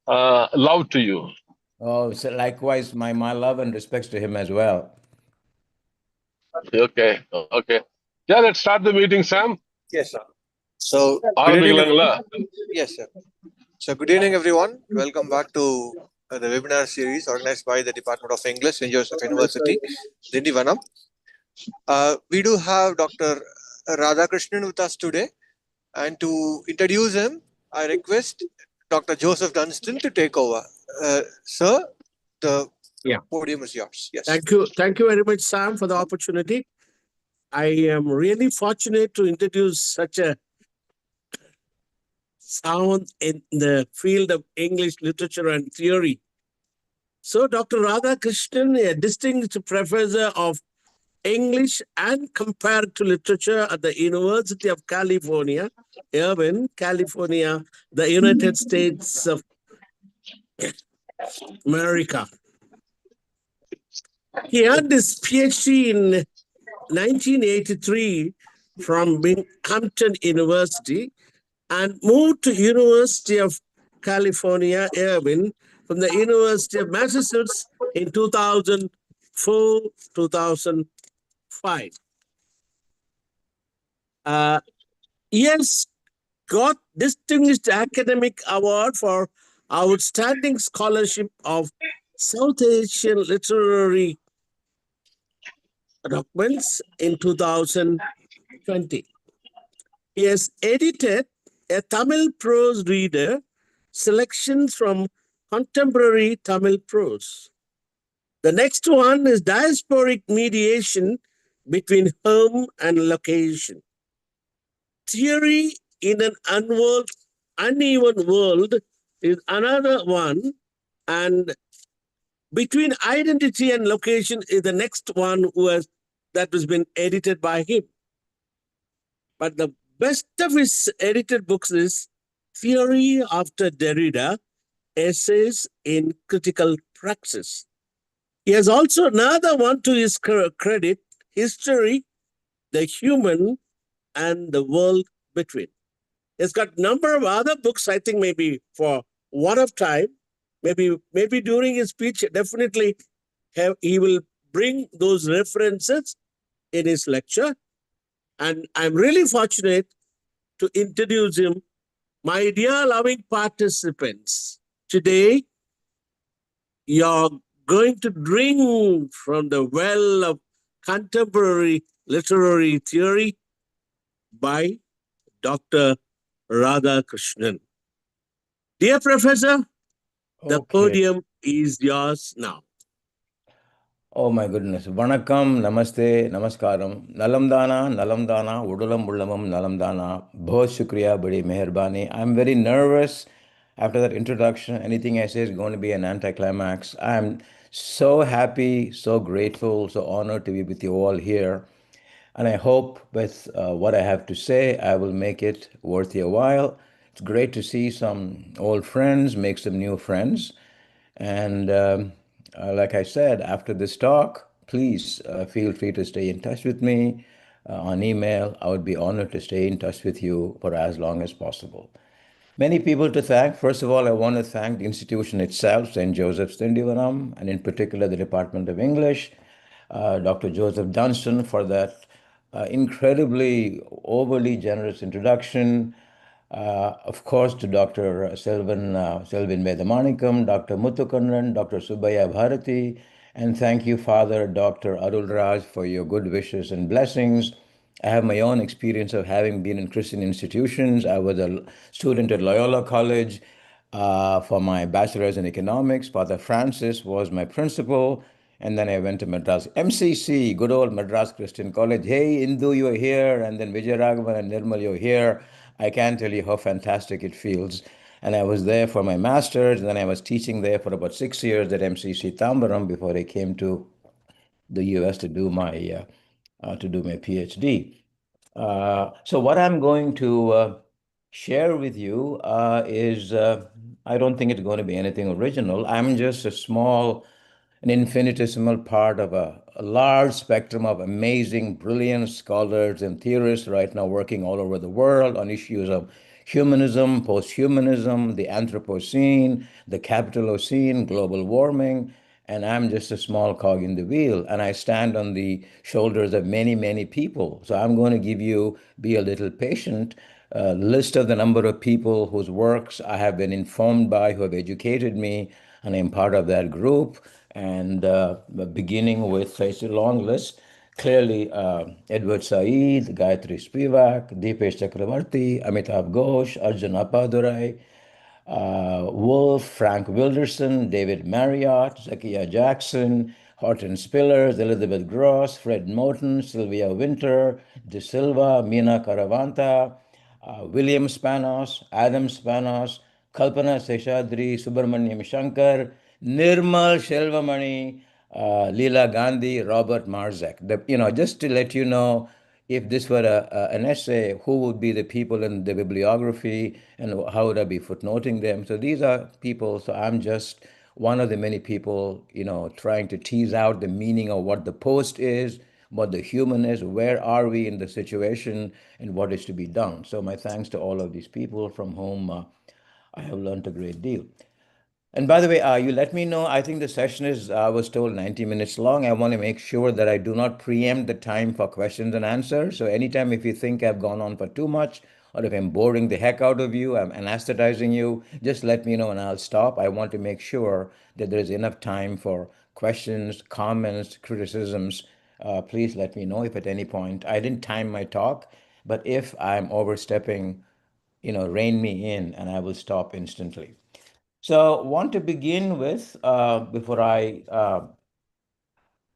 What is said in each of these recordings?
love to you. Oh, so likewise, my love and respects to him as well. Okay, okay. Yeah, let's start the meeting, Sam. Yes, sir. So, good evening. ஆரம்பிக்கலாங்களா? Yes, sir. So, good evening, everyone. Welcome back to the webinar series organized by the Department of English, St. Joseph University, Dindivanam. We do have Dr. Radhakrishnan with us today. And to introduce him, I request Dr. Joseph Dunstan to take over. Sir, the podium is yours. Yes. Thank you very much, Sam, for the opportunity. I am really fortunate to introduce such a sound in the field of English literature and theory. So, Dr. Radhakrishnan, a distinguished professor of English and comparative literature at the University of California, Irvine, California, the United States of America. He earned his PhD in 1983 from Binghamton University and moved to University of California, Irvine from the University of Massachusetts in 2004-2005. He has got distinguished academic award for outstanding scholarship of South Asian literary documents in 2020. He has edited a Tamil prose reader, selections from contemporary Tamil prose. The next one is diasporic mediation between home and location. Theory in an uneven world is another one, and between identity and location is the next one that has been edited by him. But the best of his edited books is Theory After Derrida, Essays in Critical Praxis. He has also another one to his credit, History, the Human, and the World Between. He's got a number of other books, I think maybe for one of time, maybe during his speech, definitely he will bring those references in his lecture. And I'm really fortunate to introduce him. My dear loving participants, today you're going to drink from the well of contemporary literary theory by Dr. Radhakrishnan. Dear Professor, the podium is yours now. Oh my goodness. Vanakkam, namaste, namaskaram. Nalamdana, nalamdana, udulam ullamam nalamdana. Bahut shukriya, badi meherbani. I'm very nervous after that introduction. Anything I say is going to be an anticlimax. I'm so happy, so grateful, so honored to be with you all here. And I hope with what I have to say, I will make it worth your while. It's great to see some old friends, make some new friends. And like I said, after this talk, please feel free to stay in touch with me on email. I would be honored to stay in touch with you for as long as possible. Many people to thank. First of all, I want to thank the institution itself, St. Joseph's Dindivanam, and in particular the Department of English, Dr. Joseph Dunstan for that incredibly overly generous introduction. Of course, to Dr. Selvin Vedamanikam, Dr. Muthukandan, Dr. Subhaya Bharati, and thank you, Father Dr. Arul Raj, for your good wishes and blessings. I have my own experience of having been in Christian institutions. I was a student at Loyola College for my bachelor's in economics. Father Francis was my principal. And then I went to Madras MCC, good old Madras Christian College. Hey, Indu, you're here. And then Vijay Raghavan and Nirmal, you're here. I can't tell you how fantastic it feels. And I was there for my master's. And then I was teaching there for about 6 years at MCC Tambaram before I came to the US to do my PhD. So what I'm going to share with you is, I don't think it's going to be anything original. I'm just an infinitesimal part of a large spectrum of amazing, brilliant scholars and theorists right now working all over the world on issues of humanism, post-humanism, the Anthropocene, the Capitalocene, global warming, and I'm just a small cog in the wheel, and I stand on the shoulders of many, many people. So I'm going to be a little patient, list of the number of people whose works I have been informed by, who have educated me, and I'm part of that group. And beginning with, it's a long list. Clearly, Edward Said, Gayatri Spivak, Deepesh Chakravarti, Amitabh Ghosh, Arjun Appadurai, Wolf, Frank Wilderson, David Marriott, Zakiya Jackson, Horton Spillers, Elizabeth Gross, Fred Moten, Sylvia Winter, De Silva, Meena Karavanta, William Spanos, Adam Spanos, Kalpana Seshadri, Subramaniam Shankar, Nirmal Shelvamani, Leela Gandhi, Robert Marzek. Just to let you know, if this were an essay, who would be the people in the bibliography and how would I be footnoting them? So these are people, so I'm just one of the many people, trying to tease out the meaning of what the post is, what the human is, where are we in the situation, and what is to be done. So my thanks to all of these people from whom I have learned a great deal. And by the way, you let me know. I think the session is, I was told, 90 minutes long. I want to make sure that I do not preempt the time for questions and answers. So anytime if you think I've gone on for too much, or if I'm boring the heck out of you, I'm anesthetizing you, just let me know and I'll stop. I want to make sure that there's enough time for questions, comments, criticisms. Please let me know if at any point I didn't time my talk, but if I'm overstepping, rein me in and I will stop instantly. So, want to begin with, before I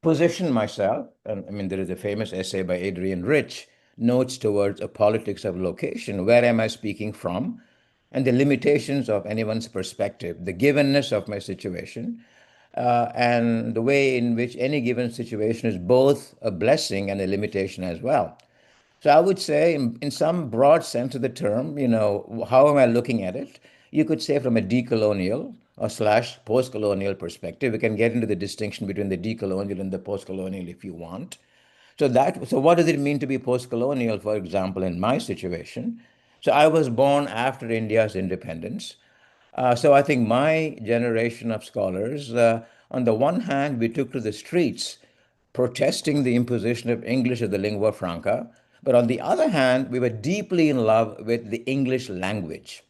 position myself, and I mean, there is a famous essay by Adrian Rich, Notes Towards a Politics of Location. Where am I speaking from? And the limitations of anyone's perspective, the givenness of my situation, and the way in which any given situation is both a blessing and a limitation as well. So I would say, in some broad sense of the term, how am I looking at it? You could say from a decolonial or slash post-colonial perspective. We can get into the distinction between the decolonial and the post-colonial if you want. So what does it mean to be post-colonial, for example, in my situation? So I was born after India's independence. So I think my generation of scholars, on the one hand, we took to the streets protesting the imposition of English as the lingua franca, but on the other hand, we were deeply in love with the English language.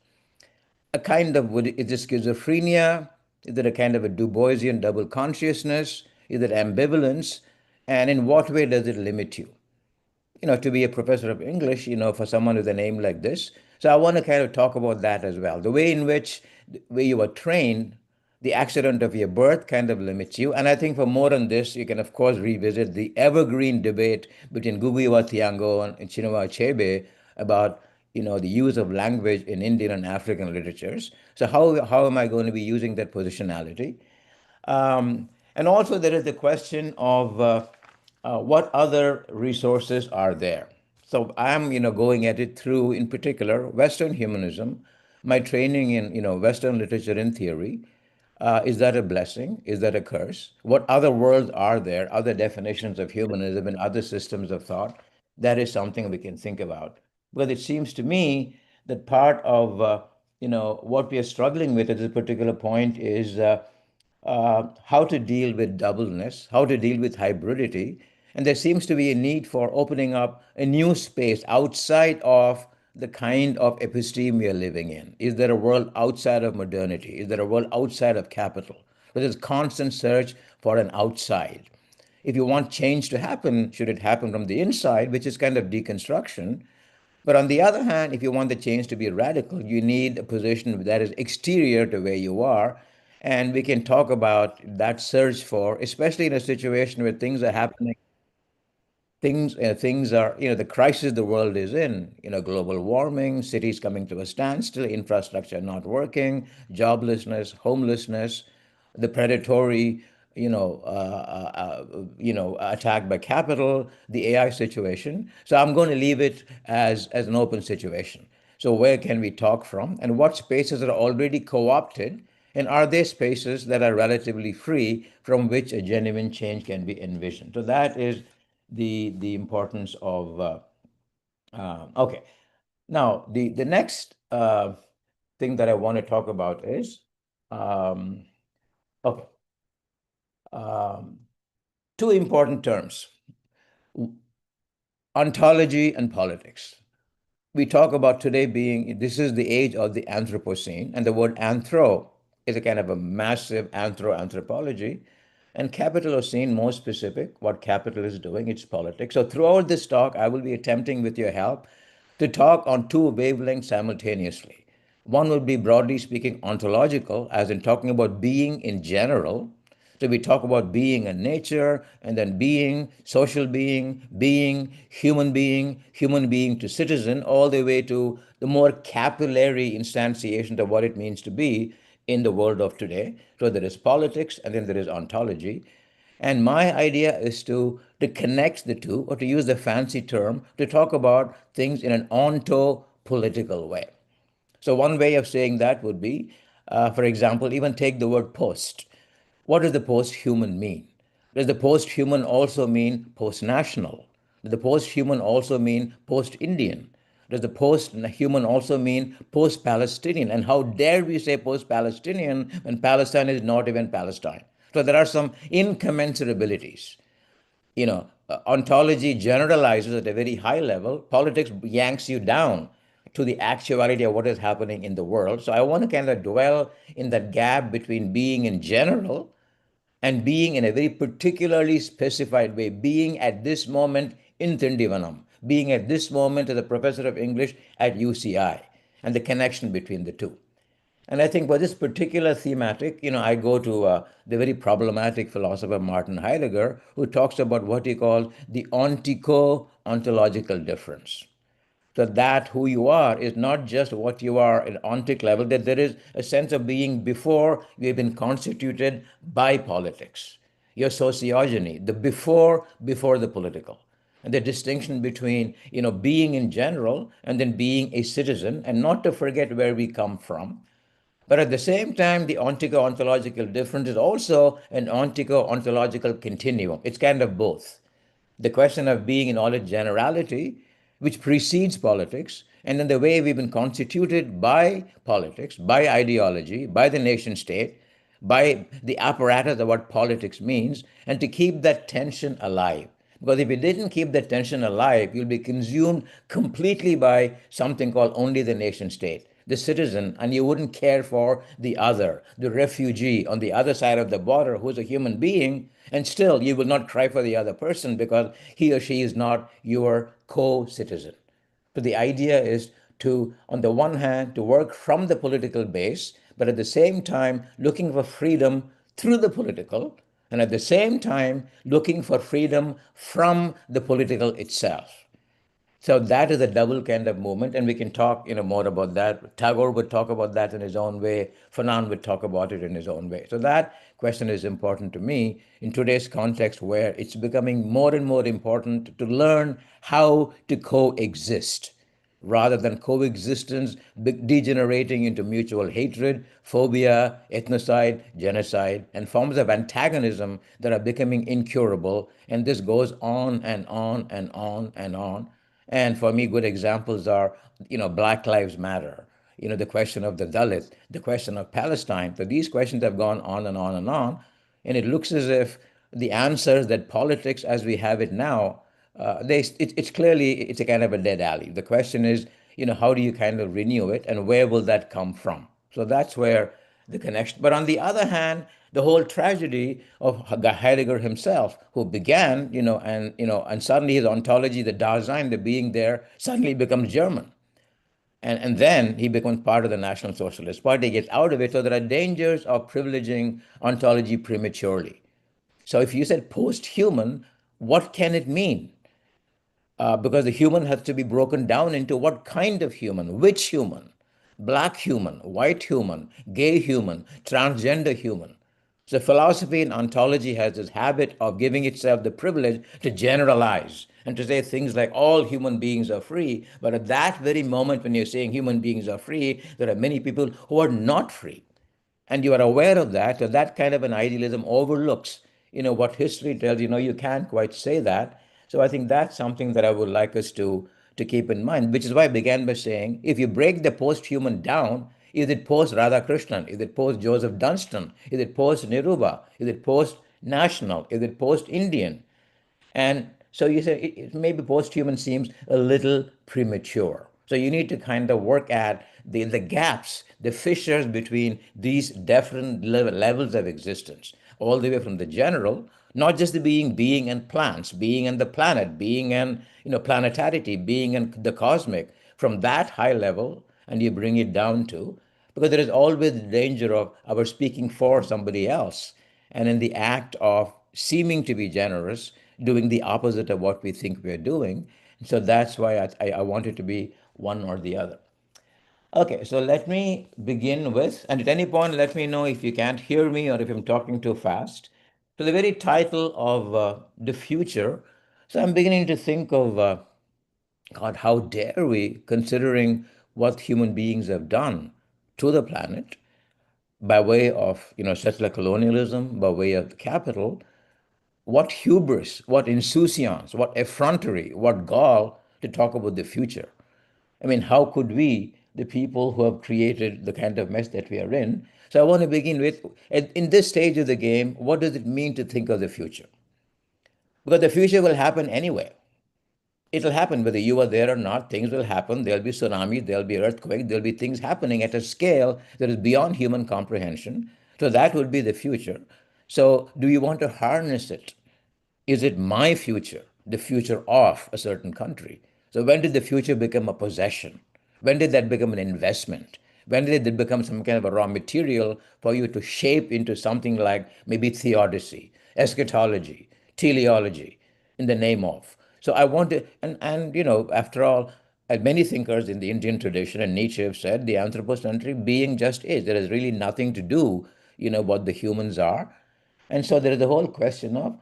A kind of, is it schizophrenia? Is it a kind of a Du Boisian double consciousness? Is it ambivalence? And in what way does it limit you? To be a professor of English, for someone with a name like this. So I want to kind of talk about that as well. The way in which where you were trained, the accident of your birth kind of limits you. And I think for more on this, you can of course revisit the evergreen debate between Gugu Wa Thiong'o and Chinua Achebe about the use of language in Indian and African literatures. So how am I going to be using that positionality? And also, there is the question of what other resources are there. So I'm, going at it through, in particular, Western humanism, my training in, Western literature and theory. Is that a blessing? Is that a curse? What other worlds are there, other definitions of humanism and other systems of thought? That is something we can think about. But it seems to me that part of, what we are struggling with at this particular point is how to deal with doubleness, how to deal with hybridity. And there seems to be a need for opening up a new space outside of the kind of episteme we are living in. Is there a world outside of modernity? Is there a world outside of capital? But there's constant search for an outside. If you want change to happen, should it happen from the inside, which is kind of deconstruction? But on the other hand, if you want the change to be radical, you need a position that is exterior to where you are. And we can talk about that search for, especially in a situation where things are happening, things are, the crisis the world is in, global warming, cities coming to a standstill, infrastructure not working, joblessness, homelessness, the predatory, attack by capital, the AI situation. So I'm going to leave it as an open situation. So where can we talk from, and what spaces are already co-opted, and are there spaces that are relatively free from which a genuine change can be envisioned? So that is the importance of okay. Now, the next thing that I want to talk about is, okay, two important terms, ontology and politics. We talk about today being, this is the age of the Anthropocene, and the word anthro is a kind of a massive anthropology, and capitalocene, more specific, what capital is doing, it's politics. So throughout this talk, I will be attempting with your help to talk on two wavelengths simultaneously. One will be, broadly speaking, ontological, as in talking about being in general. So we talk about being and nature, and then being, social being, human being to citizen, all the way to the more capillary instantiation of what it means to be in the world of today. So there is politics, and then there is ontology. And my idea is to connect the two, or to use the fancy term, to talk about things in an onto-political way. So one way of saying that would be, for example, even take the word post. What does the post-human mean? Does the post-human also mean post-national? Does the post-human also mean post-Indian? Does the post-human also mean post-Palestinian? And how dare we say post-Palestinian when Palestine is not even Palestine? So there are some incommensurabilities. Ontology generalizes at a very high level. Politics yanks you down to the actuality of what is happening in the world. So I want to kind of dwell in that gap between being in general and being in a very particularly specified way, being at this moment in Tindivanam, being at this moment as a professor of English at UCI, and the connection between the two. And I think for this particular thematic, I go to the very problematic philosopher Martin Heidegger, who talks about what he calls the ontico-ontological difference. So that who you are is not just what you are at ontic level, that there is a sense of being before you have been constituted by politics. Your sociogeny, the before the political. And the distinction between, being in general and then being a citizen, and not to forget where we come from. But at the same time, the ontico-ontological difference is also an ontico-ontological continuum. It's kind of both. The question of being in all its generality, which precedes politics, and then the way we've been constituted by politics, by ideology, by the nation state, by the apparatus of what politics means, and to keep that tension alive. Because if you didn't keep that tension alive, you'll be consumed completely by something called only the nation state, the citizen, and you wouldn't care for the other, the refugee on the other side of the border who's a human being, and still you will not cry for the other person because he or she is not your co-citizen. So the idea is to, on the one hand, to work from the political base, but at the same time looking for freedom through the political, and at the same time looking for freedom from the political itself. So that is a double kind of movement, and we can talk, more about that. Tagore would talk about that in his own way. Fanon would talk about it in his own way. So that question is important to me in today's context, where it's becoming more and more important to learn how to coexist rather than coexistence degenerating into mutual hatred, phobia, ethnocide, genocide, and forms of antagonism that are becoming incurable. And this goes on and on and on and on. And for me, good examples are, Black Lives Matter, the question of the Dalit, the question of Palestine. So these questions have gone on and on and on. And it looks as if the answers that politics as we have it now, it's clearly, it's a kind of a dead alley. The question is, how do you kind of renew it, and where will that come from? So that's where the connection. But on the other hand, the whole tragedy of Heidegger himself, who began, and suddenly his ontology, the Dasein, the being there, suddenly becomes German. And then he becomes part of the National Socialist Party, gets out of it. So there are dangers of privileging ontology prematurely. So if you said post-human, what can it mean? Because the human has to be broken down into what kind of human, which human, black human, white human, gay human, transgender human. So philosophy and ontology has this habit of giving itself the privilege to generalize and to say things like all human beings are free. But at that very moment when you're saying human beings are free, there are many people who are not free. And you are aware of that, so that kind of an idealism overlooks, what history tells you. You can't quite say that. So I think that's something that I would like us to to keep in mind, which is why I began by saying if you break the post human down, is it post Radhakrishnan? Is it post Joseph Dunstan? Is it post Neruba? Is it post national? Is it post Indian? And so you say maybe post-human seems a little premature. So you need to kind of work at the gaps, the fissures between these different levels of existence, all the way from the general, not just the being and plants, being and the planet, being and planetarity, being and the cosmic, from that high level, and you bring it down to, because there is always the danger of our speaking for somebody else, and in the act of seeming to be generous, doing the opposite of what we think we're doing. So that's why I want it to be one or the other. Okay, so let me begin with, and at any point, let me know if you can't hear me or if I'm talking too fast. So, the very title of the future. So, I'm beginning to think of, God, how dare we, considering what human beings have done to the planet by way of, settler colonialism, by way of capital, what hubris, what insouciance, what effrontery, what gall to talk about the future. I mean, how could we, the people who have created the kind of mess that we are in? So I want to begin with, in this stage of the game, what does it mean to think of the future? Because the future will happen anyway. It'll happen whether you are there or not. Things will happen. There'll be tsunami, there'll be earthquake, there'll be things happening at a scale that is beyond human comprehension. So that would be the future. So do you want to harness it? Is it my future, the future of a certain country? So when did the future become a possession? When did that become an investment? When did it become some kind of a raw material for you to shape into something like maybe theodicy, eschatology, teleology, in the name of? So I want to, and after all, many thinkers in the Indian tradition and Nietzsche have said the anthropocentric being just is. There is really nothing to do, what the humans are. And so there is the whole question of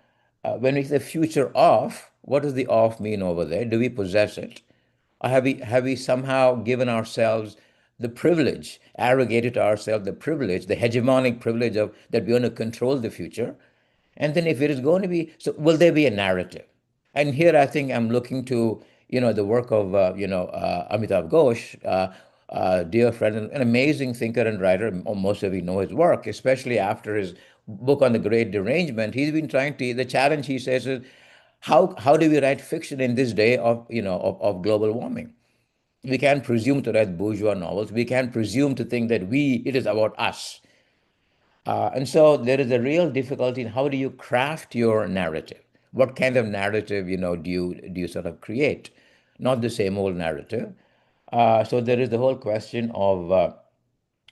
when we say future of, what does the of mean over there? Do we possess it? Or have we somehow given ourselves the privilege, arrogated to ourselves the privilege, the hegemonic privilege of that we want to control the future? And then if it is going to be, so will there be a narrative? And here I think I'm looking to, the work of, Amitav Ghosh, dear friend, an amazing thinker and writer. Most of you know his work, especially after his book on the Great Derangement. He's been trying to, the challenge he says is, how do we write fiction in this day of, of global warming? We can't presume to write bourgeois novels. We can't presume to think that it is about us. And so there is a real difficulty in how do you craft your narrative? What kind of narrative, do you sort of create? Not the same old narrative. So there is the whole question of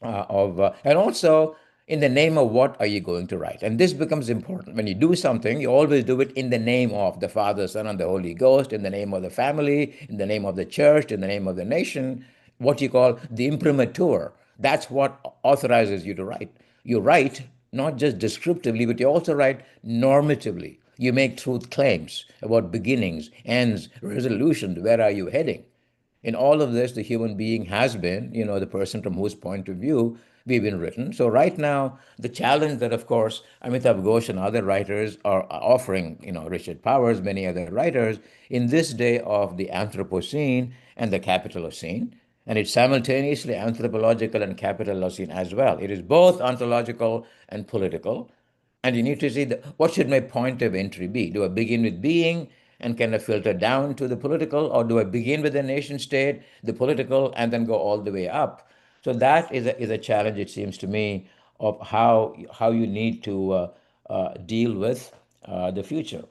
and also in the name of what are you going to write? And this becomes important. When you do something, you always do it in the name of the Father, Son, and the Holy Ghost, in the name of the family, in the name of the church, in the name of the nation, what you call the imprimatur. That's what authorizes you to write. You write not just descriptively, but you also write normatively. You make truth claims about beginnings, ends, resolutions. Where are you heading? In all of this, the human being has been, the person from whose point of view we've been written. So right now, the challenge that, of course, Amitav Ghosh and other writers are offering, Richard Powers, many other writers, in this day of the Anthropocene and the Capitalocene, and it's simultaneously anthropological and capitalocene as well. It is both ontological and political. And you need to see what should my point of entry be? Do I begin with being and kind of filter down to the political, or do I begin with the nation state, the political, and then go all the way up? So that is a challenge, it seems to me, of how you need to deal with the future.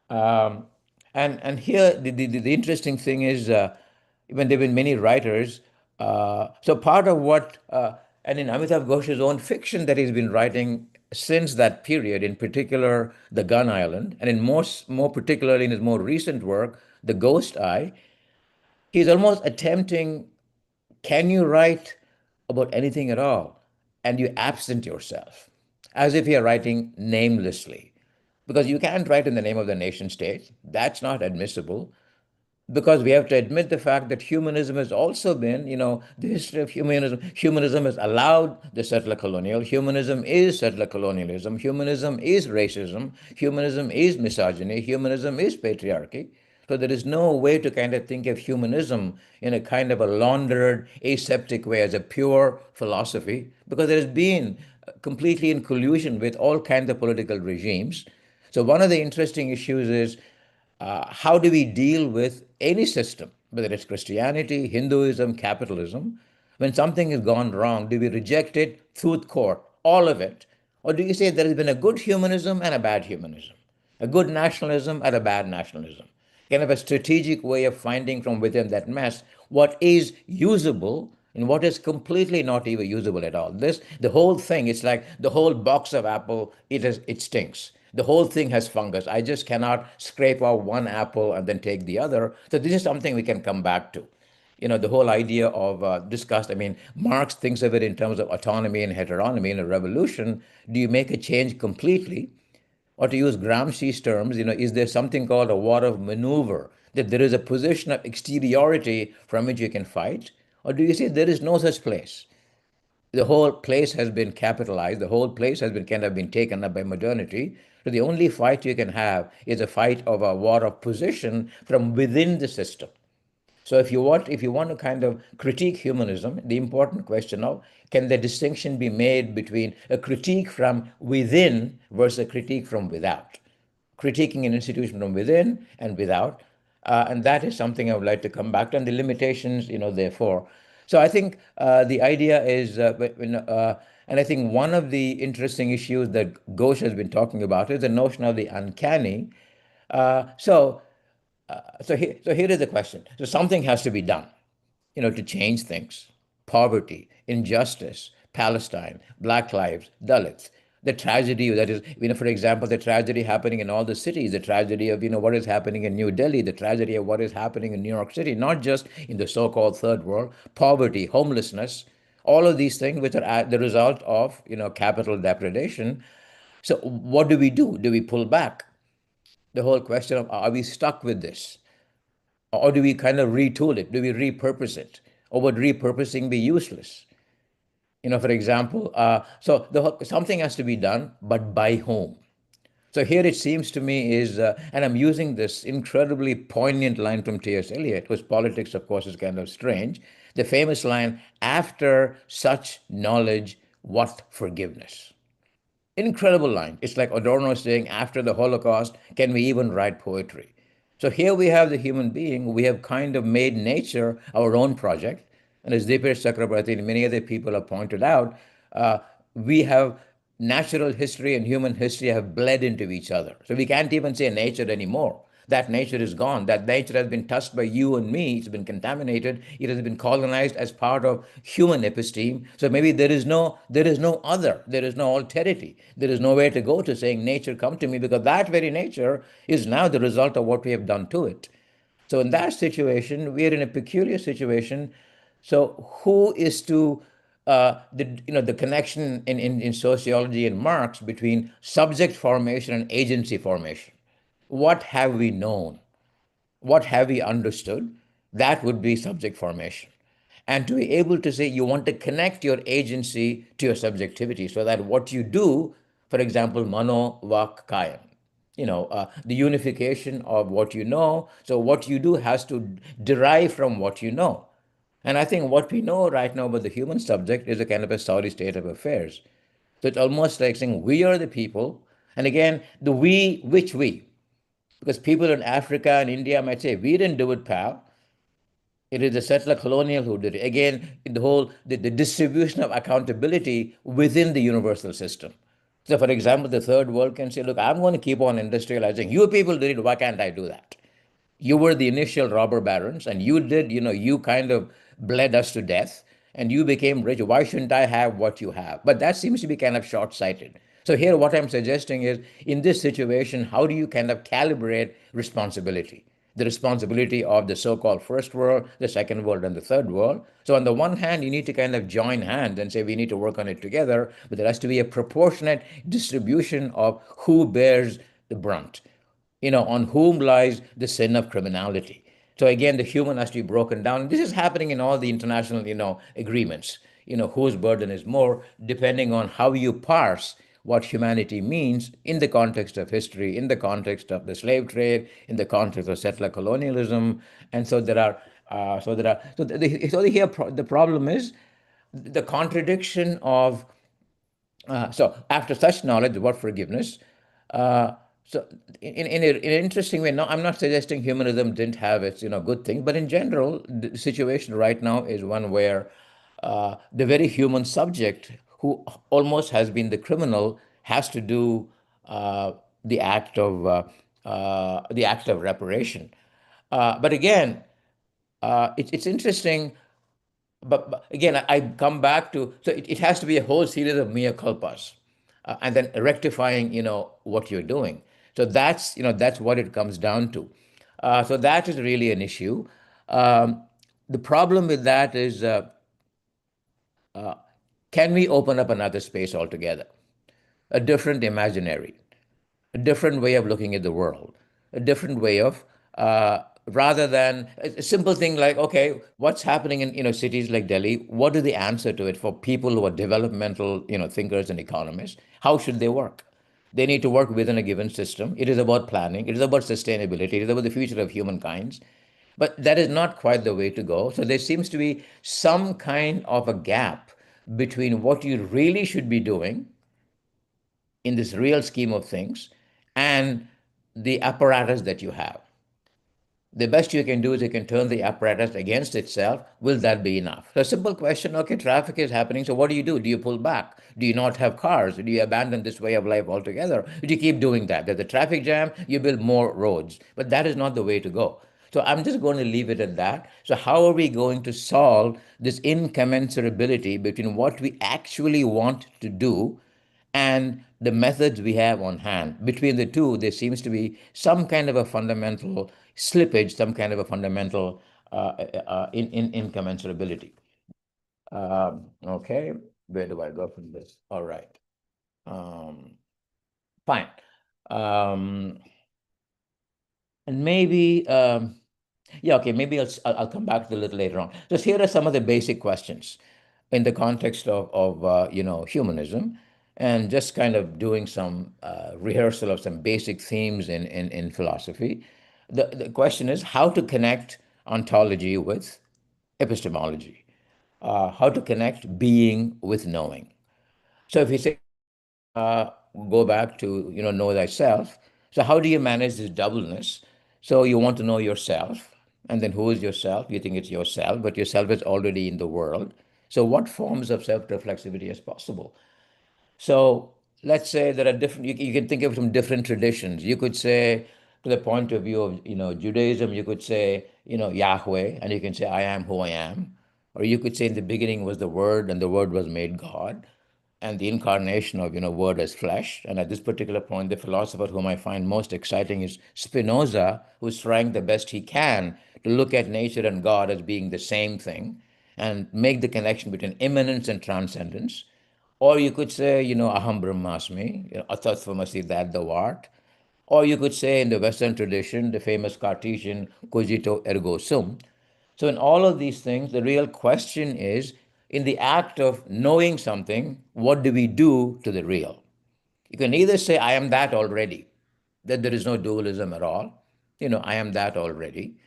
Um, and here the interesting thing is when there have been many writers. So part of what and in Amitav Ghosh's own fiction that he's been writing since that period, in particular the Gun Island, and in more particularly in his more recent work, The Ghost Eye, he's almost attempting, can you write about anything at all? And you absent yourself, as if you're writing namelessly. Because you can't write in the name of the nation state. That's not admissible. Because we have to admit the fact that humanism has also been, the history of humanism. Humanism has allowed the settler colonial. Humanism is settler colonialism. Humanism is racism. Humanism is misogyny. Humanism is patriarchy. So there is no way to kind of think of humanism in a kind of a laundered, aseptic way as a pure philosophy, because it has been completely in collusion with all kinds of political regimes. So one of the interesting issues is how do we deal with any system, whether it's Christianity, Hinduism, capitalism? When something has gone wrong, do we reject it, tooth court, all of it? Or do you say there has been a good humanism and a bad humanism, a good nationalism and a bad nationalism? Kind of a strategic way of finding from within that mess what is usable and what is completely not even usable at all. The whole thing, it's like the whole box of apple, it stinks. The whole thing has fungus. I just cannot scrape off one apple and then take the other. So this is something we can come back to. The whole idea of discussed, I mean, Marx thinks of it in terms of autonomy and heteronomy in a revolution. Do you make a change completely? Or to use Gramsci's terms, is there something called a war of maneuver, that there is a position of exteriority from which you can fight? Or do you say there is no such place? The whole place has been capitalized, the whole place has been kind of been taken up by modernity. So the only fight you can have is a fight of a war of position from within the system. So if you want to kind of critique humanism, the important question of can the distinction be made between a critique from within versus a critique from without? Critiquing an institution from within and without, and that is something I would like to come back to, and the limitations, therefore. So I think the idea is, and I think one of the interesting issues that Ghosh has been talking about is the notion of the uncanny. So here is the question. So something has to be done, to change things. Poverty, injustice, Palestine, Black lives, Dalits, the tragedy that is, for example, the tragedy happening in all the cities, the tragedy of, what is happening in New Delhi, the tragedy of what is happening in New York City, not just in the so-called third world, poverty, homelessness, all of these things which are the result of, capital depredation. So what do we do? Do we pull back? The whole question of are we stuck with this? Or do we kind of retool it? Do we repurpose it? Or would repurposing be useless? For example, something has to be done, but by whom? So here it seems to me is, and I'm using this incredibly poignant line from T.S. Eliot, whose politics, of course, is kind of strange. The famous line, after such knowledge, what forgiveness? Incredible line. It's like Adorno saying, after the Holocaust, can we even write poetry? So here we have the human being. We have kind of made nature our own project. And as Dipesh Chakrabarti and many other people have pointed out, we have natural history and human history have bled into each other. So we can't even say nature anymore. That nature is gone. That nature has been touched by you and me. It's been contaminated. It has been colonized as part of human episteme. So maybe there is no other. There is no alterity. There is nowhere to go to saying nature come to me, because that very nature is now the result of what we have done to it. So in that situation, we are in a peculiar situation. So who is to the connection in sociology and Marx between subject formation and agency formation? What have we known? What have we understood? That would be subject formation. And to be able to say you want to connect your agency to your subjectivity, so that what you do, for example, mano, vak, kaya, the unification of what you know. So what you do has to derive from what you know. And I think what we know right now about the human subject is a kind of a sorry state of affairs. So it's almost like saying we are the people. And again, the we, which we? Because people in Africa and India might say, we didn't do it, pal. It is the settler colonial who did it. Again, the distribution of accountability within the universal system. So, for example, the third world can say, look, I'm going to keep on industrializing. You people did it. Why can't I do that? You were the initial robber barons, and you kind of bled us to death, and you became rich. Why shouldn't I have what you have? But that seems to be kind of short sighted. So, here, what I'm suggesting is in this situation, how do you kind of calibrate responsibility? The responsibility of the so called first world, the second world, and the third world. So, on the one hand, you need to kind of join hands and say we need to work on it together, but there has to be a proportionate distribution of who bears the brunt, on whom lies the sin of criminality. So again, the human has to be broken down. This is happening in all the international, agreements. Whose burden is more, depending on how you parse what humanity means in the context of history, in the context of the slave trade, in the context of settler colonialism. And so there are, the problem is the contradiction of so after such knowledge about forgiveness, uh, so in an interesting way, no, I'm not suggesting humanism didn't have its good thing, but in general, the situation right now is one where the very human subject who almost has been the criminal has to do the act of reparation. But again, it's interesting, but again, I come back to, so it has to be a whole series of mea culpas, and then rectifying, what you're doing. So that's what it comes down to. So that is really an issue. The problem with that is, can we open up another space altogether, a different imaginary, a different way of looking at the world, a different way of, rather than a simple thing like, okay, what's happening in cities like Delhi? What is the answer to it for people who are developmental thinkers and economists? How should they work? They need to work within a given system. It is about planning. It is about sustainability. It is about the future of humankind. But that is not quite the way to go. So there seems to be some kind of a gap between what you really should be doing in this real scheme of things and the apparatus that you have. The best you can do is you can turn the apparatus against itself. Will that be enough? So, a simple question, okay, traffic is happening. So, what do you do? Do you pull back? Do you not have cars? Do you abandon this way of life altogether? Do you keep doing that? There's a traffic jam, you build more roads. But that is not the way to go. So, I'm just going to leave it at that. So, how are we going to solve this incommensurability between what we actually want to do and the methods we have on hand? Between the two, there seems to be some kind of a fundamental slippage, some kind of a fundamental in incommensurability. Okay, where do I go from this? All right, fine. And maybe, yeah, okay, maybe I'll come back to it a little later on. Just here are some of the basic questions in the context of humanism, and just kind of doing some rehearsal of some basic themes in philosophy. The question is how to connect ontology with epistemology, how to connect being with knowing. So if you say, uh, go back to know thyself. So how do you manage this doubleness? So you want to know yourself, and then who is yourself? You think it's yourself, but yourself is already in the world. So what forms of self-reflexivity is possible? So let's say there are different, you can think of some different traditions. You could say, to the point of view of Judaism, you could say, Yahweh, and you can say, I am who I am. Or you could say, in the beginning was the Word, and the Word was made God, and the incarnation of Word as flesh. And at this particular point, the philosopher whom I find most exciting is Spinoza, who's trying the best he can to look at nature and God as being the same thing and make the connection between immanence and transcendence. Or you could say, Aham Brahmasmi, Atatvamasi, that thou art. Or you could say, in the Western tradition, the famous Cartesian cogito ergo sum. So, in all of these things, the real question is, in the act of knowing something, what do we do to the real? You can either say, I am that already, that there is no dualism at all. I am that already.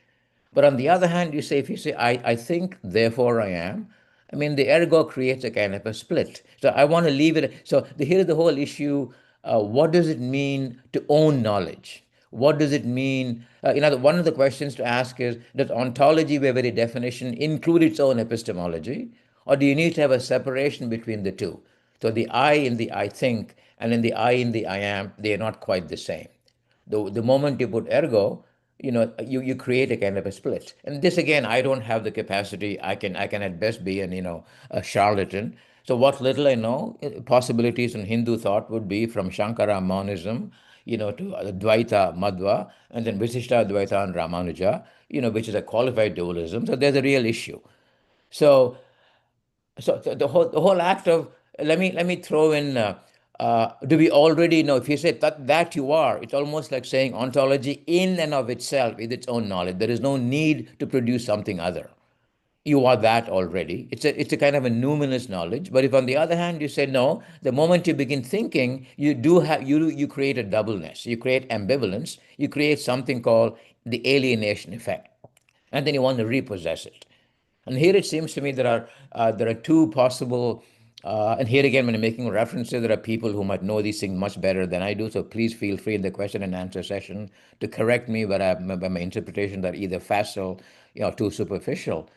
But on the other hand, if you say, I think, therefore I am, I mean, the ergo creates a kind of a split. So I want to leave it. So here is the whole issue. What does it mean to own knowledge? What does it mean? One of the questions to ask is, does ontology, by very definition, include its own epistemology? Or do you need to have a separation between the two? So the I in the I think and in the I in the I am, they are not quite the same. The moment you put ergo, you create a kind of a split. And this again, I don't have the capacity. I can at best be a charlatan. So what little I know, possibilities in Hindu thought would be from Shankara monism, to Dvaita Madhva, and then Visishta Dvaita and Ramanuja, which is a qualified dualism. So there's a real issue. So the whole act of, let me throw in, do we already know? If you say that you are, it's almost like saying ontology in and of itself is its own knowledge. There is no need to produce something other. you are that already. It's a kind of a numinous knowledge. But if on the other hand you say no, the moment you begin thinking, you create a doubleness, you create ambivalence, you create something called the alienation effect, and then you want to repossess it. And here it seems to me there are two possible. And here again, when I'm making references, there are people who might know these things much better than I do. So please feel free in the question and answer session to correct me where my interpretations are either facile, too superficial.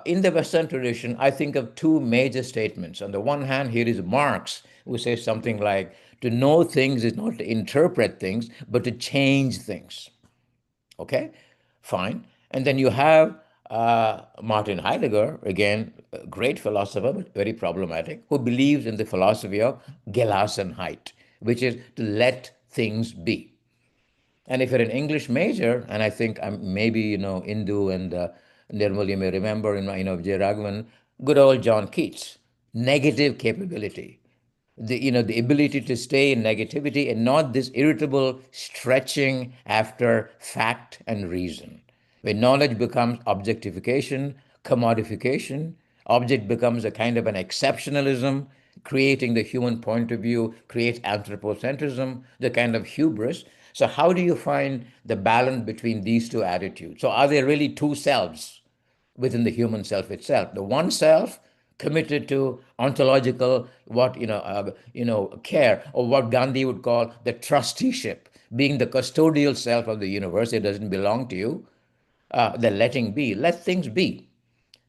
In the Western tradition, I think of two major statements. On the one hand, here is Marx, who says something like, to know things is not to interpret things, but to change things. Okay, fine. And then you have Martin Heidegger, again, a great philosopher, but very problematic, who believes in the philosophy of Gelassenheit, which is to let things be. And if you're an English major, and I think I'm maybe Indu and Nirmal, you may remember in J. Raghavan, good old John Keats, negative capability, the ability to stay in negativity and not this irritable stretching after fact and reason. When knowledge becomes objectification, commodification, object becomes a kind of an exceptionalism, creating the human point of view, creates anthropocentrism, the kind of hubris. So, how do you find the balance between these two attitudes? So, are there really two selves within the human self itself? The one self committed to ontological care, or what Gandhi would call the trusteeship, being the custodial self of the universe. It doesn't belong to you. The letting be, let things be.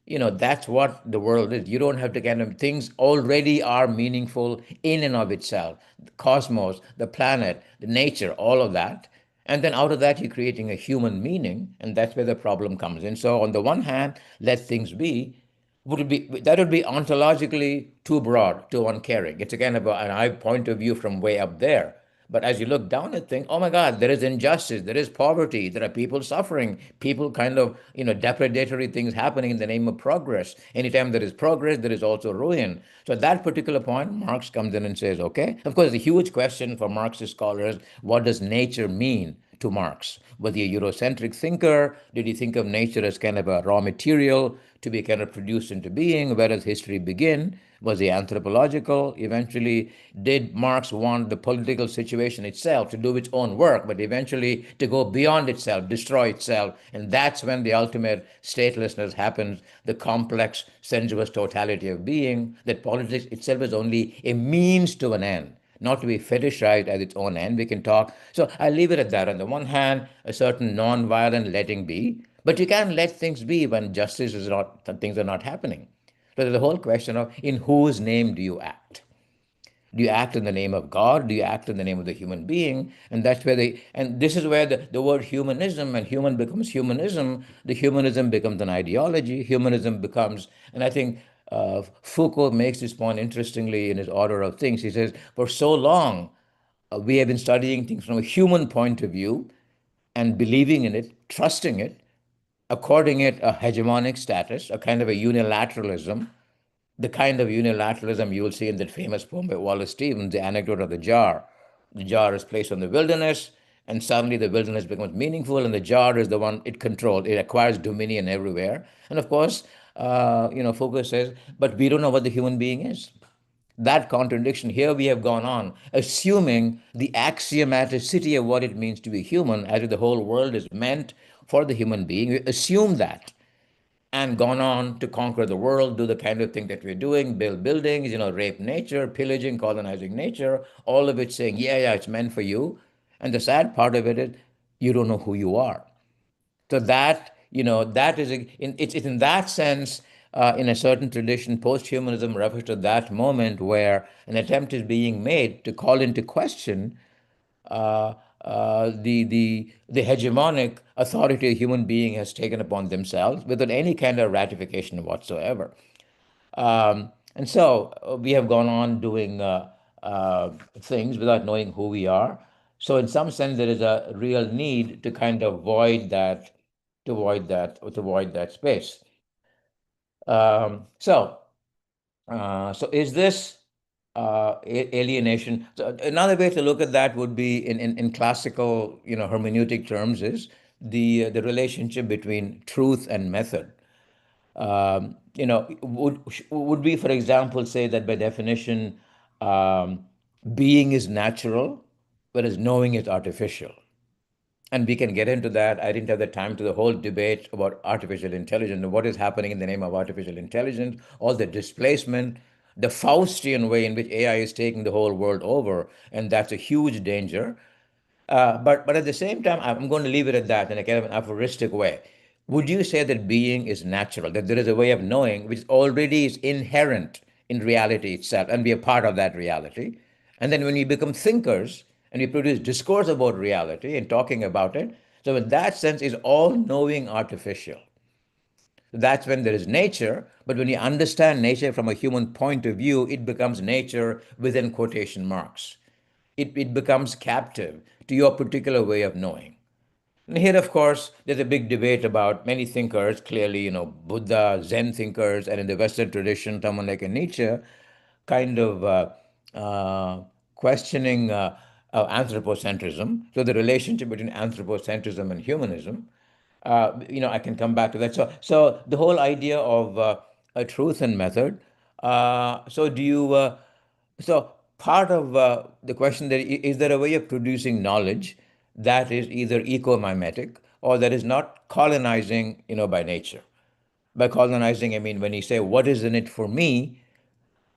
That's what the world is. You don't have to kind of, things already are meaningful in and of itself. The cosmos, the planet, the nature, all of that. And then out of that, you're creating a human meaning, and that's where the problem comes in. So on the one hand, let things be, would be ontologically too broad, too uncaring. It's a kind of an eye point of view from way up there. But as you look down at things, oh my God, there is injustice, there is poverty, there are people suffering, people kind of, depredatory things happening in the name of progress. Anytime there is progress, there is also ruin. So at that particular point, Marx comes in and says, okay, of course, the huge question for Marxist scholars, what does nature mean to Marx? Was he a Eurocentric thinker? Did he think of nature as kind of a raw material to be kind of produced into being? Where does history begin? Was he anthropological? Eventually, did Marx want the political situation itself to do its own work, but eventually to go beyond itself, destroy itself? And that's when the ultimate statelessness happens, the complex, sensuous totality of being, that politics itself is only a means to an end, not to be fetishized at its own end. We can talk. So I leave it at that. On the one hand, a certain non-violent letting be, but you can't let things be when justice is not, things are not happening. So there's the whole question of in whose name do you act? Do you act in the name of God? Do you act in the name of the human being? And that's where and this is where the word humanism, and human becomes humanism, the humanism becomes an ideology, humanism becomes, and I think Foucault makes this point interestingly in his Order of Things. He says, for so long, we have been studying things from a human point of view and believing in it, trusting it, according it a hegemonic status, a kind of a unilateralism, the kind of unilateralism you will see in that famous poem by Wallace Stevens, The Anecdote of the Jar. The jar is placed on the wilderness, and suddenly the wilderness becomes meaningful, and the jar is the one it controls. It acquires dominion everywhere. And of course, Foucault says, but we don't know what the human being is. That contradiction, here we have gone on, assuming the axiomaticity of what it means to be human, as if the whole world is meant for the human being. We assume that and gone on to conquer the world, do the kind of thing that we're doing, build buildings, rape nature, pillaging, colonizing nature, all of it saying, yeah, yeah, it's meant for you. And the sad part of it is you don't know who you are. So that, that is, it's in that sense, in a certain tradition, post-humanism refers to that moment where an attempt is being made to call into question the hegemonic authority a human being has taken upon themselves without any kind of ratification whatsoever. And so we have gone on doing things without knowing who we are. So in some sense, there is a real need to kind of void that, to void that space. So is this alienation? So another way to look at that would be in classical, hermeneutic terms is the relationship between truth and method. Would we, for example, say that by definition, being is natural, whereas knowing is artificial? And we can get into that. I didn't have the time to the whole debate about artificial intelligence and what is happening in the name of artificial intelligence, all the displacement, the Faustian way in which AI is taking the whole world over, and that's a huge danger. But at the same time, I'm going to leave it at that in a kind of an aphoristic way. Would you say that being is natural, that there is a way of knowing which already is inherent in reality itself, and be a part of that reality? And then when we become thinkers and we produce discourse about reality and talking about it, so in that sense, is all knowing artificial? That's when there is nature, but when you understand nature from a human point of view, it becomes nature within quotation marks. It becomes captive to your particular way of knowing. And here, of course, there's a big debate about many thinkers, clearly, Buddha, Zen thinkers, and in the Western tradition, someone like a Nietzsche, kind of questioning anthropocentrism. So the relationship between anthropocentrism and humanism. I can come back to that. So the whole idea of a truth and method. So do you? So part of the question that is there a way of producing knowledge that is either eco-mimetic or that is not colonizing, by nature? By colonizing, I mean when you say what is in it for me,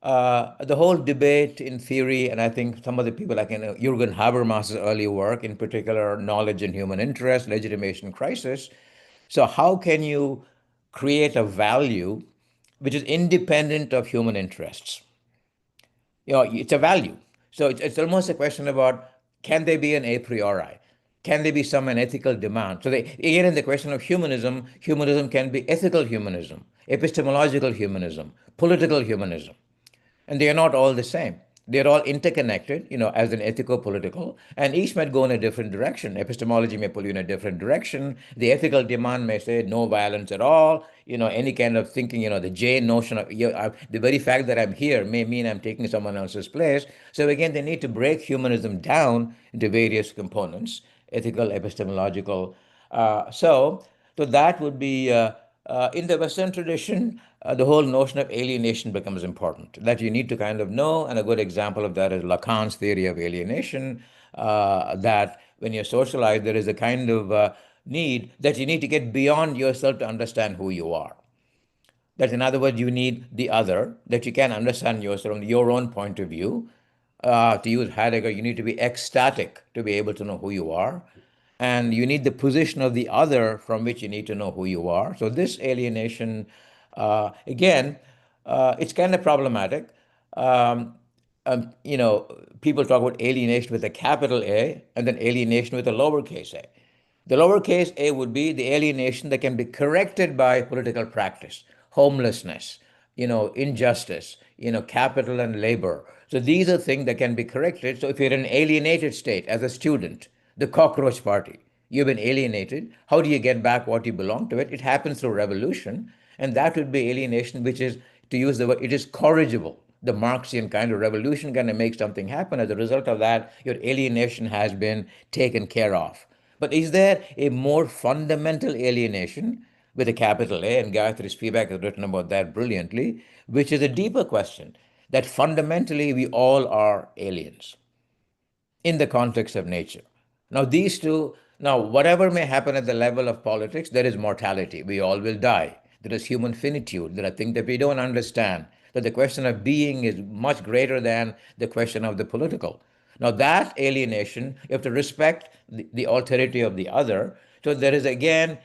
the whole debate in theory, and I think some of the people like Jürgen Habermas's early work, in particular, knowledge and human interest, legitimation crisis. So, how can you create a value which is independent of human interests? It's a value. So, it's almost a question about can they be an a priori? Can there be some an ethical demand? So, again, in the question of humanism, humanism can be ethical humanism, epistemological humanism, political humanism, and they are not all the same. They're all interconnected, as an ethical, political, and each might go in a different direction. Epistemology may pull you in a different direction. The ethical demand may say no violence at all. Any kind of thinking, the Jane notion of the very fact that I'm here may mean I'm taking someone else's place. So again, they need to break humanism down into various components, ethical, epistemological. So that would be in the Western tradition, the whole notion of alienation becomes important. That you need to kind of know, and a good example of that is Lacan's theory of alienation. That when you're socialized, there is a kind of need that you need to get beyond yourself to understand who you are. That, in other words, you need the other, that you can understand yourself from your own point of view. To use Heidegger, you need to be ecstatic to be able to know who you are. And you need the position of the other from which you need to know who you are. So, this alienation, again, it's kind of problematic. Um, People talk about alienation with a capital A and then alienation with a lowercase a. The lowercase a would be the alienation that can be corrected by political practice, homelessness, injustice, capital and labor. So these are things that can be corrected. So if you're in an alienated state as a student, the cockroach party, you've been alienated. How do you get back what you belong to it? It happens through revolution. And that would be alienation, which is, to use the word, it is corrigible. The Marxian kind of revolution kind of makes something happen. As a result of that, your alienation has been taken care of. But is there a more fundamental alienation with a capital A? And Gayatri Spivak has written about that brilliantly, which is a deeper question that fundamentally we all are aliens in the context of nature. Now, these two, now, whatever may happen at the level of politics, there is mortality. We all will die. There is human finitude. There are things that we don't understand. That the question of being is much greater than the question of the political. Now, that alienation, you have to respect the alterity of the other. So, there is again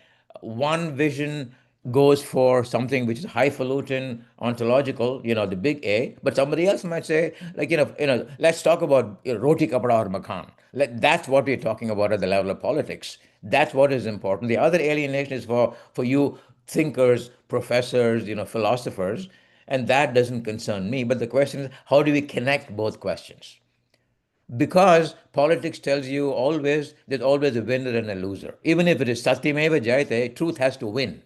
one vision goes for something which is highfalutin, ontological, the big A, but somebody else might say, like, let's talk about roti kapda or makan. That's what we're talking about at the level of politics. That's what is important. The other alienation is for you thinkers, professors, philosophers, and that doesn't concern me. But the question is, how do we connect both questions? Because politics tells you always there's always a winner and a loser. Even if it is satyameva jayate, truth has to win.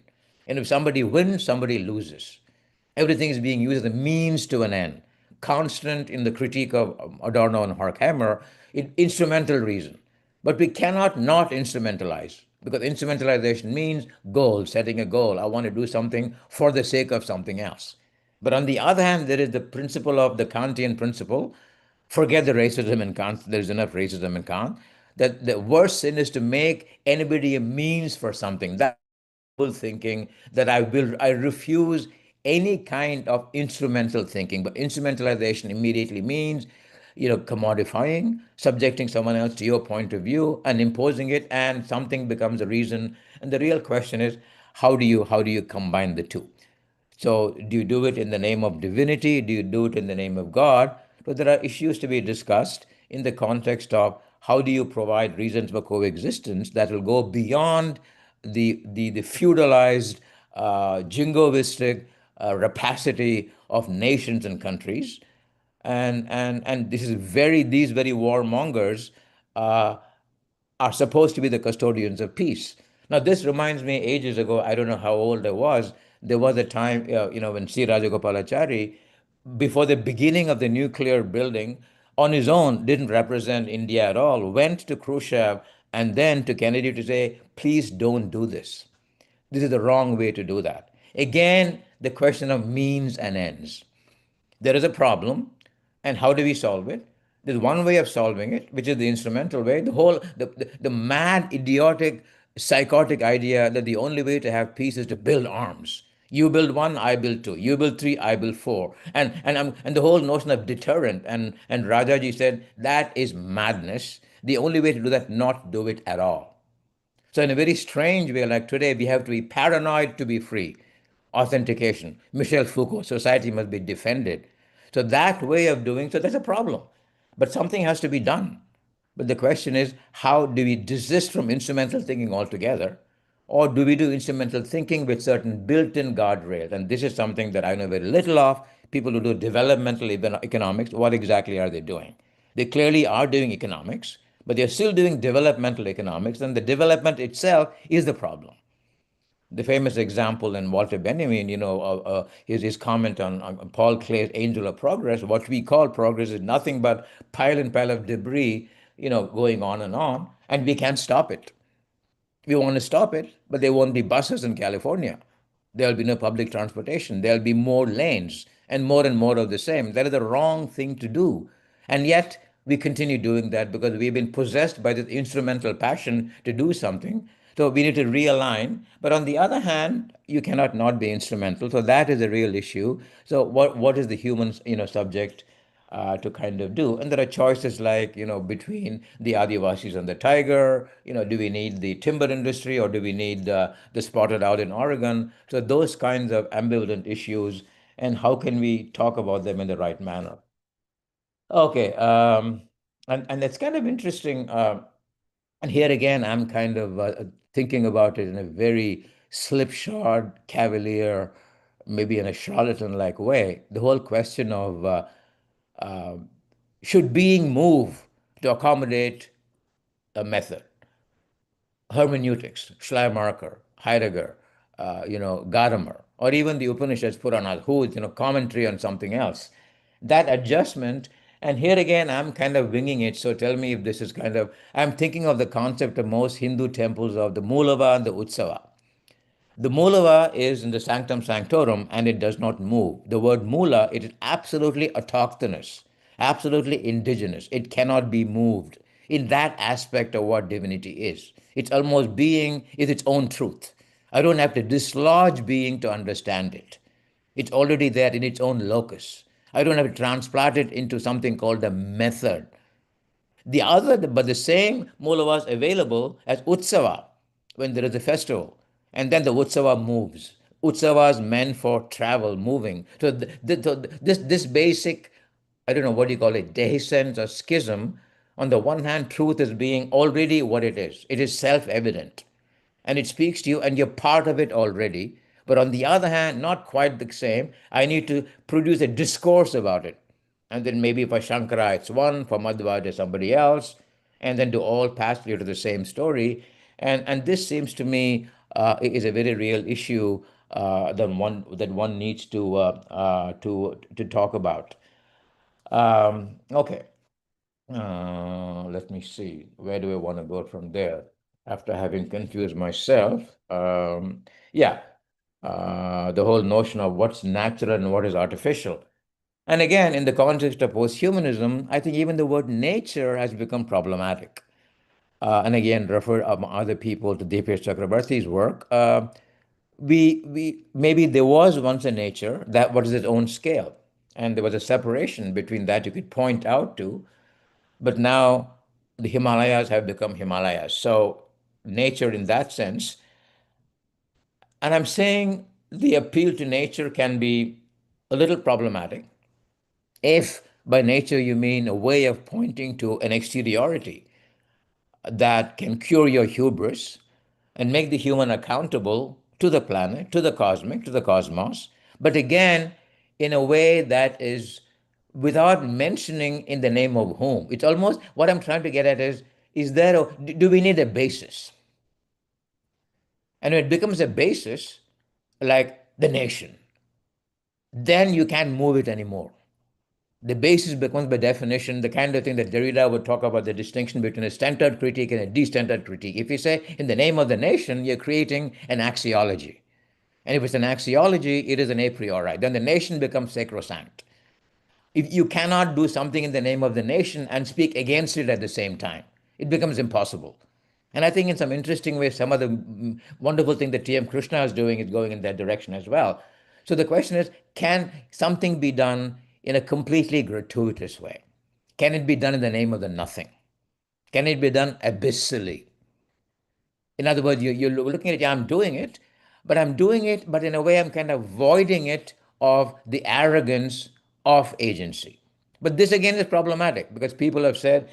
And if somebody wins, somebody loses. Everything is being used as a means to an end. Constant in the critique of Adorno and Horkheimer, instrumental reason. But we cannot not instrumentalize. because instrumentalization means goal, setting a goal. I want to do something for the sake of something else. But on the other hand, there is the principle of the Kantian principle. Forget the racism in Kant. There's enough racism in Kant. That the worst sin is to make anybody a means for something. That thinking that I refuse any kind of instrumental thinking. But instrumentalization immediately means, commodifying, subjecting someone else to your point of view and imposing it, and something becomes a reason. And the real question is, how do you combine the two? So, do you do it in the name of divinity? Do you do it in the name of God? But there are issues to be discussed in the context of how do you provide reasons for coexistence that will go beyond the feudalized, jingoistic rapacity of nations and countries, and these very warmongers uh, are supposed to be the custodians of peace. Now, this reminds me, ages ago, I don't know how old I was, there was a time, when C. Rajagopalachari, before the beginning of the nuclear building, on his own, didn't represent India at all, went to Khrushchev and then to Kennedy to say, please don't do this. This is the wrong way to do that. Again, the question of means and ends. There is a problem, and how do we solve it? There's one way of solving it, which is the instrumental way. The mad, idiotic, psychotic idea that the only way to have peace is to build arms. You build one, I build two. You build three, I build four. And the whole notion of deterrent, and Rajaji said that is madness. The only way to do that, not do it at all. So, in a very strange way, like today, we have to be paranoid to be free. Authentication. Michel Foucault, society must be defended. So, that way of doing so, that's a problem. But something has to be done. But the question is, how do we desist from instrumental thinking altogether? Or do we do instrumental thinking with certain built in guardrails? And this is something that I know very little of. People who do developmental economics, what exactly are they doing? They clearly are doing economics, but they're still doing developmental economics, and the development itself is the problem. The famous example in Walter Benjamin, his comment on Paul Clay's Angel of Progress. What we call progress is nothing but pile and pile of debris, going on, and we can't stop it. We want to stop it, but there won't be buses in California. There'll be no public transportation. There'll be more lanes and more of the same. That is the wrong thing to do. And yet, we continue doing that because we've been possessed by this instrumental passion to do something. So we need to realign. But on the other hand, you cannot not be instrumental. So that is a real issue. So what is the human subject to kind of do? And there are choices like, between the Adivasis and the tiger, do we need the timber industry or do we need the spotted owl in Oregon? So those kinds of ambivalent issues, and how can we talk about them in the right manner? Okay, and it's kind of interesting. And here again, I'm kind of thinking about it in a very slipshod, cavalier, maybe in a charlatan-like way. The whole question of uh, should being move to accommodate a method? Hermeneutics, Schleiermacher, Heidegger, Gadamer, or even the Upanishads Puranas, who is, commentary on something else. That adjustment, and here again, I'm kind of winging it. So tell me if this is I'm thinking of the concept of most Hindu temples of the Mulava and the Utsava. The Mulava is in the Sanctum Sanctorum and it does not move. The word Mula, it is absolutely autochthonous, absolutely indigenous. It cannot be moved in that aspect of what divinity is. It's almost being is its own truth. I don't have to dislodge being to understand it. It's already there in its own locus. I don't have to transplant it into something called a method. But the same mula was available as Utsava when there is a festival. And then the Utsava moves. Utsava is meant for travel, moving. So this basic, I don't know what you call it, dehiscence or schism, on the one hand, truth is being already what it is. It is self-evident and it speaks to you and you're part of it already. But on the other hand, not quite the same. I need to produce a discourse about it. And then maybe for Shankara it's one, for Madhva it's somebody else, and then to all pass you to the same story. And this seems to me is a very real issue that one needs to talk about. Okay, let me see. Where do I want to go from there? after having confused myself. Yeah, the whole notion of what's natural and what is artificial. And again, in the context of posthumanism, I think even the word nature has become problematic. And again, refer other people to Dft Chakrabarti's work. We maybe there was once a nature that was its own scale, and there was a separation between that you could point out to, but now the Himalayas have become Himalayas. So nature in that sense, and I'm saying the appeal to nature can be a little problematic if by nature you mean a way of pointing to an exteriority that can cure your hubris and make the human accountable to the planet, to the cosmic, to the cosmos, but again, in a way that is without mentioning in the name of whom. It's almost what I'm trying to get at is there do we need a basis? And when it becomes a basis, like the nation, then you can't move it anymore. The basis becomes, by definition, the kind of thing that Derrida would talk about, the distinction between a centered critique and a decentered critique. If you say, in the name of the nation, you're creating an axiology. And if it's an axiology, it is an a priori. Then the nation becomes sacrosanct. If you cannot do something in the name of the nation and speak against it at the same time, it becomes impossible. And I think in some interesting ways, some of the wonderful thing that T.M. Krishna is doing is going in that direction as well. So the question is, can something be done in a completely gratuitous way? Can it be done in the name of the nothing? Can it be done abyssally? In other words, you're looking at it, yeah, I'm doing it, but in a way I'm kind of voiding it of the arrogance of agency. But this again is problematic because people have said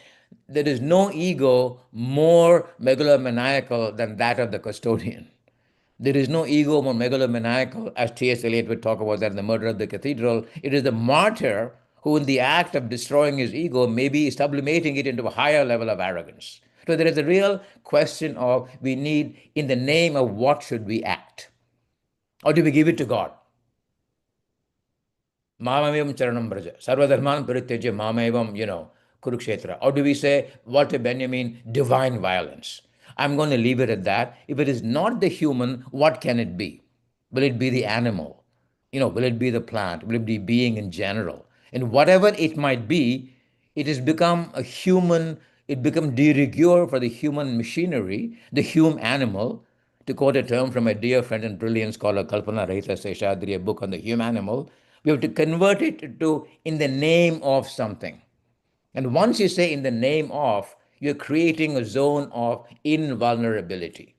there is no ego more megalomaniacal than that of the custodian. There is no ego more megalomaniacal, as T.S. Eliot would talk about that in The Murder of the Cathedral. It is the martyr who, in the act of destroying his ego, maybe is sublimating it into a higher level of arrogance. So there is a real question of we need, in the name of what should we act? Or do we give it to God? Mamamevam charanam braja. Sarvadharman parityaja mamaevam, Kurukshetra. Or do we say, Walter Benjamin, divine violence? I'm going to leave it at that. If it is not the human, what can it be? Will it be the animal? Will it be the plant? Will it be being in general? And whatever it might be, it has become a human, it become de rigueur for the human machinery, the human animal, to quote a term from a dear friend and brilliant scholar, Kalpana Rahita Seshadri, a book on the human animal, we have to convert it to in the name of something. And once you say in the name of, you're creating a zone of invulnerability.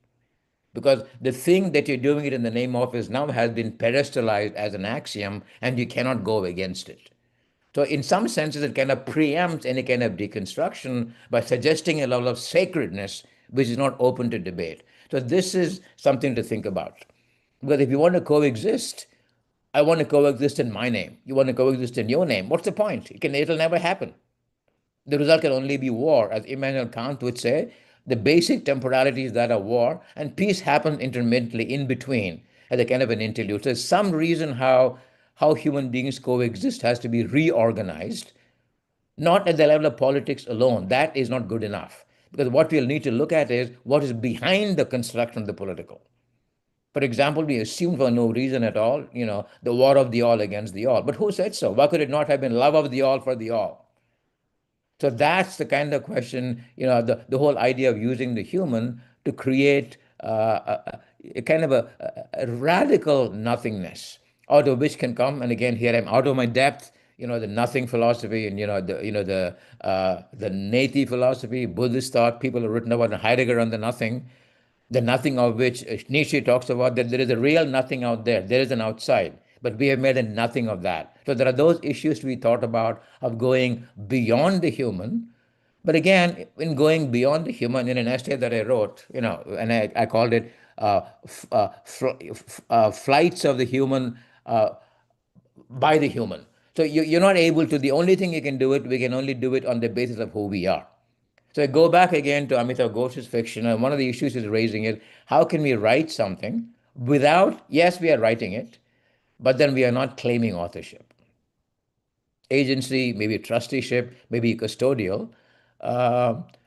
Because the thing that you're doing it in the name of is now has been pedestalized as an axiom, and you cannot go against it. So, in some senses, it kind of preempts any kind of deconstruction by suggesting a level of sacredness which is not open to debate. So, this is something to think about. Because if you want to coexist, I want to coexist in my name. You want to coexist in your name. What's the point? It'll never happen. The result can only be war. As Immanuel Kant would say, the basic temporality is that of war, and peace happens intermittently in between as a kind of an interlude. So there's some reason how human beings coexist has to be reorganized, not at the level of politics alone. That is not good enough. Because what we'll need to look at is what is behind the construction of the political. For example, we assume for no reason at all, the war of the all against the all. But who said so? Why could it not have been love of the all for the all? So that's the kind of question, the whole idea of using the human to create a kind of a radical nothingness out of which can come. And again, here I'm out of my depth. The nothing philosophy and the Nati philosophy, Buddhist thought, people have written about Heidegger on the nothing of which Nietzsche talks about, that there is a real nothing out there. There is an outside, but we have made a nothing of that. So there are those issues to be thought about of going beyond the human. But again, in going beyond the human, in an essay that I wrote, and I called it Flights of the Human by the human. So you're not able to, the only thing you can do it, we can only do it on the basis of who we are. So I go back again to Amitav Ghosh's fiction, and one of the issues is raising it. How can we write something without, yes, we are writing it, but then we are not claiming authorship? Agency, maybe trusteeship, maybe custodial.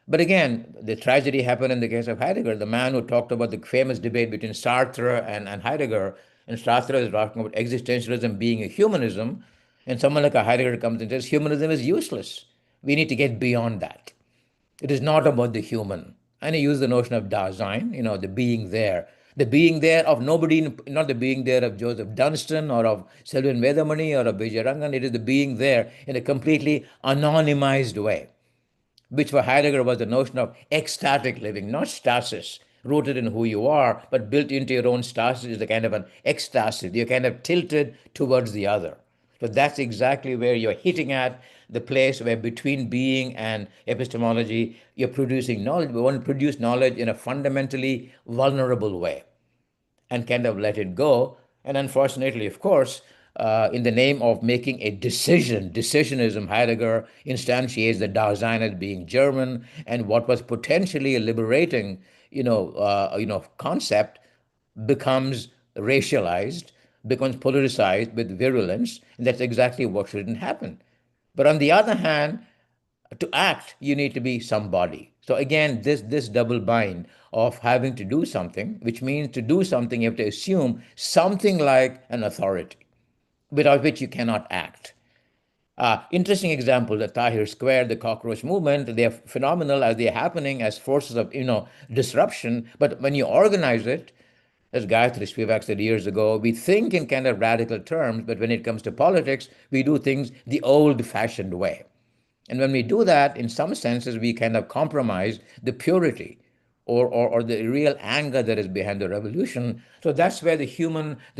But again, the tragedy happened in the case of Heidegger, the man who talked about the famous debate between Sartre and Heidegger. And Sartre is talking about existentialism being a humanism. And someone like a Heidegger comes and says humanism is useless. We need to get beyond that. It is not about the human. And he used the notion of Dasein, the being there. The being there of nobody, not the being there of Joseph Dunstan or of Selwyn Vedamani or of Vijayarangan. It is the being there in a completely anonymized way, which for Heidegger was the notion of ecstatic living, not stasis, rooted in who you are, but built into your own stasis is a kind of an ecstasy. You're kind of tilted towards the other. So that's exactly where you're hitting at, the place where between being and epistemology, you're producing knowledge. We want to produce knowledge in a fundamentally vulnerable way and kind of let it go. And unfortunately, of course, in the name of making a decision, decisionism, Heidegger instantiates the Dasein as being German, and what was potentially a liberating, concept becomes racialized, becomes politicized with virulence, and that's exactly what shouldn't happen. But on the other hand, to act, you need to be somebody. So again, this double bind of having to do something, which means to do something, you have to assume something like an authority, without which you cannot act. Interesting example, the Tahrir Square, the cockroach movement, they're phenomenal as they're happening as forces of, disruption. But when you organize it, as Gayatri Spivak said years ago, we think in kind of radical terms, but when it comes to politics, we do things the old-fashioned way. And when we do that, in some senses, we kind of compromise the purity or the real anger that is behind the revolution. So that's where the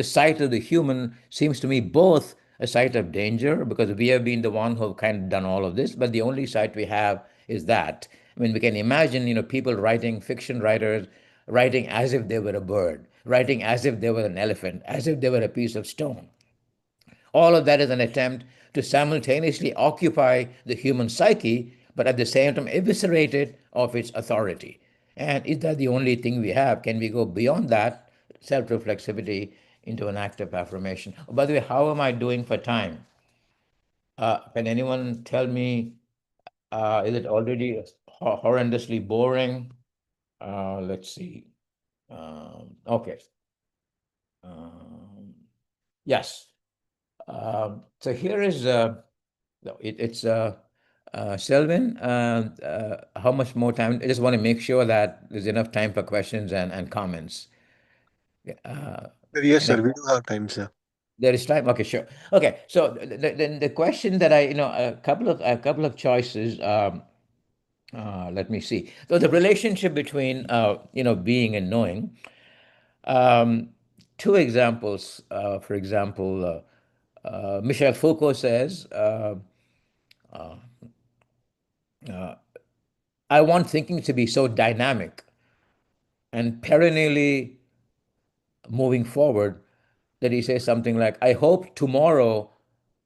sight of the human seems to me both a sight of danger, because we have been the one who have kind of done all of this, but the only sight we have is that. I mean, we can imagine, people writing, fiction writers, writing as if they were a bird, writing as if they were an elephant, as if they were a piece of stone. All of that is an attempt to simultaneously occupy the human psyche, but at the same time eviscerate it of its authority. And is that the only thing we have? Can we go beyond that self-reflexivity into an active affirmation? Oh, by the way, how am I doing for time? Can anyone tell me, is it already horrendously boring? Let's see. Okay. Yes. So here is it's Selvin. How much more time? I just want to make sure that there's enough time for questions and comments. Yes, Can I, sir. We do have time, sir. there is time. Okay, sure. Okay, so the question that a couple of choices. Let me see. So the relationship between being and knowing. Um, Two examples. For example, Michel Foucault says, I want thinking to be so dynamic and perennially moving forward that he says something like, I hope tomorrow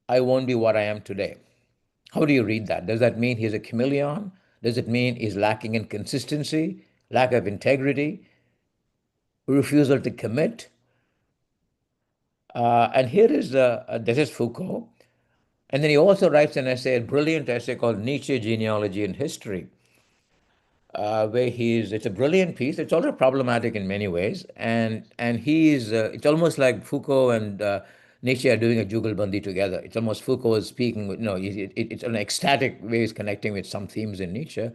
I won't be what I am today. How do you read that? Does that mean he's a chameleon? Does it mean he's lacking in consistency, lack of integrity, refusal to commit? And here is this is Foucault. And then he also writes an essay, a brilliant essay called Nietzsche, Genealogy and History, where it's a brilliant piece. It's also problematic in many ways, and it's almost like Foucault and Nietzsche are doing a jugalbandi together. It's almost Foucault is speaking, it's an ecstatic way he's connecting with some themes in Nietzsche.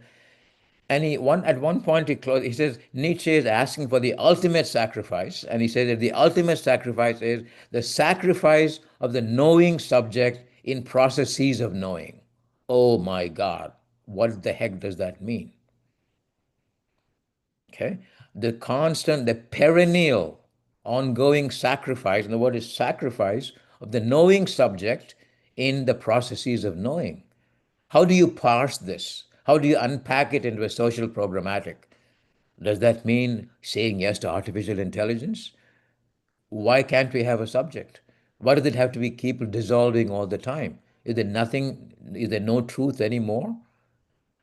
And at one point he says Nietzsche is asking for the ultimate sacrifice, and he says that the ultimate sacrifice is the sacrifice of the knowing subject in processes of knowing. Oh my God, what the heck does that mean? Okay, the perennial, ongoing sacrifice, and the word is sacrifice of the knowing subject in the processes of knowing. How do you parse this? How do you unpack it into a social programmatic? Does that mean saying yes to artificial intelligence? Why can't we have a subject? Why does it have to be keep dissolving all the time? Is there nothing? Is there no truth anymore?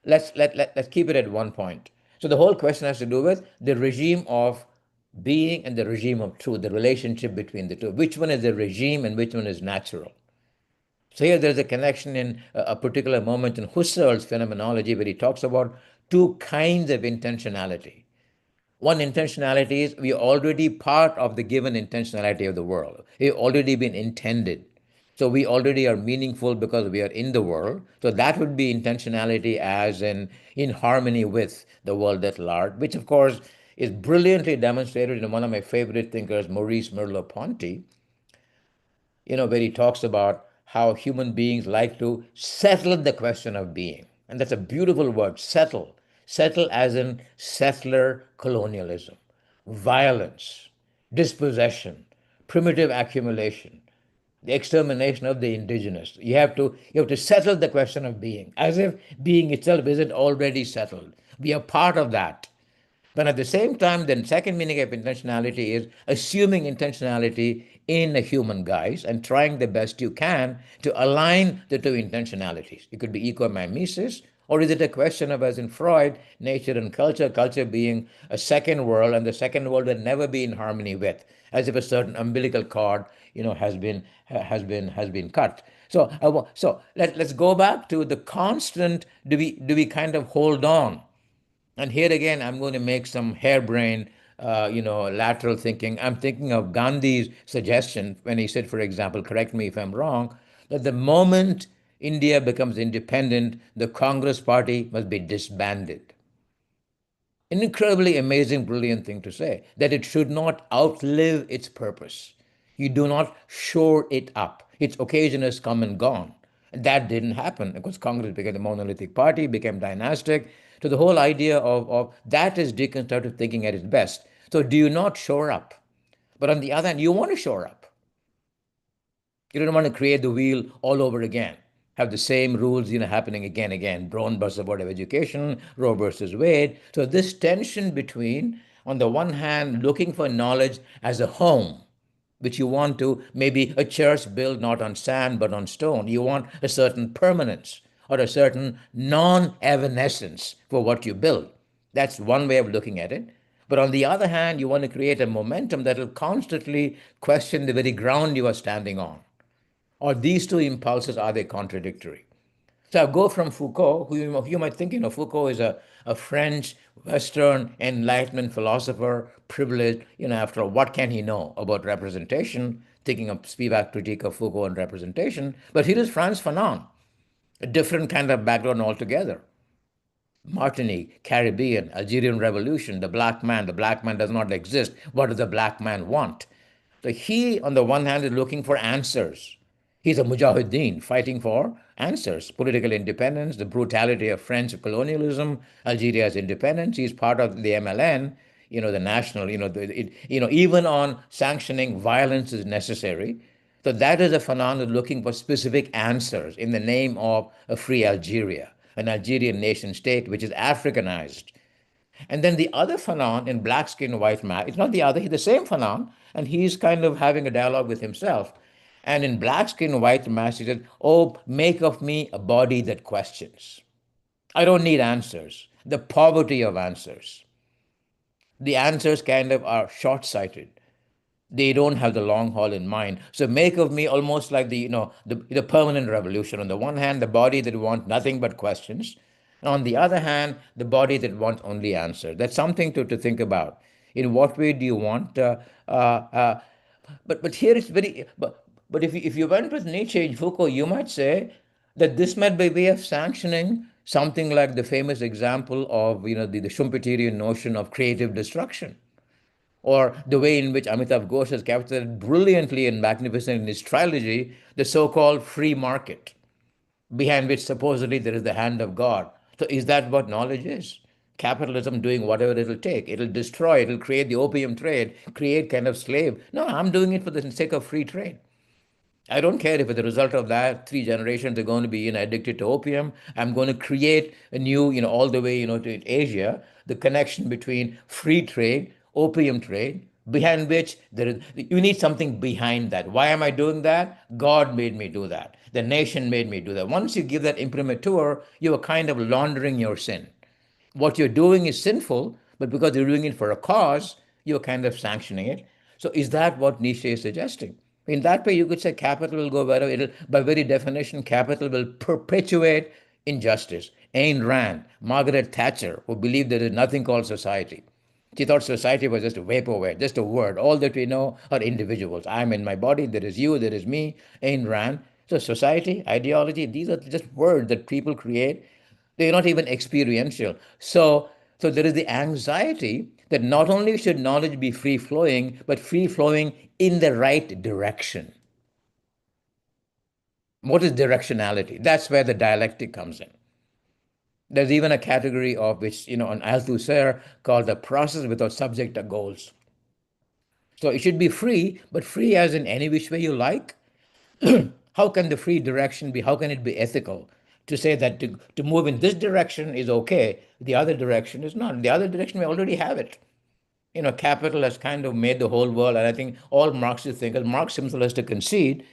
Let's keep it at one point. So the whole question has to do with the regime of being and the regime of truth, the relationship between the two. Which one is the regime and which one is natural? So here there's a connection in a particular moment in Husserl's phenomenology where he talks about two kinds of intentionality. One intentionality is we are already part of the given intentionality of the world. We've already been intended. So we already are meaningful because we are in the world. So that would be intentionality as in harmony with the world at large, which of course is brilliantly demonstrated in one of my favorite thinkers, Maurice Merleau-Ponty, where he talks about how human beings like to settle the question of being. And that's a beautiful word, settle. Settle as in settler colonialism, violence, dispossession, primitive accumulation, the extermination of the indigenous. You have to settle the question of being, as if being itself isn't already settled. We are part of that. But at the same time, the second meaning of intentionality is assuming intentionality in a human guise and trying the best you can to align the two intentionalities. It could be eco-mimesis, or is it a question of, as in Freud, nature and culture, culture being a second world, and the second world will never be in harmony with, as if a certain umbilical cord, has been cut. So let's go back to the constant. Do we kind of hold on? And here again, I'm going to make some harebrained, lateral thinking. I'm thinking of Gandhi's suggestion when he said, for example, correct me if I'm wrong, that the moment India becomes independent, the Congress party must be disbanded. An incredibly amazing, brilliant thing to say, that it should not outlive its purpose. You do not shore it up. Its occasion has come and gone. That didn't happen because Congress became a monolithic party, became dynastic. So the whole idea of that is deconstructive thinking at its best. So do you not shore up? But on the other hand, you want to shore up. You don't want to create the wheel all over again. Have the same rules, happening again. Brown versus Board of Education, Roe versus Wade. So this tension between, on the one hand, looking for knowledge as a home, which you want to, maybe a church built not on sand but on stone. You want a certain permanence or a certain non-evanescence for what you build. That's one way of looking at it. But on the other hand, you want to create a momentum that will constantly question the very ground you are standing on. Or these two impulses, are they contradictory? So I go from Foucault, who you might think, Foucault is a French, Western Enlightenment philosopher, privileged, after all, what can he know about representation? Thinking of Spivak critique of Foucault and representation. But here is Frantz Fanon, a different kind of background altogether. Martinique, Caribbean, Algerian Revolution, the black man does not exist. What does the black man want? So he, on the one hand, is looking for answers. He's a mujahideen fighting for answers, political independence, the brutality of French colonialism, Algeria's independence. He's part of the MLN, the national, even on sanctioning violence is necessary. So that is a phenomenon looking for specific answers in the name of a free Algeria, an Algerian nation state which is Africanized. And then the other Fanon in Black Skin, White Man, it's not the other, he's the same Fanon, and he's kind of having a dialogue with himself. And in Black Skin, White Mask, he said, oh, make of me a body that questions. I don't need answers. The poverty of answers. The answers kind of are short sighted. They don't have the long haul in mind. So make of me almost like the permanent revolution. On the one hand, the body that wants nothing but questions. On the other hand, the body that wants only answers. That's something to think about. In what way do you want? But here it's very. But if you went with Nietzsche and Foucault, you might say that this might be a way of sanctioning something like the famous example of the Schumpeterian notion of creative destruction, or the way in which Amitav Ghosh has captured brilliantly and magnificent in his trilogy the so-called free market, behind which supposedly there is the hand of God. So is that what knowledge is? Capitalism doing whatever it'll take. It'll destroy, it'll create the opium trade, create kind of slave. No, I'm doing it for the sake of free trade. I don't care if as a result of that, 3 generations are going to be addicted to opium. I'm going to create a new, all the way, to Asia, the connection between free trade, opium trade, behind which you need something behind that. Why am I doing that? God made me do that. The nation made me do that. Once you give that imprimatur, you are kind of laundering your sin. What you're doing is sinful, but because you're doing it for a cause, you're kind of sanctioning it. So is that what Nietzsche is suggesting? In that way, you could say capital will go wherever it'll, by very definition, capital will perpetuate injustice. Ayn Rand, Margaret Thatcher, who believed there is nothing called society. She thought society was just a vaporware, just a word. All that we know are individuals. I'm in my body, there is you, there is me, Ayn Rand. So society, ideology, these are just words that people create. They're not even experiential. So there is the anxiety that not only should knowledge be free flowing, but free flowing in the right direction. What is directionality? That's where the dialectic comes in. There's even a category of which, on Althusser called the process without subject or goals. So it should be free, but free as in any which way you like. How can the free direction be? How can it be ethical? To say that to move in this direction is okay, the other direction is not. The other direction, we already have it. Capital has kind of made the whole world, and I think all Marxists thinkers, Marx himself has to concede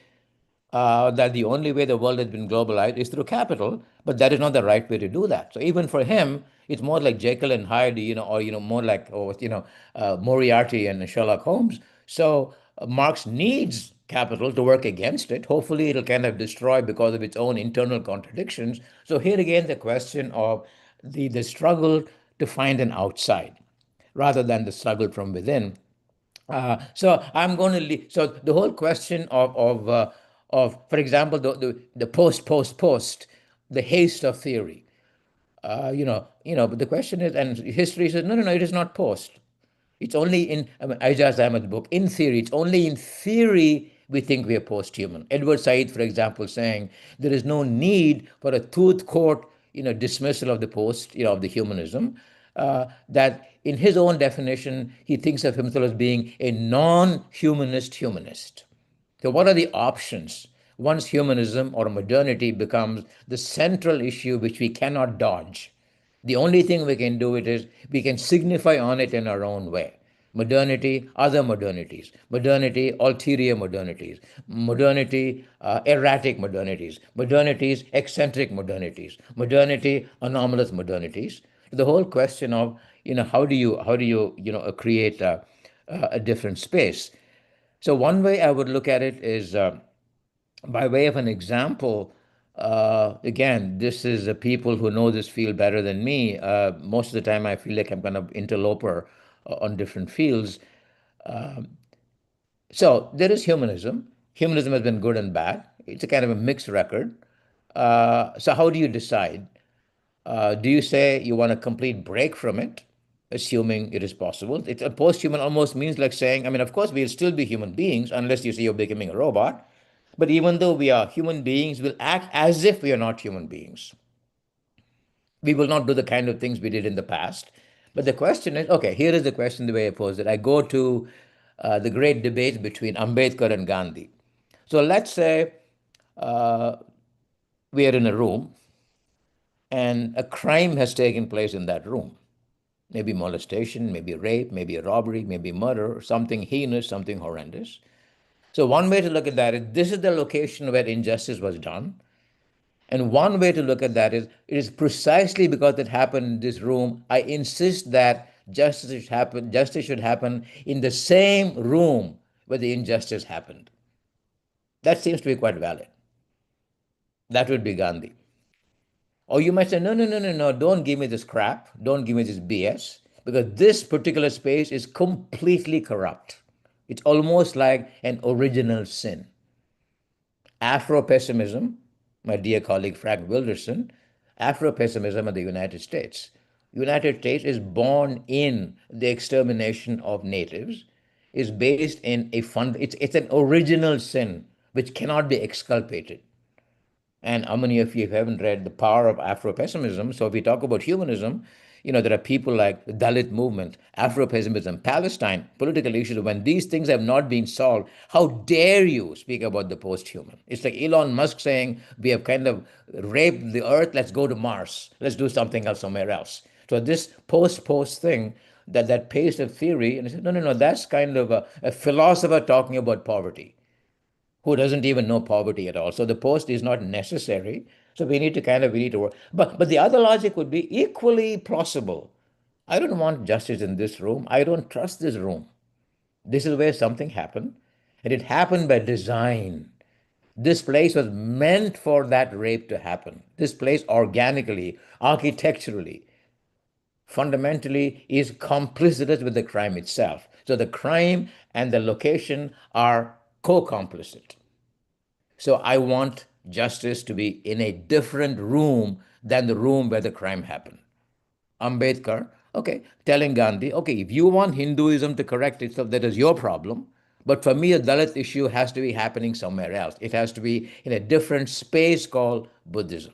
that the only way the world has been globalized is through capital, but that is not the right way to do that. So even for him, it's more like Jekyll and Hyde, or more like Moriarty and Sherlock Holmes. So Marx needs capital to work against it. Hopefully, it'll kind of destroy because of its own internal contradictions. So here again, the question of the struggle to find an outside rather than the struggle from within. So I'm going to leave. So the whole question of for example, the post, the haste of theory. But the question is, and history says, no, no, no, it is not post. It's only in Ijaz Ahmed's book. In theory, it's only in theory we think we are post-human. Edward Said, for example, saying there is no need for a tooth court, dismissal of the post, of the humanism. That in his own definition, he thinks of himself as being a non-humanist humanist. So, what are the options once humanism or modernity becomes the central issue which we cannot dodge? The only thing we can do it is we can signify on it in our own way. Modernity, other modernities. Modernity, ulterior modernities. Modernity, erratic modernities. Modernities, eccentric modernities. Modernity, anomalous modernities. The whole question of how do you create a different space. So one way I would look at it is by way of an example. Again, this is people who know this field better than me. Most of the time, I feel like I'm kind of interloper on different fields. So there is humanism. Humanism has been good and bad. It's a kind of a mixed record. So how do you decide? Do you say you want a complete break from it, assuming it is possible? It's a post-human almost means like saying, I mean, of course, we'll still be human beings unless you say you're becoming a robot. But even though we are human beings, we'll act as if we are not human beings. We will not do the kind of things we did in the past. But the question is, okay, here is the question the way I pose it. I go to the great debate between Ambedkar and Gandhi. So let's say we are in a room and a crime has taken place in that room. Maybe molestation, maybe rape, maybe a robbery, maybe murder, something heinous, something horrendous. So one way to look at that is this is the location where injustice was done. And one way to look at that is it is precisely because it happened in this room. I insist that justice should happen in the same room where the injustice happened. That seems to be quite valid. That would be Gandhi. Or you might say, no, no, no, no, no, don't give me this crap. Don't give me this BS. Because this particular space is completely corrupt. It's almost like an original sin. Afro-pessimism, my dear colleague Frank Wilderson, Afro-pessimism in the United States. United States is born in the extermination of natives, is based in it's an original sin which cannot be exculpated. And how many of you haven't read The Power of Afro-Pessimism? So if we talk about humanism, there are people like the Dalit movement, Afro-pessimism, Palestine, political issues. When these things have not been solved, how dare you speak about the post-human? It's like Elon Musk saying, we have kind of raped the earth, let's go to Mars. Let's do something else somewhere else. So this post thing, that pace of theory, and I said, no, no, no, that's kind of a philosopher talking about poverty who doesn't even know poverty at all. So the post is not necessary. So we need to work. But the other logic would be equally plausible. I don't want justice in this room. I don't trust this room. This is where something happened, and it happened by design. This place was meant for that rape to happen. This place organically, architecturally, fundamentally is complicit with the crime itself. So the crime and the location are co-complicit. So I want justice to be in a different room than the room where the crime happened. Ambedkar, okay, telling Gandhi, okay, if you want Hinduism to correct itself, that is your problem. But for me, a Dalit issue has to be happening somewhere else. It has to be in a different space called Buddhism.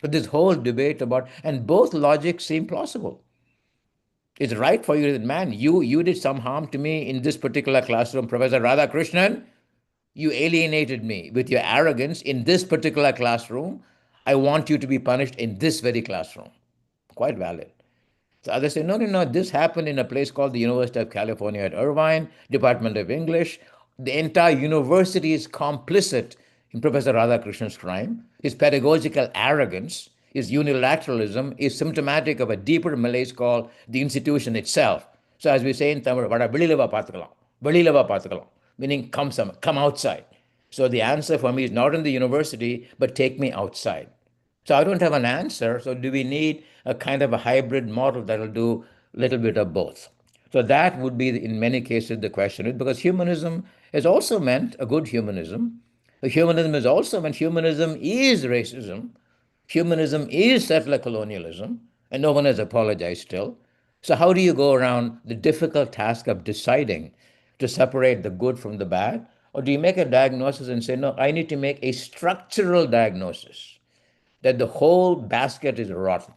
But this whole debate about, and both logics seem plausible. It's right for you that, man, you did some harm to me in this particular classroom, Professor Radhakrishnan. You alienated me with your arrogance in this particular classroom. I want you to be punished in this very classroom. Quite valid. So others say, no, no, no, this happened in a place called the University of California at Irvine, Department of English. The entire university is complicit in Professor Radhakrishnan's crime. His pedagogical arrogance, his unilateralism is symptomatic of a deeper malaise called the institution itself. So as we say in Tamil, "Vada velila paathukalam," velila paathukalam, meaning come outside. So the answer for me is not in the university, but take me outside. So I don't have an answer. So do we need a kind of a hybrid model that'll do a little bit of both? So that would be, in many cases, the question. Because humanism is also meant a good humanism. Humanism is also meant humanism is racism. Humanism is settler colonialism, and no one has apologized still. So how do you go around the difficult task of deciding to separate the good from the bad? Or do you make a diagnosis and say, no, I need to make a structural diagnosis that the whole basket is rotten?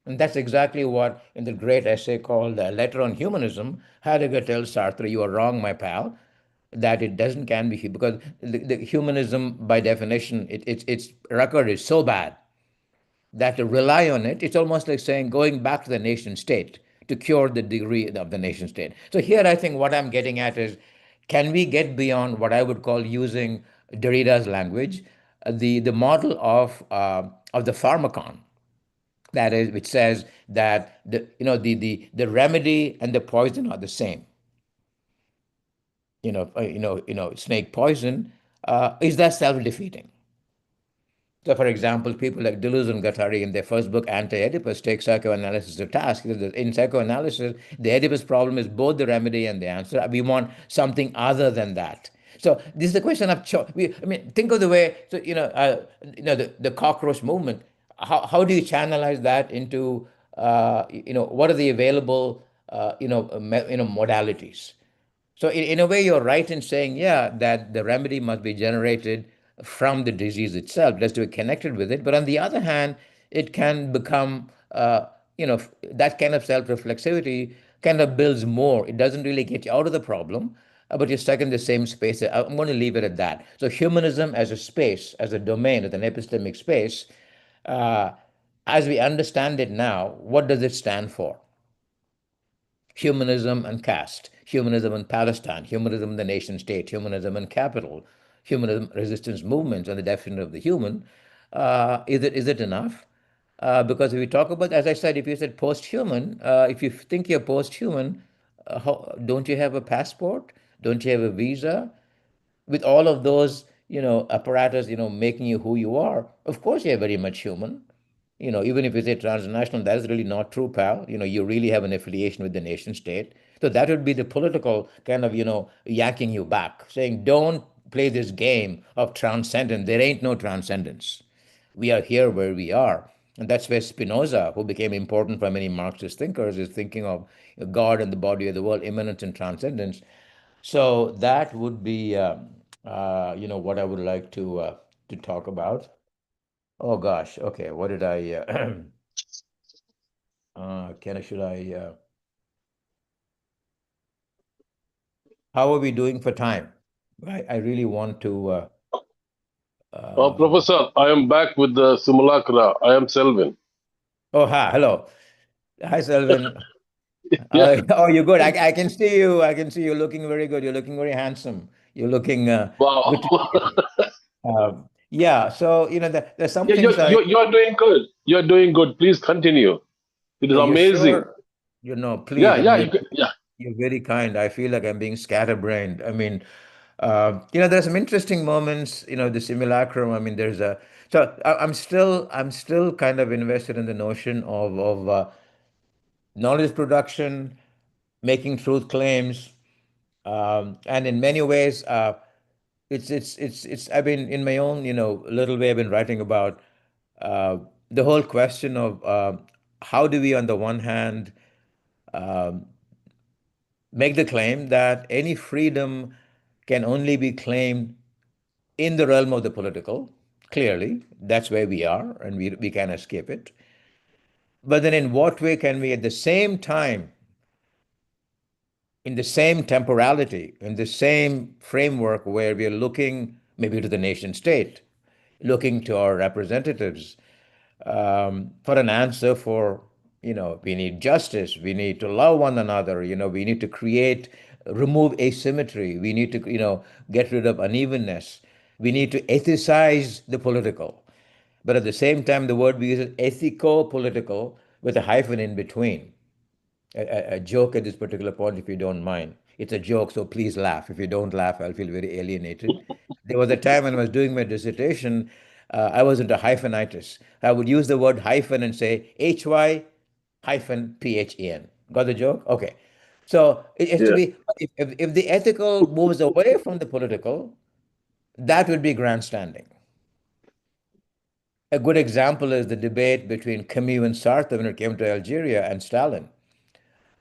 And that's exactly what, in the great essay called Letter on Humanism, Heidegger tells Sartre, you are wrong, my pal, that it doesn't can be, because the humanism, by definition, its record is so bad that to rely on it, it's almost like saying going back to the nation state to cure the degree of the nation state. So here I think what I'm getting at is, can we get beyond what I would call, using Derrida's language, the model of the pharmacon, that is, which says that the remedy and the poison are the same. Snake poison, is that self-defeating? So, for example, people like Deleuze and Guattari in their first book, Anti-Oedipus, take psychoanalysis to task. In psychoanalysis, the Oedipus problem is both the remedy and the answer. We want something other than that. So this is the question of choice. I mean, think of the way, so, the cockroach movement. How do you channelize that into, what are the available, modalities? So in a way, you're right in saying, yeah, that the remedy must be generated from the disease itself, just to be connected with it. But on the other hand, it can become, that kind of self-reflexivity kind of builds more. It doesn't really get you out of the problem, but you're stuck in the same space. I'm going to leave it at that. So humanism as a space, as a domain, as an epistemic space, uh, as we understand it now, what does it stand for? Humanism and caste, humanism and Palestine, humanism and the nation state, humanism and capital, humanism, resistance movements, and the definition of the human. Is it enough? Because if we talk about, as I said, if you said post-human, if you think you're post-human, don't you have a passport? Don't you have a visa? With all of those, apparatus, making you who you are, of course you're very much human. Even if you say transnational, that is really not true, pal. You really have an affiliation with the nation state. So that would be the political kind of, yanking you back, saying, don't play this game of transcendence. There ain't no transcendence. We are here where we are. And that's where Spinoza, who became important for many Marxist thinkers, is thinking of God and the body of the world, immanence and transcendence. So that would be, what I would like to talk about. Oh gosh. Okay. What did I? Can I? Should I? How are we doing for time? I really want to. Professor, I am back with the simulacra. I am Selvin. Oh, hi. Hello. Hi, Selvin. Yeah. Oh, you're good. I can see you. I can see you looking very good. You're looking very handsome. You're looking Wow. good to see you. Yeah. So there's some Yeah, things you're doing good. You're doing good. Please continue. It is Are you amazing. sure? Please. Yeah, I yeah, mean, yeah. you're very kind. I feel like I'm being scatterbrained. I mean, There are some interesting moments. The simulacrum. I mean, there's a. So I'm still kind of invested in the notion of knowledge production, making truth claims, and in many ways, it's. I've been in my own little way. I've been writing about uh, the whole question of how do we, on the one hand, make the claim that any freedom can only be claimed in the realm of the political. Clearly, that's where we are, and we can't escape it. But then, in what way can we, at the same time, in the same temporality, in the same framework where we are looking maybe to the nation state, looking to our representatives for an answer for, we need justice, we need to love one another, we need to remove asymmetry, we need to, get rid of unevenness, we need to ethicize the political. But at the same time, the word we use is ethico political with a hyphen in between. A joke at this particular point, if you don't mind. It's a joke, so please laugh. If you don't laugh, I'll feel very alienated. There was a time when I was doing my dissertation, I was into hyphenitis. I would use the word hyphen and say HY hyphen PHEN. Got the joke? Okay. So it has to Yeah. be, if the ethical moves away from the political, that would be grandstanding. A good example is the debate between Camus and Sartre when it came to Algeria and Stalin.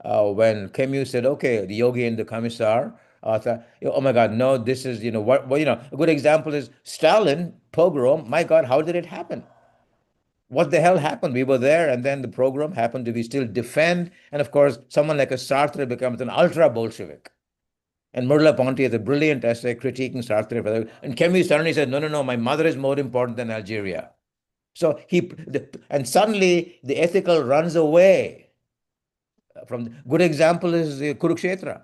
When Camus said, okay, the yogi and the commissar, thought, oh my God, no, this is, a good example is Stalin, pogrom. My God, how did it happen? What the hell happened? We were there, and then the program happened to be still defend. And of course, someone like a Sartre becomes an ultra Bolshevik. And Merleau-Ponty has a brilliant essay critiquing Sartre. And Camus suddenly said, no, no, no, my mother is more important than Algeria. So and suddenly the ethical runs away from. Good example is Kurukshetra.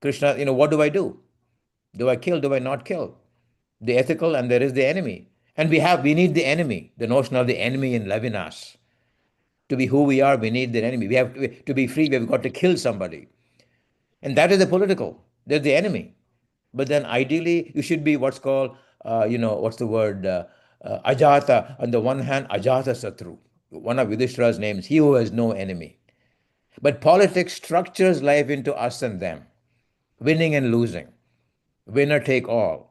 Krishna, what do I do? Do I kill? Do I not kill? The ethical, and there is the enemy. And we need the enemy, the notion of the enemy in Levinas. To be who we are, we need the enemy. We have to be free, we've got to kill somebody. And that is the political. There's the enemy. But then ideally, you should be what's called, what's the word? Ajata. On the one hand, Ajata Satru. One of Yudhishthira's names, he who has no enemy. But politics structures life into us and them, winning and losing, winner take all.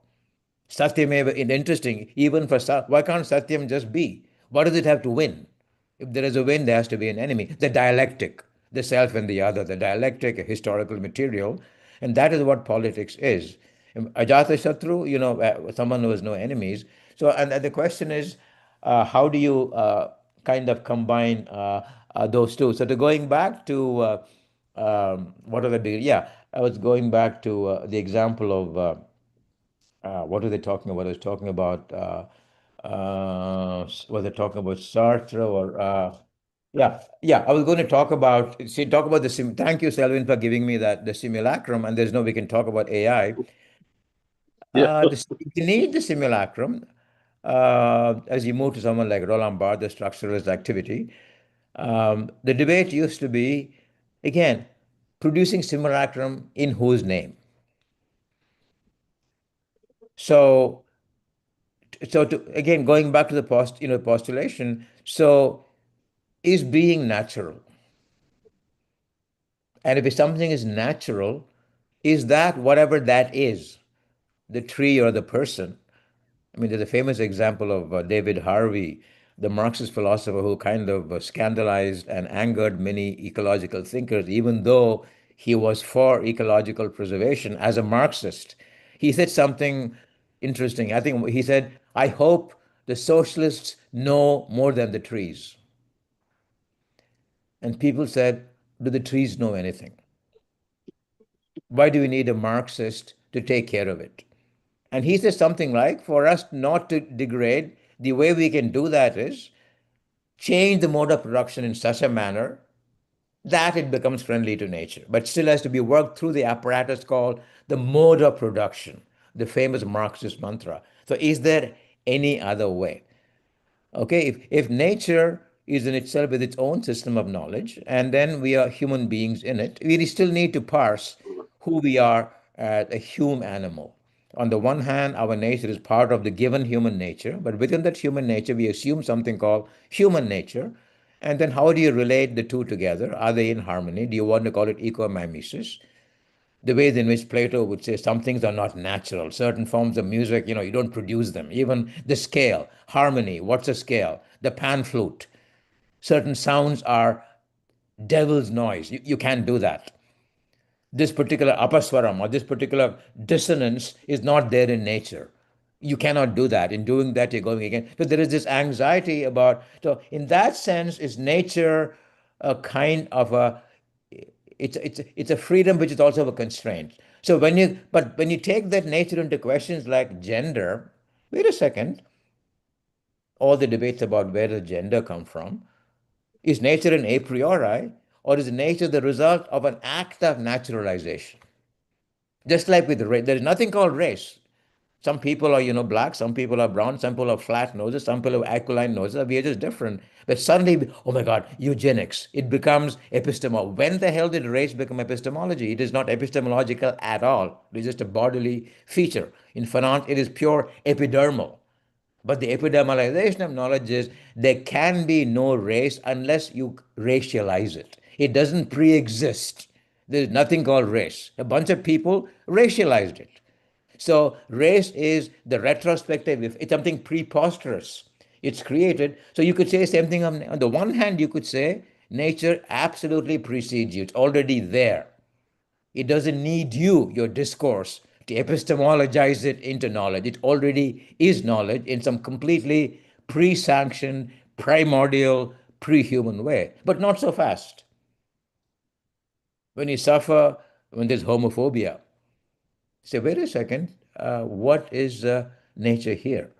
Satyameva, interesting, even for why can't Satyam just be? What does it have to win? If there is a win, there has to be an enemy. The dialectic, the self and the other, the dialectic, historical material, and that is what politics is. Ajata Shatru, someone who has no enemies. So, and the question is, how do you kind of combine those two? So, to going back to what are the yeah, I was going back to the example of. What are they talking about? I was talking about, was they talking about Sartre or, yeah, I was going to talk about thank you, Selvin, for giving me the simulacrum, and there's no, we can talk about AI. Yeah. You need the simulacrum as you move to someone like Roland Barthes, the structuralist activity. The debate used to be, again, producing simulacrum in whose name? So again, going back to the postulation, so is being natural? And if something is natural, is that whatever that is, the tree or the person? I mean, there's a famous example of David Harvey, the Marxist philosopher who kind of scandalized and angered many ecological thinkers, even though he was for ecological preservation as a Marxist. He said something interesting. I think he said, I hope the socialists know more than the trees. And people said, do the trees know anything? Why do we need a Marxist to take care of it? And he says something like, for us not to degrade, the way we can do that is change the mode of production in such a manner that it becomes friendly to nature, but still has to be worked through the apparatus called the mode of production, the famous Marxist mantra. So, is there any other way? Okay, if nature is in itself with its own system of knowledge, and then we are human beings in it, we still need to parse who we are as a human animal. On the one hand, our nature is part of the given human nature, but within that human nature, we assume something called human nature. And then how do you relate the two together? Are they in harmony? Do you want to call it ecomimesis? The ways in which Plato would say some things are not natural. Certain forms of music, you don't produce them. Even the scale, harmony, what's a scale? The pan flute. Certain sounds are devil's noise. You can't do that. This particular apaswaram or this particular dissonance is not there in nature. You cannot do that. In doing that, you're going again. So there is this anxiety about. So in that sense, is nature a kind of a? It's a freedom which is also a constraint. So when you take that nature into questions like gender, wait a second. All the debates about where does gender come from, is nature an a priori, or is nature the result of an act of naturalization? Just like with race, there is nothing called race. Some people are, black, some people are brown, some people have flat noses, some people have aquiline noses. We are just different. But suddenly, oh my God, eugenics, it becomes epistemology. When the hell did race become epistemology? It is not epistemological at all. It is just a bodily feature. In finance, it is pure epidermal. But the epidermalization of knowledge is there can be no race unless you racialize it. It doesn't pre exist. There's nothing called race. A bunch of people racialized it. So race is the retrospective, it's something preposterous. It's created. So you could say the same thing on the one hand, you could say nature absolutely precedes you. It's already there. It doesn't need your discourse, to epistemologize it into knowledge. It already is knowledge in some completely pre sanctioned, primordial, pre human way, but not so fast. When you suffer, when there's homophobia, say, wait a second, what is nature here?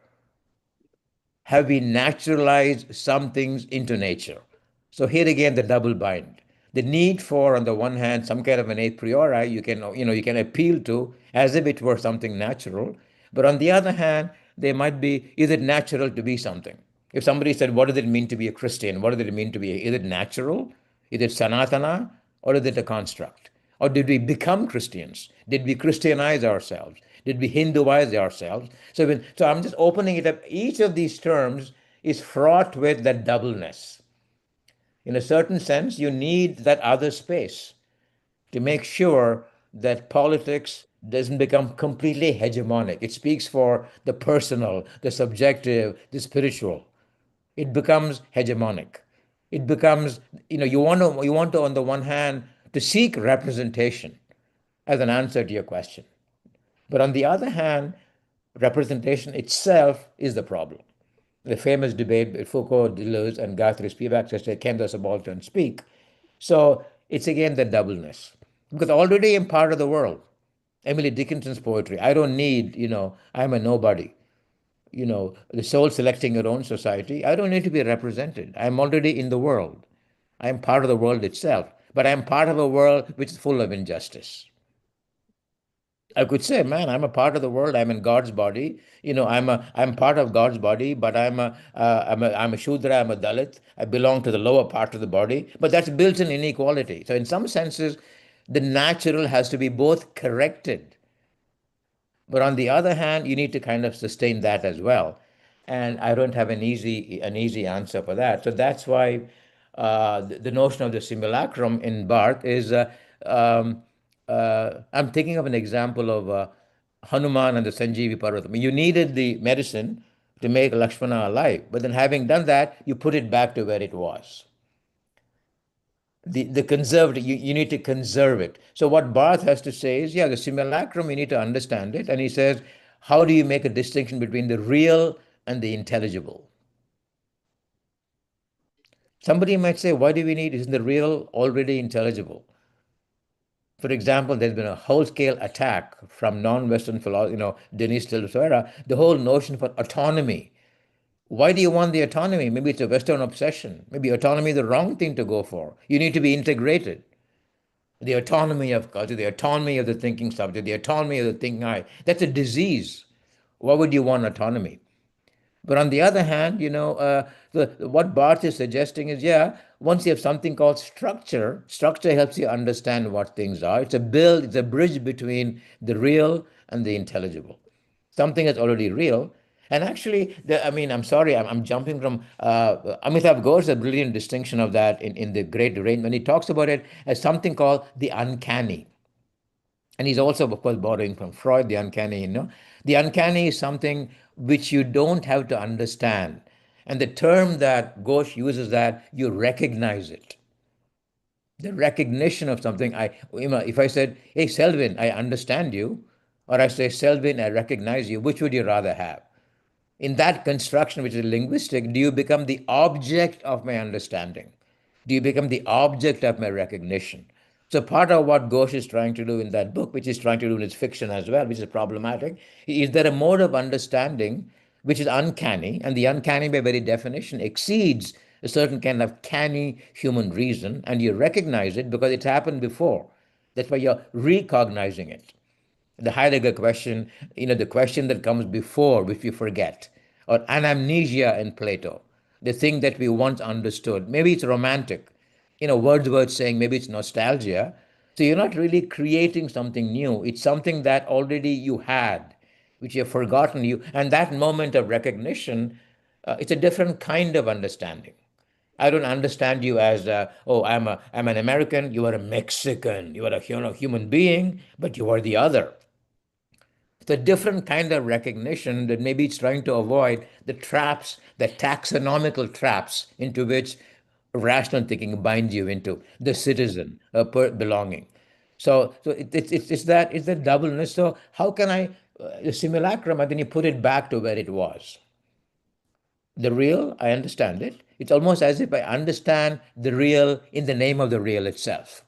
Have we naturalized some things into nature? So here again, the double bind. The need for, on the one hand, some kind of an a priori you can appeal to as if it were something natural, but on the other hand, there might be, is it natural to be something? If somebody said, what does it mean to be a Christian? What does it mean to be? Is it natural? Is it sanatana? Or is it a construct? Or did we become Christians? Did we Christianize ourselves? Did we Hinduize ourselves? So I'm just opening it up. Each of these terms is fraught with that doubleness. In a certain sense, you need that other space to make sure that politics doesn't become completely hegemonic. It speaks for the personal, the subjective, the spiritual. It becomes hegemonic. It becomes, you want to on the one hand to seek representation as an answer to your question. But on the other hand, representation itself is the problem. The famous debate with Foucault, Deleuze, and Guthrie Spivak said, can the subaltern speak? So it's again the doubleness. Because already I'm part of the world. Emily Dickinson's poetry, I don't need, I'm a nobody. The soul selecting your own society. I don't need to be represented. I'm already in the world. I'm part of the world itself. But I'm part of a world which is full of injustice. I could say, man, I'm a part of the world. I'm in God's body. I'm part of God's body, but I'm a Shudra. I'm a Dalit. I belong to the lower part of the body. But that's built-in inequality. So in some senses, the natural has to be both corrected, but on the other hand, you need to kind of sustain that as well. And I don't have an easy answer for that. So that's why the notion of the simulacrum in Barth is. Um, I'm thinking of an example of Hanuman and the Sanjeevi Parvat. I mean, you needed the medicine to make Lakshmana alive, but then having done that, you put it back to where it was. The conserved, you need to conserve it. So what Barth has to say is, yeah, the simulacrum, you need to understand it. And he says, how do you make a distinction between the real and the intelligible? Somebody might say, why do we need, isn't the real already intelligible? For example, there's been a whole-scale attack from non-Western philosophers, Denis Tilsera, the whole notion for autonomy. Why do you want the autonomy? Maybe it's a Western obsession. Maybe autonomy is the wrong thing to go for. You need to be integrated. The autonomy of culture, the autonomy of the thinking subject, the autonomy of the thinking I. That's a disease. Why would you want autonomy? But on the other hand, what Barth is suggesting is, yeah, once you have something called structure, structure helps you understand what things are. It's a bridge between the real and the intelligible. Something that's already real. And actually, I'm sorry, I'm jumping from Amitabh Ghosh, a brilliant distinction of that in the Great Range, when he talks about it as something called the uncanny. And he's also, of course, borrowing from Freud, the uncanny, The uncanny is something which you don't have to understand. And the term that Ghosh uses, that you recognize it. The recognition of something. If I said, hey, Selvin, I understand you, or I say, Selvin, I recognize you, which would you rather have? In that construction, which is linguistic, do you become the object of my understanding? Do you become the object of my recognition? So, part of what Ghosh is trying to do in that book, which he's trying to do in his fiction as well, which is problematic, is there a mode of understanding which is uncanny, and the uncanny, by very definition, exceeds a certain kind of canny human reason, and you recognize it because it's happened before. That's why you're recognizing it. The Heidegger question, the question that comes before, which we forget, or anamnesia in Plato, the thing that we once understood. Maybe it's romantic, Wordsworth saying maybe it's nostalgia. So you're not really creating something new. It's something that already you had, which you have forgotten. And that moment of recognition, it's a different kind of understanding. I don't understand you as, oh, I'm an American, you are a Mexican, you are a human being, but you are the other. It's a different kind of recognition that maybe it's trying to avoid the traps, the taxonomical traps into which rational thinking binds you into the citizen, belonging. It's that doubleness. So how can the simulacrum? I think you put it back to where it was. The real, I understand it. It's almost as if I understand the real in the name of the real itself.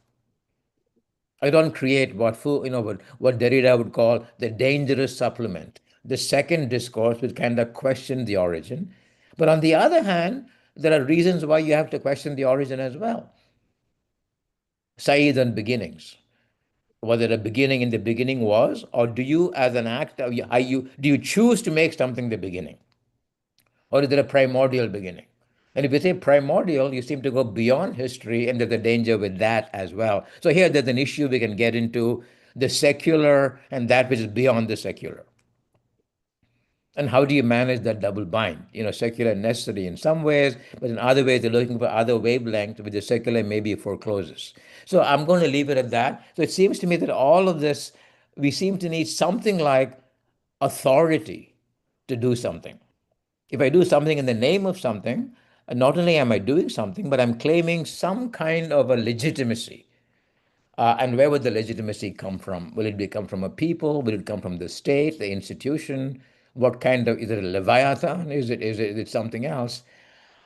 I don't create what Derrida would call the dangerous supplement, the second discourse which kind of question the origin. But on the other hand, there are reasons why you have to question the origin as well. Saeed and beginnings. Whether a beginning in the beginning was, or do you, as an act, do you choose to make something the beginning? Or is there a primordial beginning? And if you say primordial, you seem to go beyond history, and there's a danger with that as well. So here there's an issue we can get into, the secular and that which is beyond the secular. And how do you manage that double bind? Secular and necessary in some ways, but in other ways, they're looking for other wavelengths which the secular maybe forecloses. So I'm going to leave it at that. So it seems to me that all of this, we seem to need something like authority to do something. If I do something in the name of something, not only am I doing something, but I'm claiming some kind of a legitimacy. And where would the legitimacy come from? Will it come from a people? Will it come from the state, the institution? What kind of, is it a leviathan? Is it something else?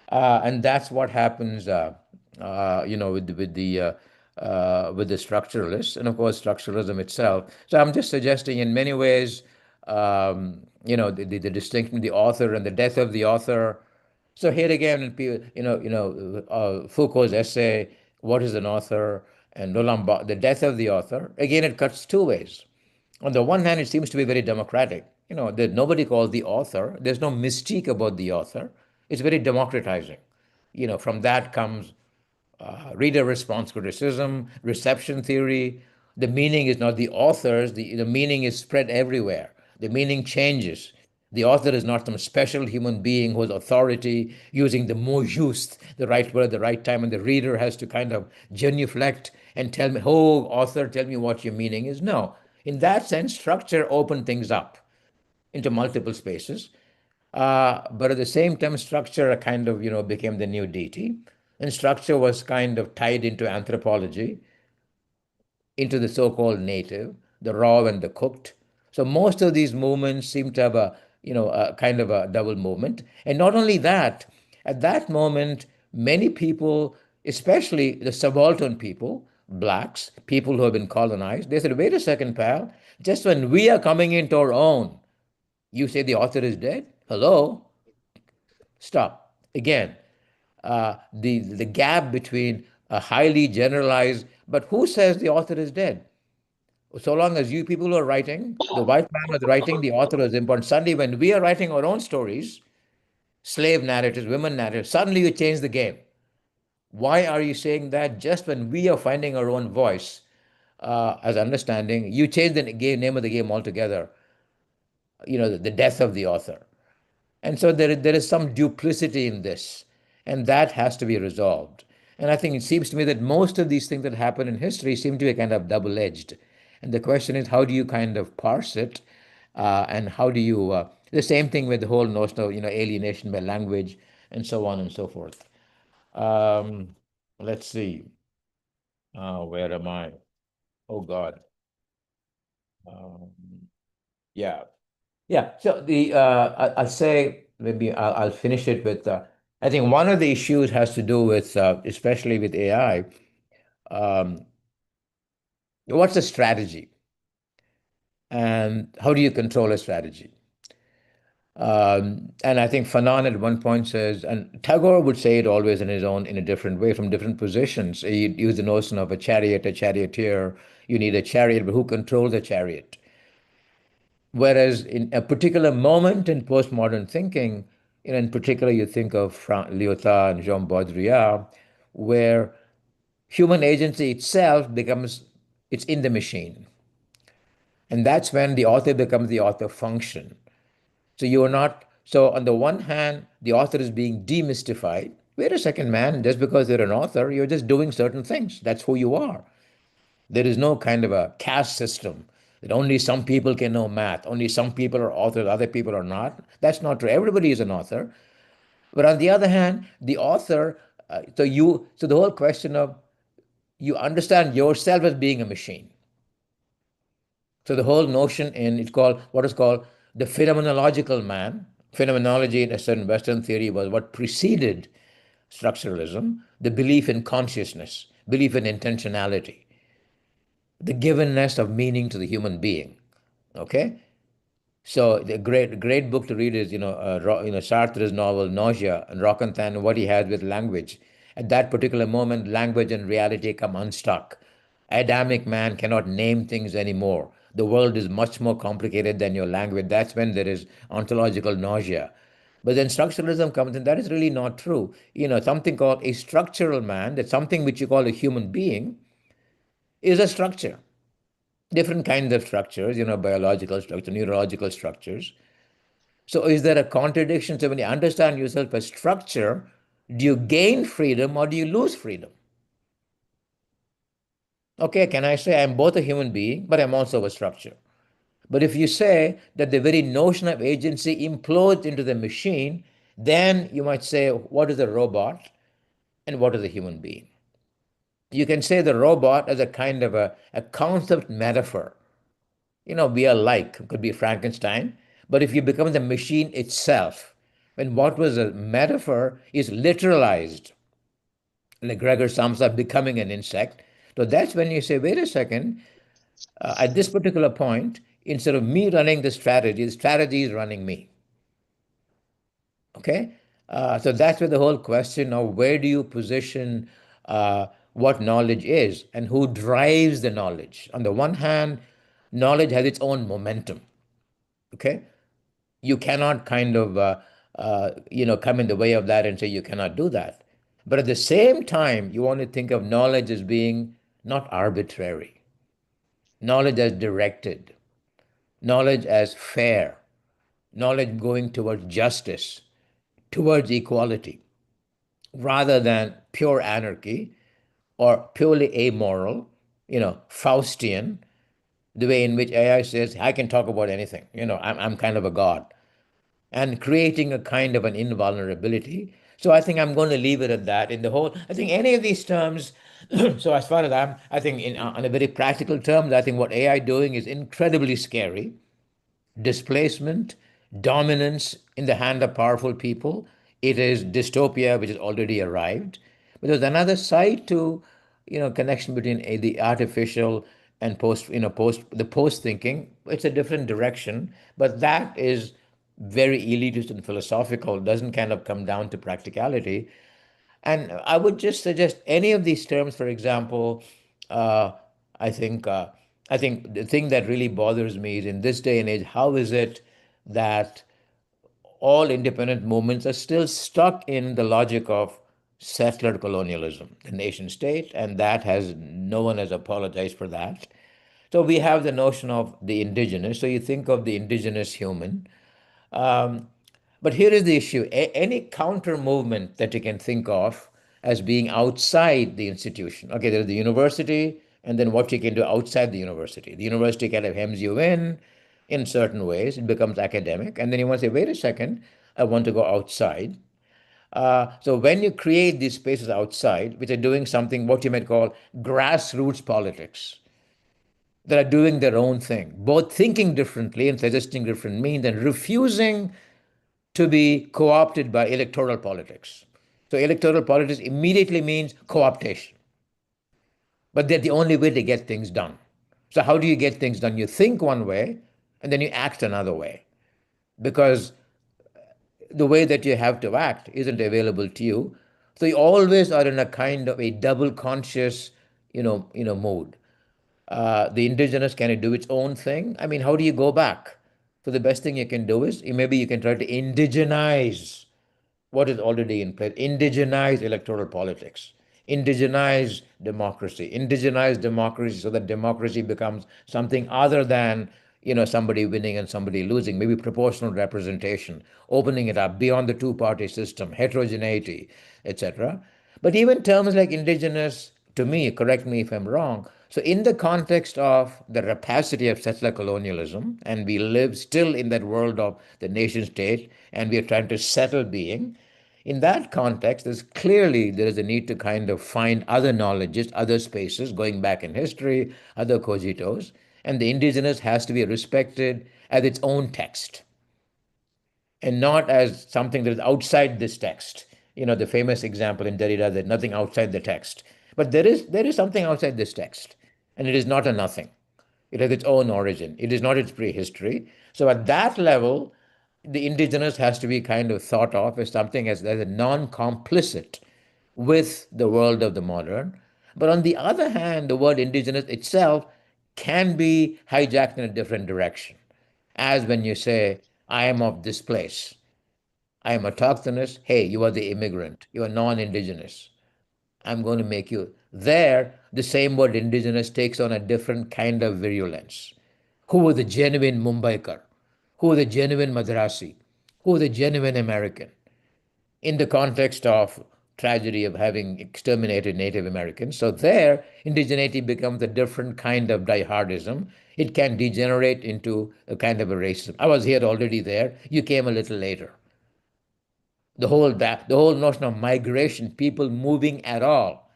And that's what happens, with the structuralists, and of course structuralism itself. So I'm just suggesting, in many ways, the distinction, the author and the death of the author. So here again, Foucault's essay, "What is an author?" and Roland Barthes, the death of the author. Again, it cuts two ways. On the one hand, it seems to be very democratic. That nobody calls the author. There's no mystique about the author. It's very democratizing. From that comes reader response criticism, reception theory. The meaning is not the author's, the meaning is spread everywhere. The meaning changes. The author is not some special human being who has authority using the mot juste, the right word at the right time, and the reader has to kind of genuflect and tell me, oh, author, tell me what your meaning is. No. In that sense, structure opened things up into multiple spaces. But at the same time, structure kind of, became the new deity. And structure was kind of tied into anthropology, into the so-called native, the raw and the cooked. So most of these movements seem to have a kind of a double movement. And not only that, at that moment, many people, especially the subaltern people, blacks, people who have been colonized, they said, wait a second, pal, just when we are coming into our own, you say the author is dead? Hello? Stop. Again, the gap between a highly generalized, but who says the author is dead? So long as you people are writing, the white man was writing, the author was important. Suddenly, when we are writing our own stories, slave narratives, women narratives. Suddenly you change the game. Why are you saying that just when we are finding our own voice as understanding? You change the name of the game altogether. The death of the author. And so there is some duplicity in this, and that has to be resolved. And I think it seems to me that most of these things that happen in history seem to be kind of double edged. And the question is, how do you kind of parse it? And how do you, the same thing with the whole notion of, alienation by language and so on and so forth. Um, let's see. Where am I? Oh, God. Um, yeah. Yeah. So I'll say maybe I'll finish it with. I think one of the issues has to do with, especially with AI. Um, what's the strategy, and how do you control a strategy? And I think Fanon at one point says, and Tagore would say it always in a different way, from different positions. He used the notion of a chariot, a charioteer. You need a chariot, but who controls the chariot? Whereas in a particular moment in postmodern thinking, in particular, you think of Lyotard and Jean Baudrillard, where human agency itself becomes, it's in the machine. And that's when the author becomes the author function. So you're not, so on the one hand, the author is being demystified. Wait a second, man, just because you're an author, you're just doing certain things. That's who you are. There is no kind of a caste system that only some people can know math, only some people are authors, other people are not. That's not true. Everybody is an author. But on the other hand, the author, so the whole question of you understand yourself as being a machine. So the whole notion in it's called what is called the phenomenological man. Phenomenology in a certain Western theory was what preceded structuralism, the belief in consciousness, belief in intentionality, the givenness of meaning to the human being. Okay, so the great book to read is Sartre's novel Nausea and Rocanthan, what he has with language. At that particular moment, language and reality come unstuck. Adamic man cannot name things anymore. The world is much more complicated than your language. That's when there is ontological nausea. But then structuralism comes in. That is really not true. Something called a structural man, that's something which you call a human being, is a structure. Different kinds of structures, biological structure, neurological structures. So is there a contradiction? So when you understand yourself as structure, do you gain freedom or do you lose freedom? Okay, can I say I'm both a human being, but I'm also a structure? But if you say that the very notion of agency implodes into the machine, then you might say, what is a robot and what is a human being? You can say the robot as a kind of a concept metaphor. We are like, could be Frankenstein, but if you become the machine itself, when what was a metaphor is literalized, like Gregor sums up becoming an insect, so that's when you say, wait a second, at this particular point, instead of me running the strategy is running me. Okay? So that's where the whole question of where do you position what knowledge is and who drives the knowledge. On the one hand, knowledge has its own momentum. Okay? You cannot kind of come in the way of that and say you cannot do that. But at the same time, you want to think of knowledge as being not arbitrary, knowledge as directed, knowledge as fair, knowledge going towards justice, towards equality, rather than pure anarchy or purely amoral, Faustian, the way in which AI says, I can talk about anything, I'm kind of a god, and creating a kind of an invulnerability. So I think I'm going to leave it at that. In the whole, I think any of these terms. So as far as I think on a very practical terms, I think what AI doing is incredibly scary. Displacement, dominance in the hand of powerful people. It is dystopia which has already arrived. But there's another side to, connection between the artificial and post thinking. It's a different direction, but that is very elitist and philosophical. Doesn't kind of come down to practicality. And I would just suggest any of these terms, for example, uh, I think uh, I think the thing that really bothers me is in this day and age, how is it that all independent movements are still stuck in the logic of settler colonialism, the nation state, and that has no one has apologized for that. So we have the notion of the indigenous. So you think of the indigenous human. Um, but here is the issue: any counter movement that you can think of as being outside the institution. Okay, there's the university, and then what you can do outside the university. The university kind of hems you in certain ways. It becomes academic, and then you want to say, wait a second, I want to go outside. So when you create these spaces outside, which are doing something what you might call grassroots politics, that are doing their own thing, both thinking differently and suggesting different means and refusing to be co opted by electoral politics. So, electoral politics immediately means co optation, but they're the only way to get things done. So, how do you get things done? You think one way and then you act another way because the way that you have to act isn't available to you. So, you always are in a kind of a double conscious, mode. The indigenous can it do its own thing? I mean, how do you go back? So the best thing you can do is maybe you can try to indigenize what is already in place. Indigenize electoral politics, indigenize democracy, indigenize democracy so that democracy becomes something other than somebody winning and somebody losing, maybe proportional representation, opening it up beyond the two-party system, heterogeneity, etc. But even terms like indigenous, to me, correct me if I'm wrong, so in the context of the rapacity of settler colonialism, and we live still in that world of the nation state, and we are trying to settle being, in that context, there is a need to kind of find other knowledges, other spaces, going back in history, other cogitos, and the indigenous has to be respected as its own text and not as something that is outside this text. The famous example in Derrida that nothing outside the text. But there is something outside this text, and it is not a nothing. It has its own origin. It is not its prehistory. So at that level, the indigenous has to be kind of thought of as something as a non-complicit with the world of the modern. But on the other hand, the word indigenous itself can be hijacked in a different direction. As when you say, I am of this place, I am autochthonous, hey, you are the immigrant, you are non indigenous. I'm going to make you. There, the same word indigenous takes on a different kind of virulence. Who are the genuine Mumbaikar? Who are the genuine Madrasi? Who are the genuine American? In the context of tragedy of having exterminated Native Americans. So there, indigeneity becomes a different kind of diehardism. It can degenerate into a kind of a racism. I was here already there. You came a little later. The whole notion of migration, people moving at all,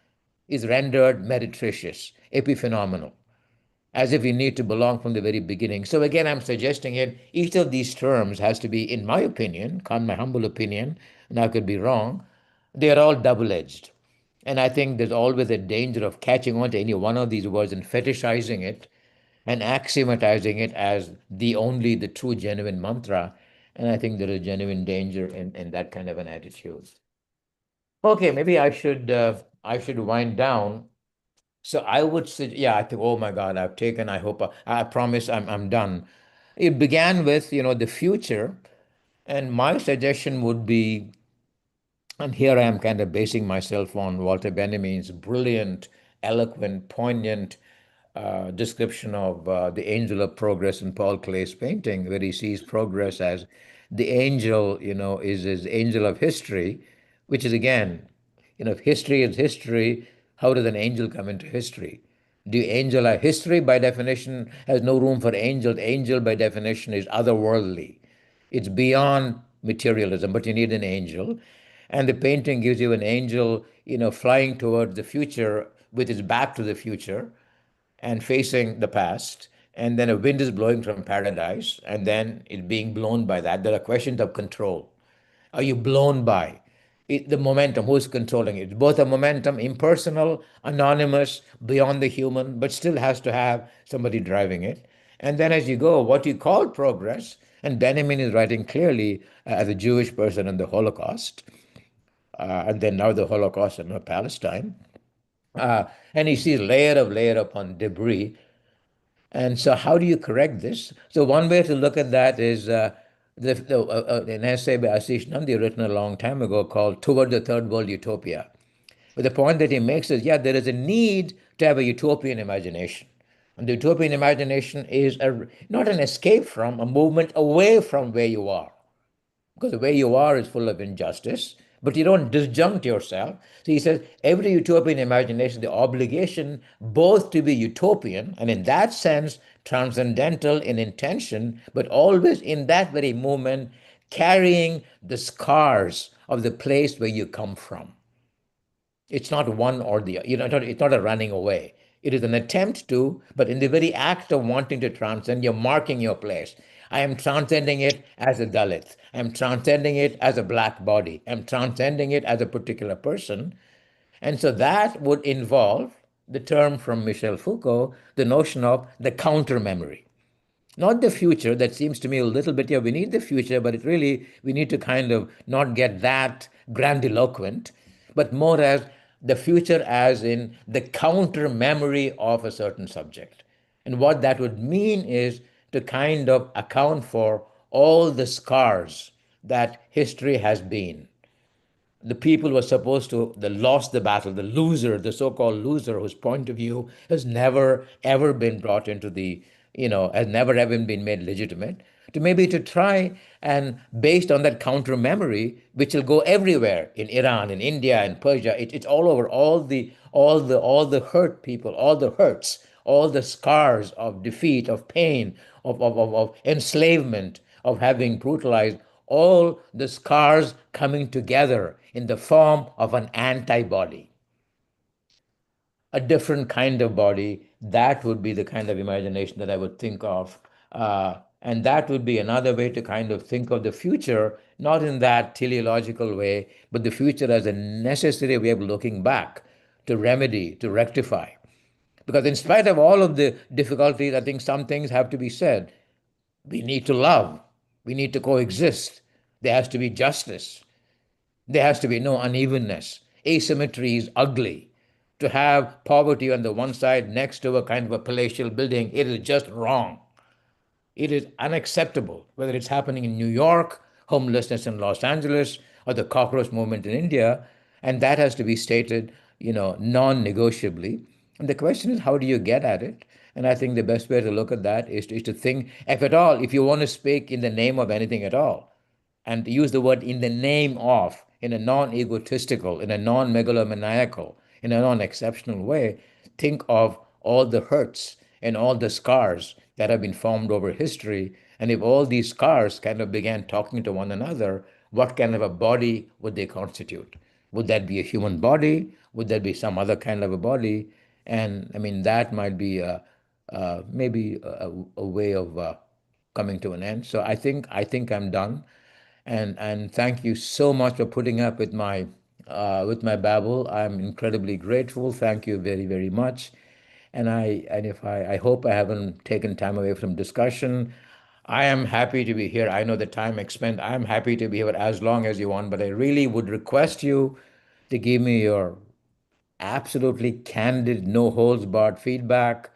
is rendered meretricious, epiphenomenal, as if we need to belong from the very beginning. So again, I'm suggesting it, each of these terms has to be, in my opinion, my humble opinion, and I could be wrong, they are all double-edged. And I think there's always a danger of catching on to any one of these words and fetishizing it and axiomatizing it as the true genuine mantra. And I think there is genuine danger in that kind of an attitude. Okay, maybe I should wind down. So I would say, yeah, I think, oh my God, I hope, I promise I'm done. It began with, the future. And my suggestion would be, and here I am kind of basing myself on Walter Benjamin's brilliant, eloquent, poignant description of the angel of progress in Paul Klee's painting, where he sees progress as the angel, is his angel of history, which is again, if history is history, how does an angel come into history? Do angel have history by definition has no room for angel? Angel by definition is otherworldly. It's beyond materialism, but you need an angel. And the painting gives you an angel, flying towards the future with his back to the future and facing the past. And then a wind is blowing from paradise, and then it's being blown by that. There are questions of control. Are you blown by the momentum? Who's controlling it? It's both a momentum, impersonal, anonymous, beyond the human, but still has to have somebody driving it. And then as you go, what you call progress, and Benjamin is writing clearly as a Jewish person in the Holocaust, and then now the Holocaust in Palestine. And he sees layer upon debris. And so, how do you correct this? So, one way to look at that is an essay by Ashish Nandi written a long time ago called Toward the Third World Utopia. But the point that he makes is, yeah, there is a need to have a utopian imagination. And the utopian imagination is not an escape from, a movement away from where you are. Because the way you are is full of injustice, but you don't disjunct yourself. So he says every utopian imagination, the obligation both to be utopian and in that sense transcendental in intention, but always in that very moment carrying the scars of the place where you come from. It's not one or the, it's not a running away. It is an attempt to, but in the very act of wanting to transcend, you're marking your place. I am transcending it as a Dalit. I'm transcending it as a black body. I'm transcending it as a particular person. And so that would involve the term from Michel Foucault, the notion of the counter memory. Not the future, that seems to me a little bit, yeah, we need the future, but it really, we need to kind of not get that grandiloquent, but more as the future as in the counter memory of a certain subject. And what that would mean is to kind of account for all the scars that history has been. The people who were supposed to lost the battle, the loser, the so-called loser, whose point of view has never ever been brought into the, has never ever been made legitimate, to maybe to try and based on that counter memory, which will go everywhere in Iran, in India, in Persia, it's all over, all the hurt people, all the hurts, all the scars of defeat, of pain, of enslavement, of having brutalized, all the scars coming together in the form of an antibody, a different kind of body. That would be the kind of imagination that I would think of. And that would be another way to kind of think of the future, not in that teleological way, but the future as a necessary way of looking back to remedy, to rectify. Because in spite of all of the difficulties, I think some things have to be said. We need to love. We need to coexist. There has to be justice. There has to be no unevenness. Asymmetry is ugly. To have poverty on the one side next to a kind of a palatial building, it is just wrong. It is unacceptable, whether it's happening in New York, homelessness in Los Angeles, or the cockroach movement in India. And that has to be stated, non-negotiably. And the question is, how do you get at it? And I think the best way to look at that is to think, if at all, if you want to speak in the name of anything at all, and use the word in the name of, in a non-egotistical, in a non-megalomaniacal, in a non-exceptional way, think of all the hurts and all the scars that have been formed over history. And if all these scars kind of began talking to one another, what kind of a body would they constitute? Would that be a human body? Would that be some other kind of a body? And I mean, that might be maybe a way of coming to an end. So I think I'm done, and thank you so much for putting up with my babble. I'm incredibly grateful. Thank you very very much, and I hope I haven't taken time away from discussion. I am happy to be here. I know the time expend. I'm happy to be here as long as you want, but I really would request you to give me your absolutely candid, no holds barred feedback,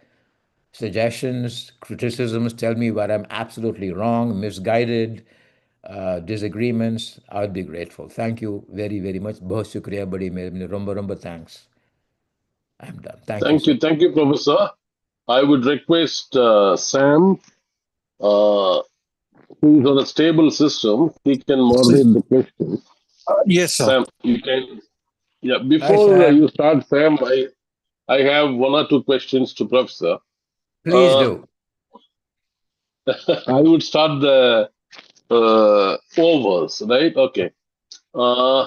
suggestions, criticisms. Tell me where I'm absolutely wrong, misguided, disagreements. I would be grateful. Thank you very, very much. बहुत शुक्रिया बड़ी मेहरबानी romba romba thanks. I'm done. Thank you so much. Thank you, Professor. I would request Sam, uh, who's on a stable system, he can moderate the questions. Yes, sir. Sam, you can. Yeah, Hi, before Sam. you start, Sam, I have one or two questions to Professor. Please Uh, do. I would start the overs, right? Okay. Uh,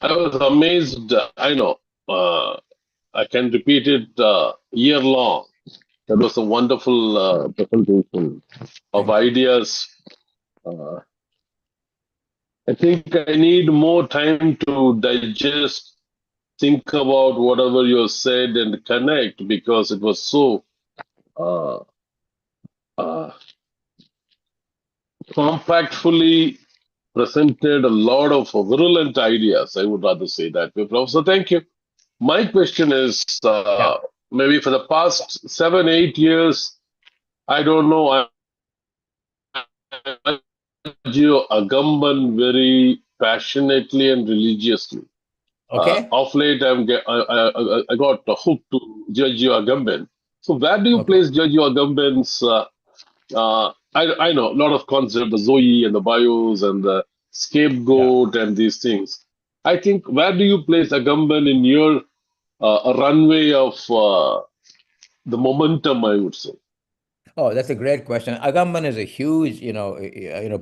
I was amazed. I know. I can repeat it year long. That was a wonderful presentation of Thank you. ideas. Uh, I think I need more time to digest, think about whatever you said, and connect because it was so uh, uh, compactfully presented. A lot of virulent ideas. I would rather say that way, Professor. Thank you. My question is Yeah. maybe for the past 7, 8 years, I don't know. Sergio Agamben very passionately and religiously. Okay. Of late, I got hooked to Sergio Agamben. So, where do you Okay. place Sergio Agamben's? I know a lot of concepts, the Zoe and the bios and the Yeah. scapegoat and these things. I think where do you place Agamben in your runway of the momentum? I would say. Oh, that's a great question. Agamben is a huge,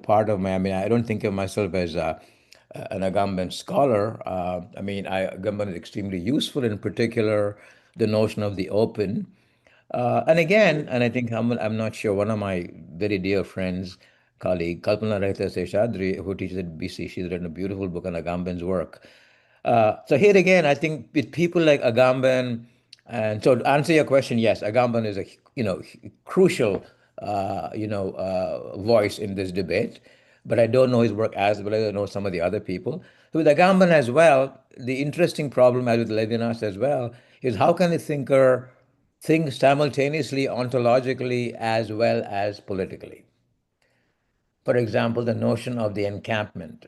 part of my. I mean, I don't think of myself as an Agamben scholar. Agamben is extremely useful, in particular, the notion of the open. And again, and I think I'm not sure, one of my very dear friends, colleague, Kalpana Rahita Seshadri, who teaches at BC, she's written a beautiful book on Agamben's work. So here again, I think with people like Agamben, and so to answer your question, yes, Agamben is a crucial voice in this debate, but I don't know his work as well as I know some of the other people. So with Agamben as well, the interesting problem, as with Levinas as well, is how can a thinker think simultaneously ontologically as well as politically? For example, the notion of the encampment,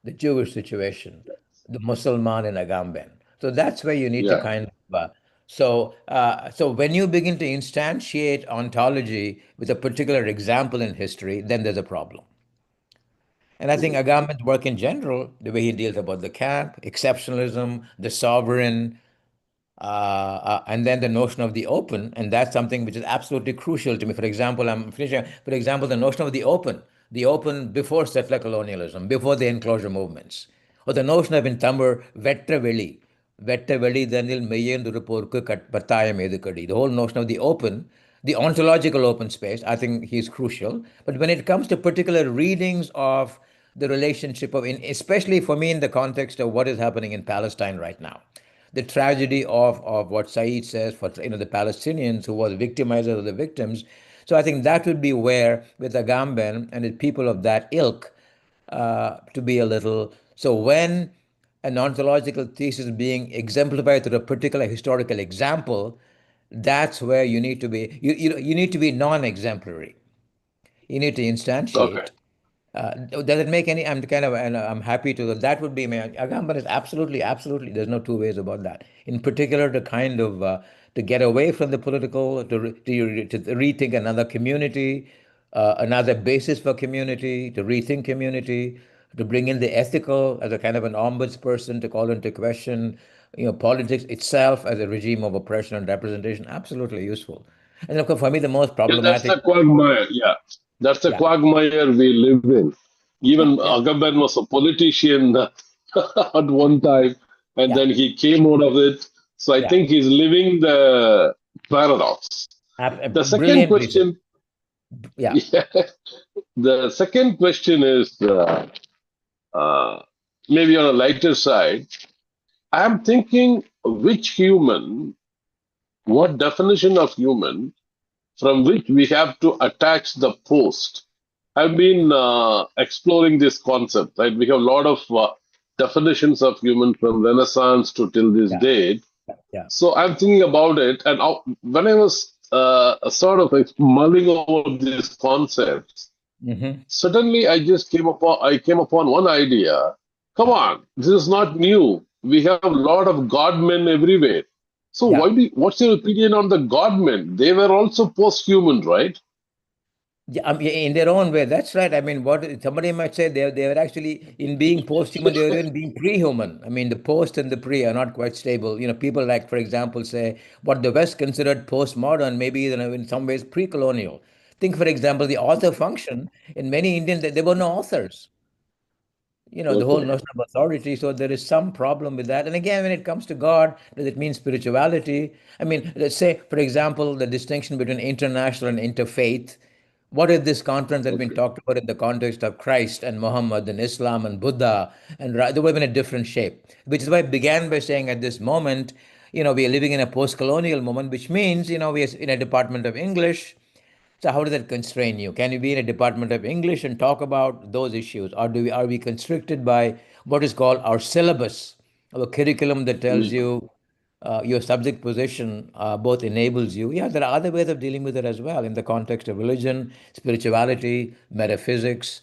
the Jewish situation, the Musalman in Agamben. So that's where you need to Yeah. kind of. So when you begin to instantiate ontology with a particular example in history, then there's a problem. And I think Mhm. Agamben's work in general, the way he deals about the camp, exceptionalism, the sovereign, and then the notion of the open, and that's something which is absolutely crucial to me. For example, I'm finishing. For example, the notion of the open before settler colonialism, before the enclosure movements, or the notion of in Tamil vetta veli thanil meyyendurupporku pattayam edukadi. The whole notion of the open, the ontological open space, I think he's crucial. But when it comes to particular readings of the relationship of, especially for me in the context of what is happening in Palestine right now, the tragedy of what Saeed says for the Palestinians who were the victimizers of the victims. So I think that would be where, with Agamben and the people of that ilk, to be a little. So when an ontological thesis is being exemplified through a particular historical example, that's where you need to be. You need to be non-exemplary. You need to Okay. instantiate. Does it make any? I'm kind of, and I'm happy to. That would be my Agamben is absolutely, absolutely. There's no two ways about that. In particular, to kind of to get away from the political, to rethink another community, another basis for community, to rethink community, to bring in the ethical as a kind of an ombudsperson to call into question, politics itself as a regime of oppression and representation. Absolutely useful. And of course, for me, the most Yeah, that's problematic. the quagmire. Yeah, that's the Yeah, quagmire we live in. yeah, Even yeah, Agamben was a politician at one time, and yeah, then he came out of it. So I yeah. think he's living the paradox. The second Brilliantly said. question, Yeah, yeah, the second question is uh, maybe on a lighter side. I'm thinking which human, what definition of human from which we have to attach the post. I've been exploring this concept, right? We have a lot of definitions of human from Renaissance to till this yeah, date. yeah. So I'm thinking about it, and when I was sort of mulling over these concepts, Hmm. suddenly I came upon one idea. Come Yeah, on, this is not new. We have a lot of godmen everywhere. So yeah. what's your opinion on the godmen? They were also post-human, right? Yeah, yeah, in their own way. That's right. I mean, what somebody might say, they were actually in being post-human, they were even being pre-human. I mean, the post and the pre are not quite stable. People like, for example, say what the West considered postmodern, maybe in some ways pre-colonial. Think, for example, the author function in many Indians, there were no authors. The whole Okay. notion of authority. So there is some problem with that. And again, when it comes to God, does it mean spirituality? I mean, let's say, for example, the distinction between international and interfaith. What if this conference had been Okay. talked about in the context of Christ and Muhammad and Islam and Buddha, and they would have been a different shape? Which is why I began by saying at this moment, we are living in a post-colonial moment, which means, we are in a department of English. So how does that constrain you? Can you be in a department of English and talk about those issues, or are we constricted by what is called our syllabus, our curriculum that tells Mm. you your subject position both enables you. Yeah, there are other ways of dealing with it as well in the context of religion, spirituality, metaphysics,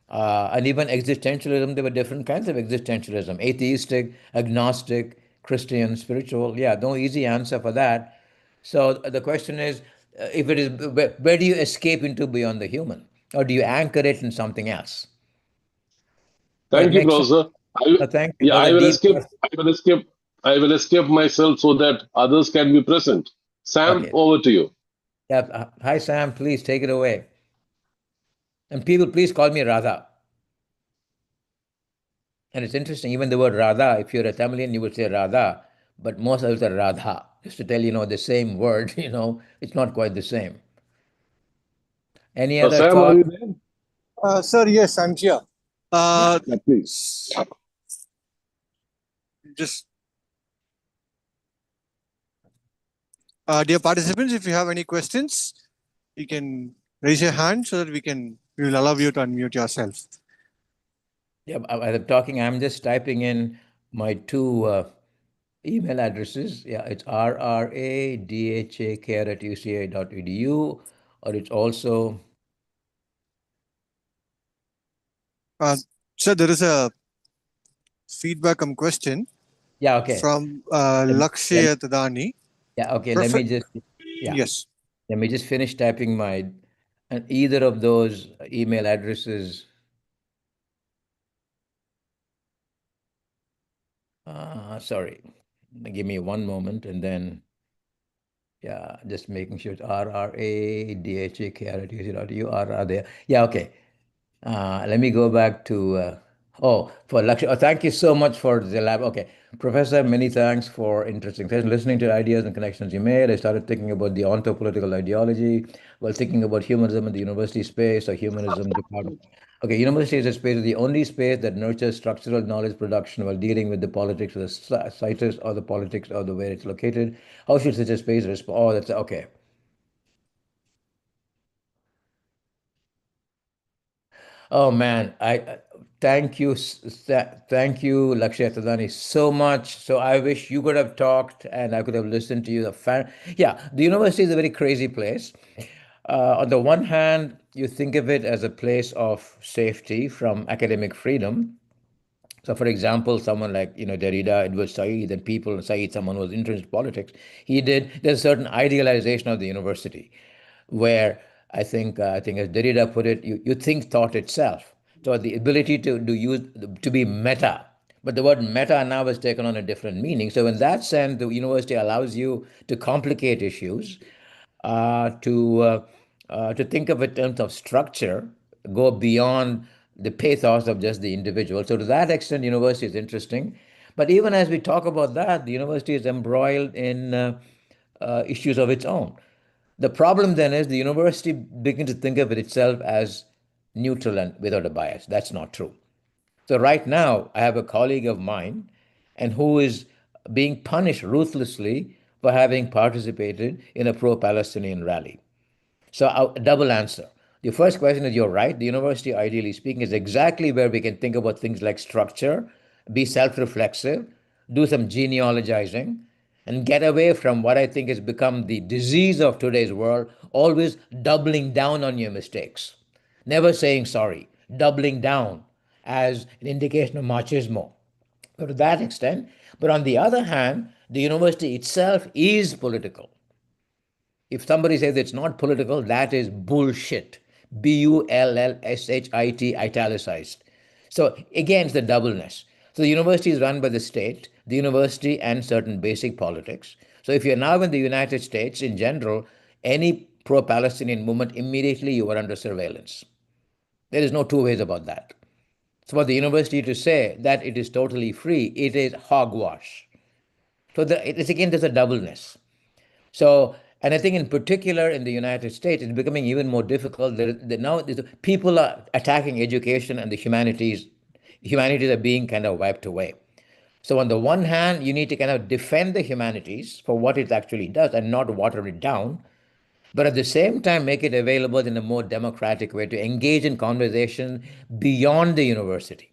and even existentialism. There were different kinds of existentialism: atheistic, agnostic, Christian, spiritual. Yeah, no easy answer for that. So the question is, if it is, where do you escape into beyond the human, or do you anchor it in something else? Does it Thank you, make sense? Professor. I, Thank you yeah, for the I will deep escape. question. I will escape. I will escape myself so that others can be present. Sam, Okay. over to you. Yeah. Hi, Sam. Please take it away. And people, please call me Radha. And it's interesting, even the word Radha, if you're a Tamilian, you would say Radha, but most of us are Radha. Just to tell the same word, it's not quite the same. Any other Sam, are thought? you there? Sir, yes, I'm here. Yeah. Yeah, please. Just dear participants, if you have any questions, you can raise your hand so that we will allow you to unmute yourself. Yeah. As I'm talking, I'm just typing in my two email addresses. Yeah, it's rradha@uca.edu, or it's also, Uh, Sir, there is a feedback question yeah, okay. from Let me, let Lakshay Tadani. yeah, okay. Yeah, Yes. let me just finish typing and either of those email addresses. Sorry, give me one moment, and then, yeah, just making sure it's rradhak@uc.edu. Are there? Yeah, okay. Let me go back to, for lecture. Oh, thank you so much for the lab. Okay, Professor, many thanks for interesting session. Listening to ideas and connections you made, I started thinking about the ontological ideology while thinking about humanism in the university space or humanism department. Okay, university as a space is the only space that nurtures structural knowledge production while dealing with the politics of the situs or the politics of the where it's located. How should such a space respond? Oh, that's okay. Oh man, thank you, thank you, Lakshay Tadani, so much. So I wish you could have talked and I could have listened to you. Yeah, the university is a very crazy place. On the one hand, you think of it as a place of safety from academic freedom. So, for example, someone like Derrida, Edward Said, and people, Said, someone who was interested in politics, there's a certain idealization of the university, where I think as Derrida put it, you think thought itself. So the ability to be meta, but the word meta now has taken on a different meaning. So in that sense, the university allows you to complicate issues, uh, to uh, to think of it in terms of structure, go beyond the pathos of just the individual. So to that extent, university is interesting. But even as we talk about that, the university is embroiled in issues of its own. The problem then is the university begins to think of it itself as neutral and without a bias. That's not true. So right now, I have a colleague of mine, and who is being punished ruthlessly for having participated in a pro-Palestinian rally. So a double answer. The first question is, you're right. The university, ideally speaking, is exactly where we can think about things like structure, be self-reflexive, do some genealogizing, and get away from what I think has become the disease of today's world, always doubling down on your mistakes, never saying sorry, doubling down as an indication of machismo. So to that extent, but on the other hand, the university itself is political. If somebody says it's not political, that is bullshit. bullshit, italicized. So again, it's the doubleness. So the university is run by the state, the university, and certain basic politics. So if you're now in the United States in general, any pro Palestinian movement, immediately you are under surveillance. There is no two ways about that. So for the university to say that it is totally free, it is hogwash. So it's again, there's a doubleness. So, and I think in particular in the United States, it's becoming even more difficult. Now people are attacking education and the humanities. Humanities are being kind of wiped away. So on the one hand, you need to kind of defend the humanities for what it actually does and not water it down, but at the same time make it available in a more democratic way to engage in conversation beyond the university.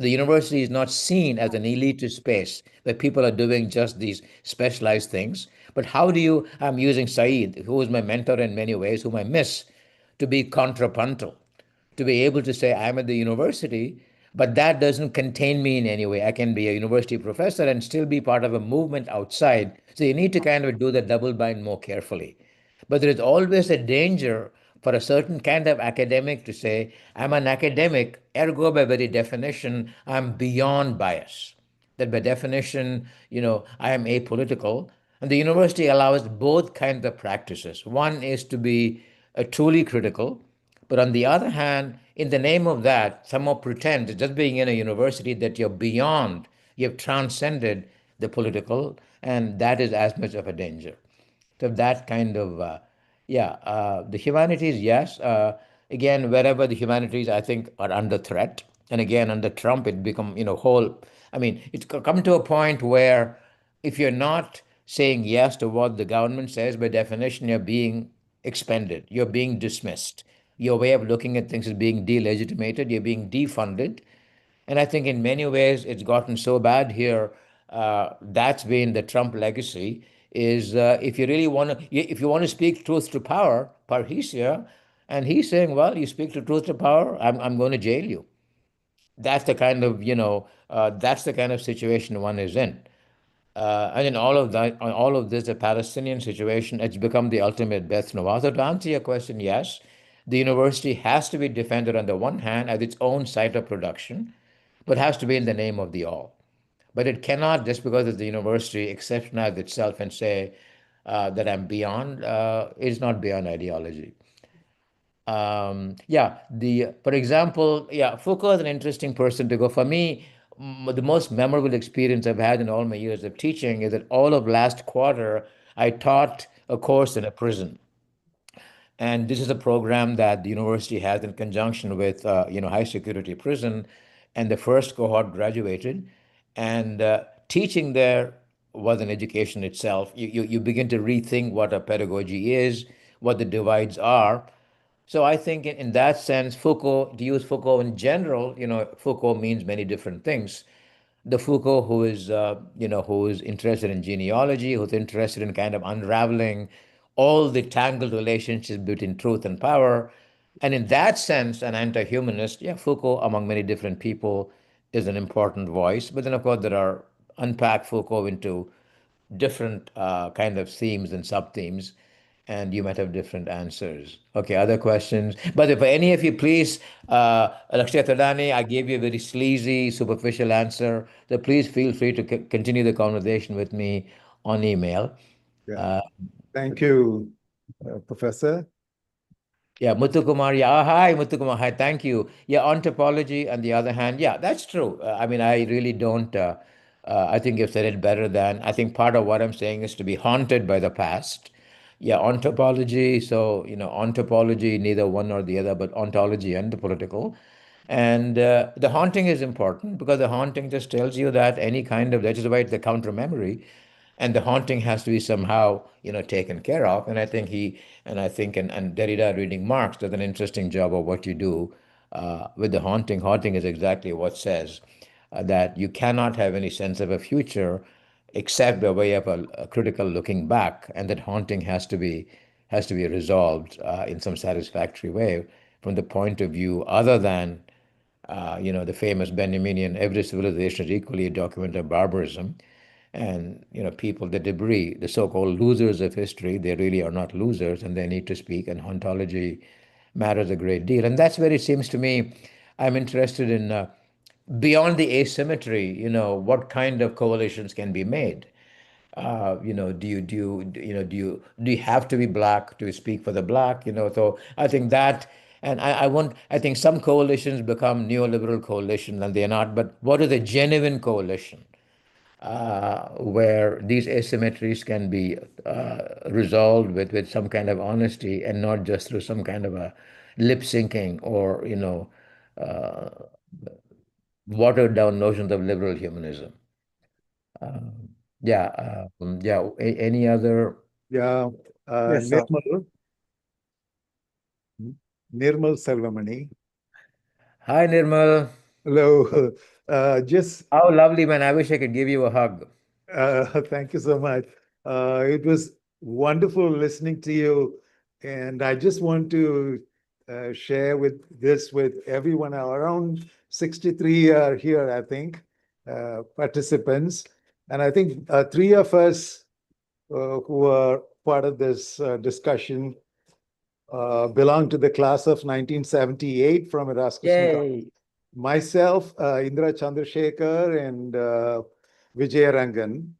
The university is not seen as an elitist space where people are doing just these specialized things. But how do you, I'm using Saeed, who is my mentor in many ways, whom I miss, to be contrapuntal, to be able to say, I'm at the university, but that doesn't contain me in any way. I can be a university professor and still be part of a movement outside. So you need to kind of do the double bind more carefully. But there is always a danger for a certain kind of academic to say, I'm an academic, ergo, by very definition, I'm beyond bias. That by definition, I am apolitical. And the university allows both kinds of practices. One is to be truly critical, but on the other hand, in the name of that, some more pretend, just being in a university, that you're beyond, you've transcended the political, and that is as much of a danger. So that kind of, the humanities, yes. Again, wherever the humanities, I think, are under threat, and again, under Trump, it become, I mean, it's come to a point where if you're not saying yes to what the government says, by definition, you're being expended, you're being dismissed. Your way of looking at things is being delegitimated, you're being defunded. And I think in many ways it's gotten so bad here. That's been the Trump legacy. Is if you really want to, if you want to speak truth to power, parrhesia, and he's saying, well, you speak to truth to power, I'm going to jail you. That's the kind of that's the kind of situation one is in. And in all of that, on all of this, the Palestinian situation, it's become the ultimate Beth Noah. So to answer your question, yes, the university has to be defended on the one hand as its own site of production, but has to be in the name of the all. But it cannot, just because it's the university, exceptionalize itself and say that I'm beyond. It's not beyond ideology. For example, Foucault is an interesting person to go. For me, the most memorable experience I've had in all my years of teaching is that all of last quarter, I taught a course in a prison. And this is a program that the university has in conjunction with, high security prison. And the first cohort graduated. And teaching there was an education itself. You begin to rethink what a pedagogy is, what the divides are. So I think in that sense, Foucault, to use Foucault in general, Foucault means many different things. The Foucault who is interested in genealogy, who's interested in kind of unraveling all the tangled relationships between truth and power. And in that sense, an anti-humanist, Foucault, among many different people, is an important voice. But then, of course, there are unpack Foucault into different kind of themes and sub-themes, and you might have different answers. Okay, other questions? But if any of you, please, Lakshay Tadani, I gave you a very sleazy, superficial answer. So please feel free to continue the conversation with me on email. Yeah. Thank you, Professor. Yeah, Muthukumar. Yeah, hi, Muthukumar. Hi, thank you. Yeah, ontopology, on the other hand, yeah, that's true. I mean, I really don't. I think you've said it better than. I think part of what I'm saying is to be haunted by the past. Yeah, ontopology. So, ontopology, neither one nor the other, but ontology and the political. And the haunting is important because the haunting just tells you that any kind of, that is why it's the counter memory, and the haunting has to be somehow taken care of. And I think and Derrida, reading Marx, does an interesting job of what you do with the haunting is exactly what says that you cannot have any sense of a future except by way of a critical looking back, and that haunting has to be resolved in some satisfactory way from the point of view other than the famous Benjaminian, every civilization is equally a document of barbarism. And, people, the debris, the so-called losers of history, they really are not losers and they need to speak. And ontology matters a great deal. And that's where it seems to me I'm interested in beyond the asymmetry, what kind of coalitions can be made. Do you have to be black to speak for the black? So I think that, and I think some coalitions become neoliberal coalitions and they're not. But what is a genuine coalition where these asymmetries can be resolved with some kind of honesty and not just through some kind of a lip syncing or uh, watered down notions of liberal humanism. Any other? Yeah. Yes, sir. Nirmal Selvamani. Hi, Nirmal. Hello. Just How lovely, man. I wish I could give you a hug. thank you so much. It was wonderful listening to you, and I just want to share with everyone. Around 63 are here, I think, participants, and I think three of us who are part of this discussion belong to the class of 1978 from Erasmus. Yay. Myself, Indra Chandrasekhar, and Vijay Rangan.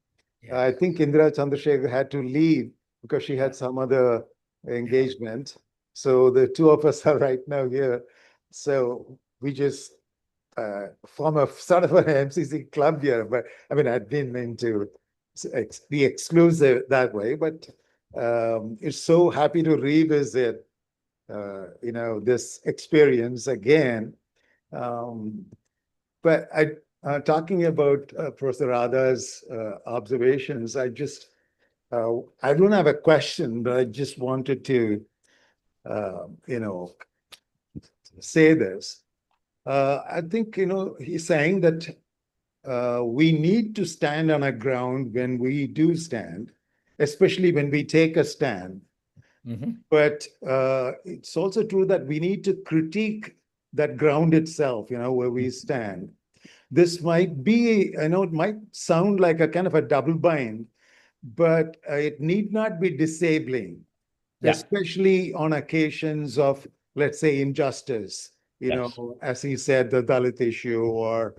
Yeah. I think Indra Chandrasekhar had to leave because she had some other engagement. So the two of us are right now here. So we just form a sort of an MCC club here. But I mean, I've been into the exclusive that way, but it's so happy to revisit, this experience again. But talking about Professor Radha's observations, I don't have a question, but I just wanted to, say this. I think, he's saying that we need to stand on a ground when we do stand, especially when we take a stand. Mhm. But it's also true that we need to critique that ground itself, where we stand. This might be, it might sound like a kind of a double bind, but it need not be disabling, Yeah. especially on occasions of, let's say, injustice. Yes. As he said, the Dalit issue, or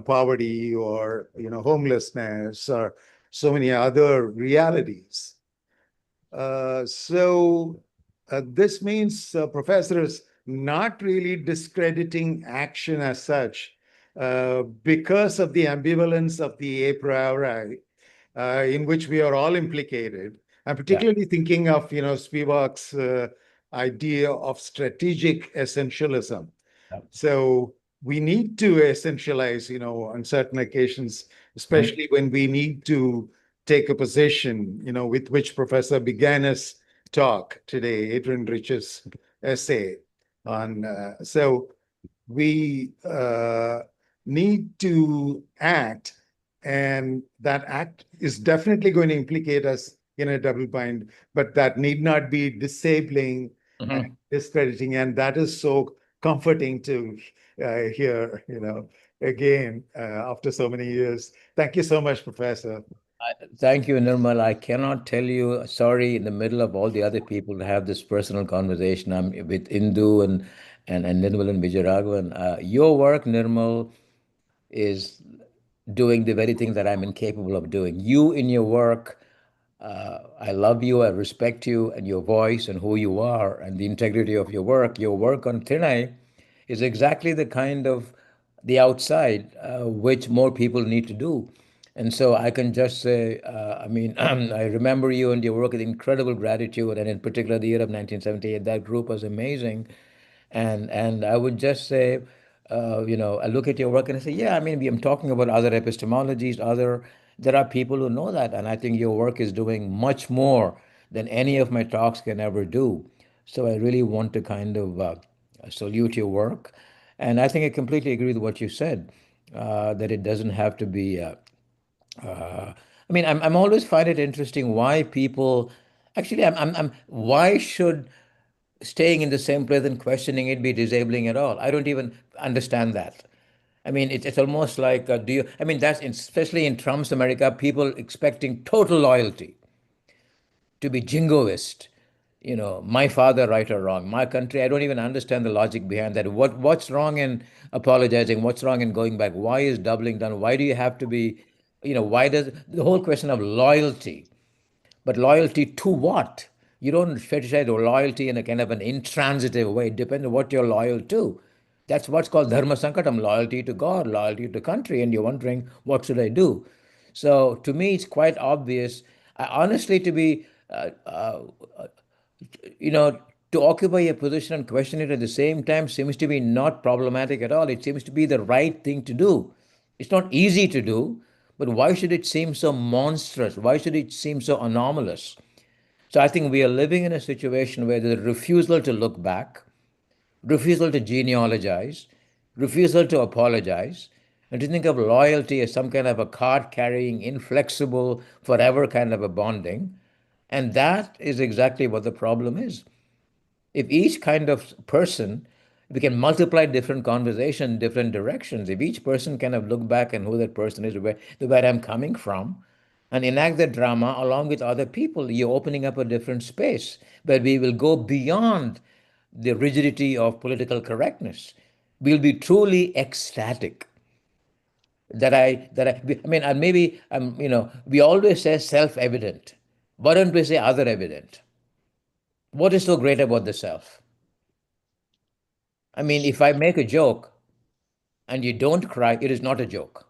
poverty, or homelessness, or so many other realities. So this means professor is not really discrediting action as such, because of the ambivalence of the a priori, in which we are all implicated. I'm Yeah. particularly thinking of Spivak's idea of strategic essentialism. Yeah. So we need to essentialize, on certain occasions, especially when we need to take a position, with which Professor began his talk today, Adrian Rich's essay on. So we need to act, and that act is definitely going to implicate us in a double bind, but that need not be disabling and Mhm. discrediting. And that is so comforting to hear, again, after so many years. Thank you so much, Professor. Thank you, Nirmal. I cannot tell you, sorry, in the middle of all the other people to have this personal conversation. I'm with Indu and Nirmal and Vijayaraghavan. Your work, Nirmal, is doing the very thing that I'm incapable of doing. You in your work, I love you, I respect you and your voice and who you are and the integrity of your work. Your work on Trinai is exactly the kind of the outside which more people need to do. And so I can just say, I mean, I remember you and your work with incredible gratitude, and in particular, the year of 1978, that group was amazing. And I would just say, I look at your work and I say, yeah, I mean, I'm talking about other epistemologies, there are people who know that, and I think your work is doing much more than any of my talks can ever do. So I really want to kind of salute your work, and I think I completely agree with what you said, that it doesn't have to be. I mean, I'm always find it interesting why people actually why should staying in the same place and questioning it be disabling at all? I don't even understand that. I mean, it's almost like, do you, I mean, especially in Trump's America, people expecting total loyalty to be jingoist. My father, right or wrong, my country. I don't even understand the logic behind that. What's wrong in apologizing? What's wrong in going back? Why is doubling down? Why do you have to be, why does the whole question of loyalty? But loyalty to what? You don't fetishize loyalty in a kind of an intransitive way. It depends on what you're loyal to. That's what's called dharma sankatam, loyalty to God, loyalty to country, and you're wondering, what should I do? So to me, it's quite obvious. Honestly, to be, you know, to occupy a position and question it at the same time seems to be not problematic at all. It seems to be the right thing to do. It's not easy to do, but why should it seem so monstrous? Why should it seem so anomalous? So I think we are living in a situation where there's a refusal to look back, refusal to genealogize, refusal to apologize, and to think of loyalty as some kind of a card-carrying, inflexible, forever kind of a bonding. And that is exactly what the problem is. If each kind of person, we can multiply different conversation, different directions. If each person kind of look back and who that person is, where I'm coming from, and enact the drama along with other people, you're opening up a different space where we will go beyond the rigidity of political correctness. We'll be truly ecstatic. I mean, and maybe we always say self-evident. Why don't we say other evident? What is so great about the self? I mean, if I make a joke and you don't cry, it is not a joke.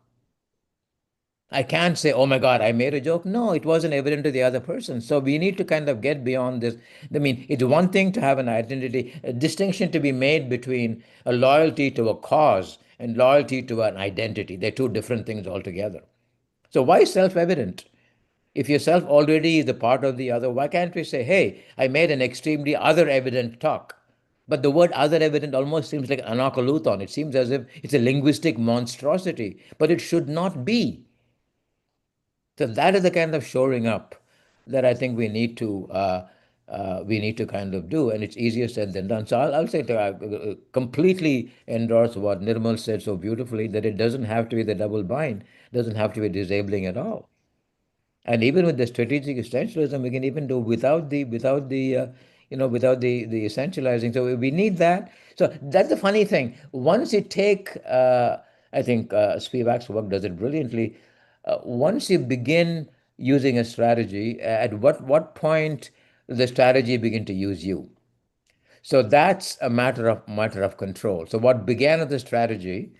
I can't say, oh my God, I made a joke. No, it wasn't evident to the other person. So we need to kind of get beyond this. I mean, it's one thing to have an identity, a distinction to be made between a loyalty to a cause and loyalty to an identity. They're two different things altogether. So why self-evident? If yourself already is a part of the other, why can't we say, hey, I made an extremely other evident talk? But the word other evident almost seems like anakoluthon. It seems as if it's a linguistic monstrosity, but it should not be. So that is the kind of shoring up that I think we need to kind of do, and it's easier said than done. So I'll say completely endorse what Nirmal said so beautifully, that it doesn't have to be the double bind, doesn't have to be disabling at all. And even with the strategic essentialism, we can even do without the essentializing. So we need that. So that's the funny thing. Once you take, I think Spivak's work does it brilliantly. Once you begin using a strategy, at what point the strategy begin to use you? So that's a matter of control. So what began as a strategy,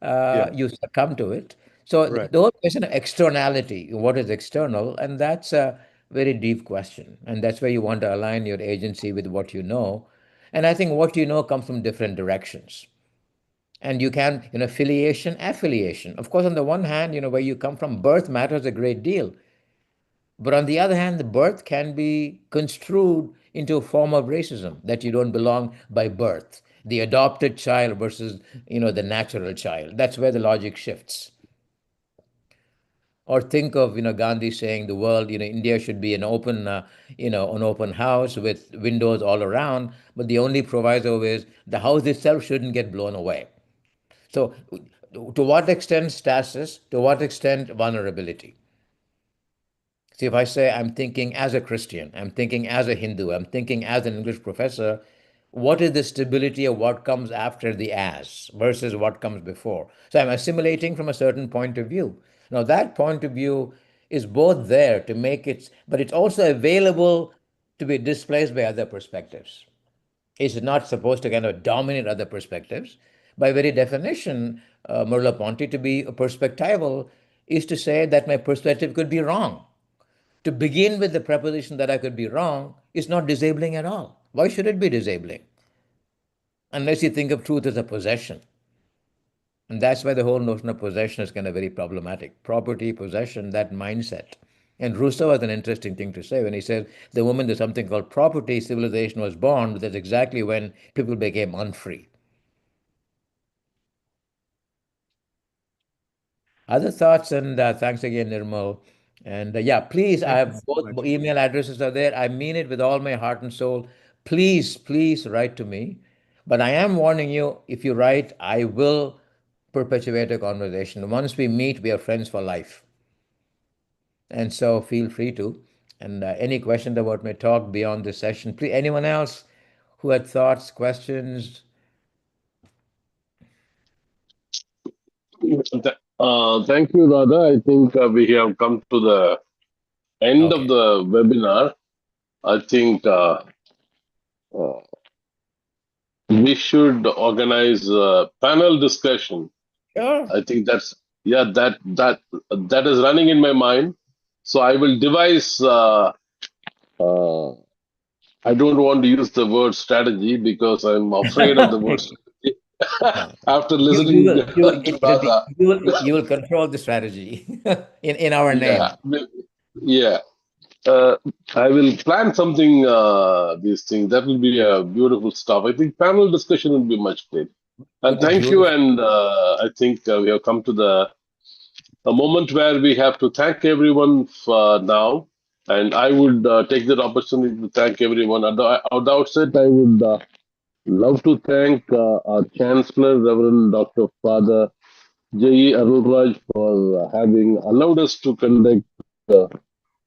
Yeah. you succumb to it. So Right. the whole question of externality, what is external, and that's a very deep question, and that's where you want to align your agency with what you know. And I think what you know comes from different directions. And you can, filiation, affiliation. Of course, on the one hand, where you come from, birth matters a great deal. But on the other hand, the birth can be construed into a form of racism, that you don't belong by birth. The adopted child versus, the natural child. That's where the logic shifts. Or think of, Gandhi saying the world, India should be an open house with windows all around, but the only proviso is the house itself shouldn't get blown away. So, to what extent stasis? To what extent vulnerability? See, if I say I'm thinking as a Christian, I'm thinking as a Hindu, I'm thinking as an English professor, what is the stability of what comes after the as versus what comes before? So I'm assimilating from a certain point of view. Now, that point of view is both there to make it, but it's also available to be displaced by other perspectives. It's not supposed to kind of dominate other perspectives. By very definition, Merleau-Ponty, to be perspectival is to say that my perspective could be wrong. To begin with the preposition that I could be wrong is not disabling at all. Why should it be disabling? Unless you think of truth as a possession. And that's why the whole notion of possession is kind of very problematic. Property, possession, that mindset. And Rousseau has an interesting thing to say when he says the moment there's something called property, civilization was born, that's exactly when people became unfree. Other thoughts, and thanks again, Nirmal. And yeah, please, I Thank you have so both much. email addresses are there. I mean it with all my heart and soul. Please write to me. But I am warning you, if you write, I will perpetuate a conversation. Once we meet, we are friends for life. And so feel free to. And any questions about my talk beyond this session, please, anyone else who had thoughts, questions? Thank you, Radha. I think we have come to the end of Okay. the webinar. I think uh, we should organize a panel discussion. Sure. I think that is running in my mind. So I will devise. Uh, I don't want to use the word strategy because I'm afraid of the word strategy. After You listening will to Radha, you will control the strategy in our yeah, name. yeah. Uh, I will plan something. These things that will be beautiful stuff. I think panel discussion will be much great. Thank you. And I think we have come to a moment where we have to thank everyone for now. And I would take that opportunity to thank everyone. At the outset, I would love to thank our Chancellor, Reverend Dr. Father J.E. Arulraj, for having allowed us to conduct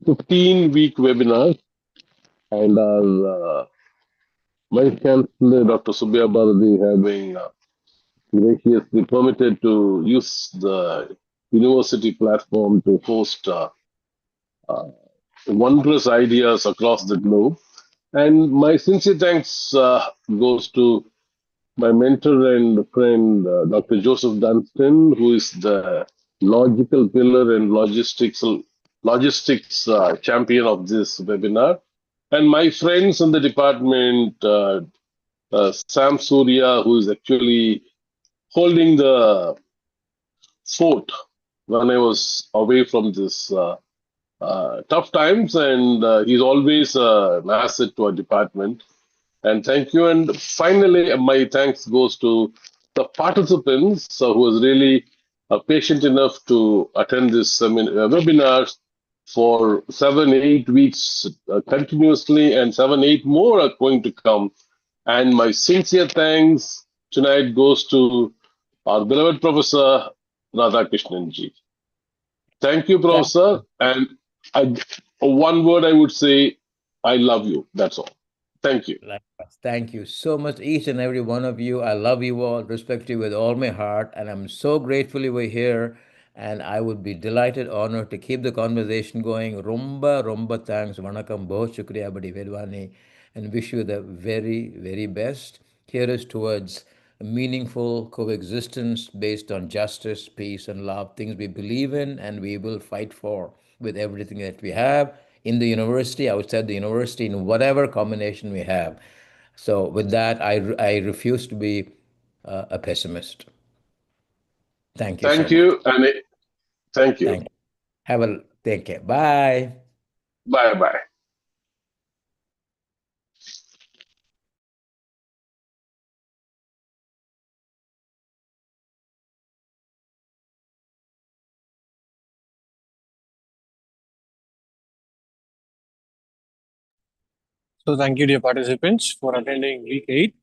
15-week webinars, and our Vice Chancellor, Dr. Subbiya Bharati, having graciously permitted to use the university platform to host uh, wondrous ideas across the globe. And my sincere thanks goes to my mentor and friend, Dr. Joseph Dunstan, who is the logical pillar and logistics champion of this webinar. And my friends in the department, Sam Surya, who is actually holding the fort when I was away from this tough times, and he's always an asset to our department. And thank you. And finally, my thanks goes to the participants who was really patient enough to attend this webinars for 7-8 weeks continuously, and 7-8 more are going to come. And my sincere thanks tonight goes to our beloved Professor Radhakrishnan ji. Thank you, Professor. And one word I would say, I love you. That's all. Thank you. Likewise. Thank you so much, each and every one of you. I love you all, respect you with all my heart, and I'm so grateful you were here. And I would be delighted, honored to keep the conversation going. Romba thanks. Vanakkam, bahut shukriya, badi vedwani, and wish you the very, very best. Here is towards a meaningful coexistence based on justice, peace, and love, things we believe in and we will fight for with everything that we have in the university, outside the university, in whatever combination we have. So with that, I refuse to be a pessimist. Thank you so Thank you. And thank you. Thank you. Take care. Bye. Bye-bye. So thank you, dear participants, for attending week 8.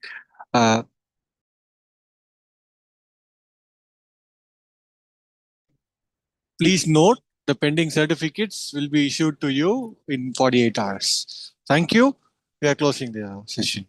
Please note the pending certificates will be issued to you in 48 hours. Thank you. We are closing the session.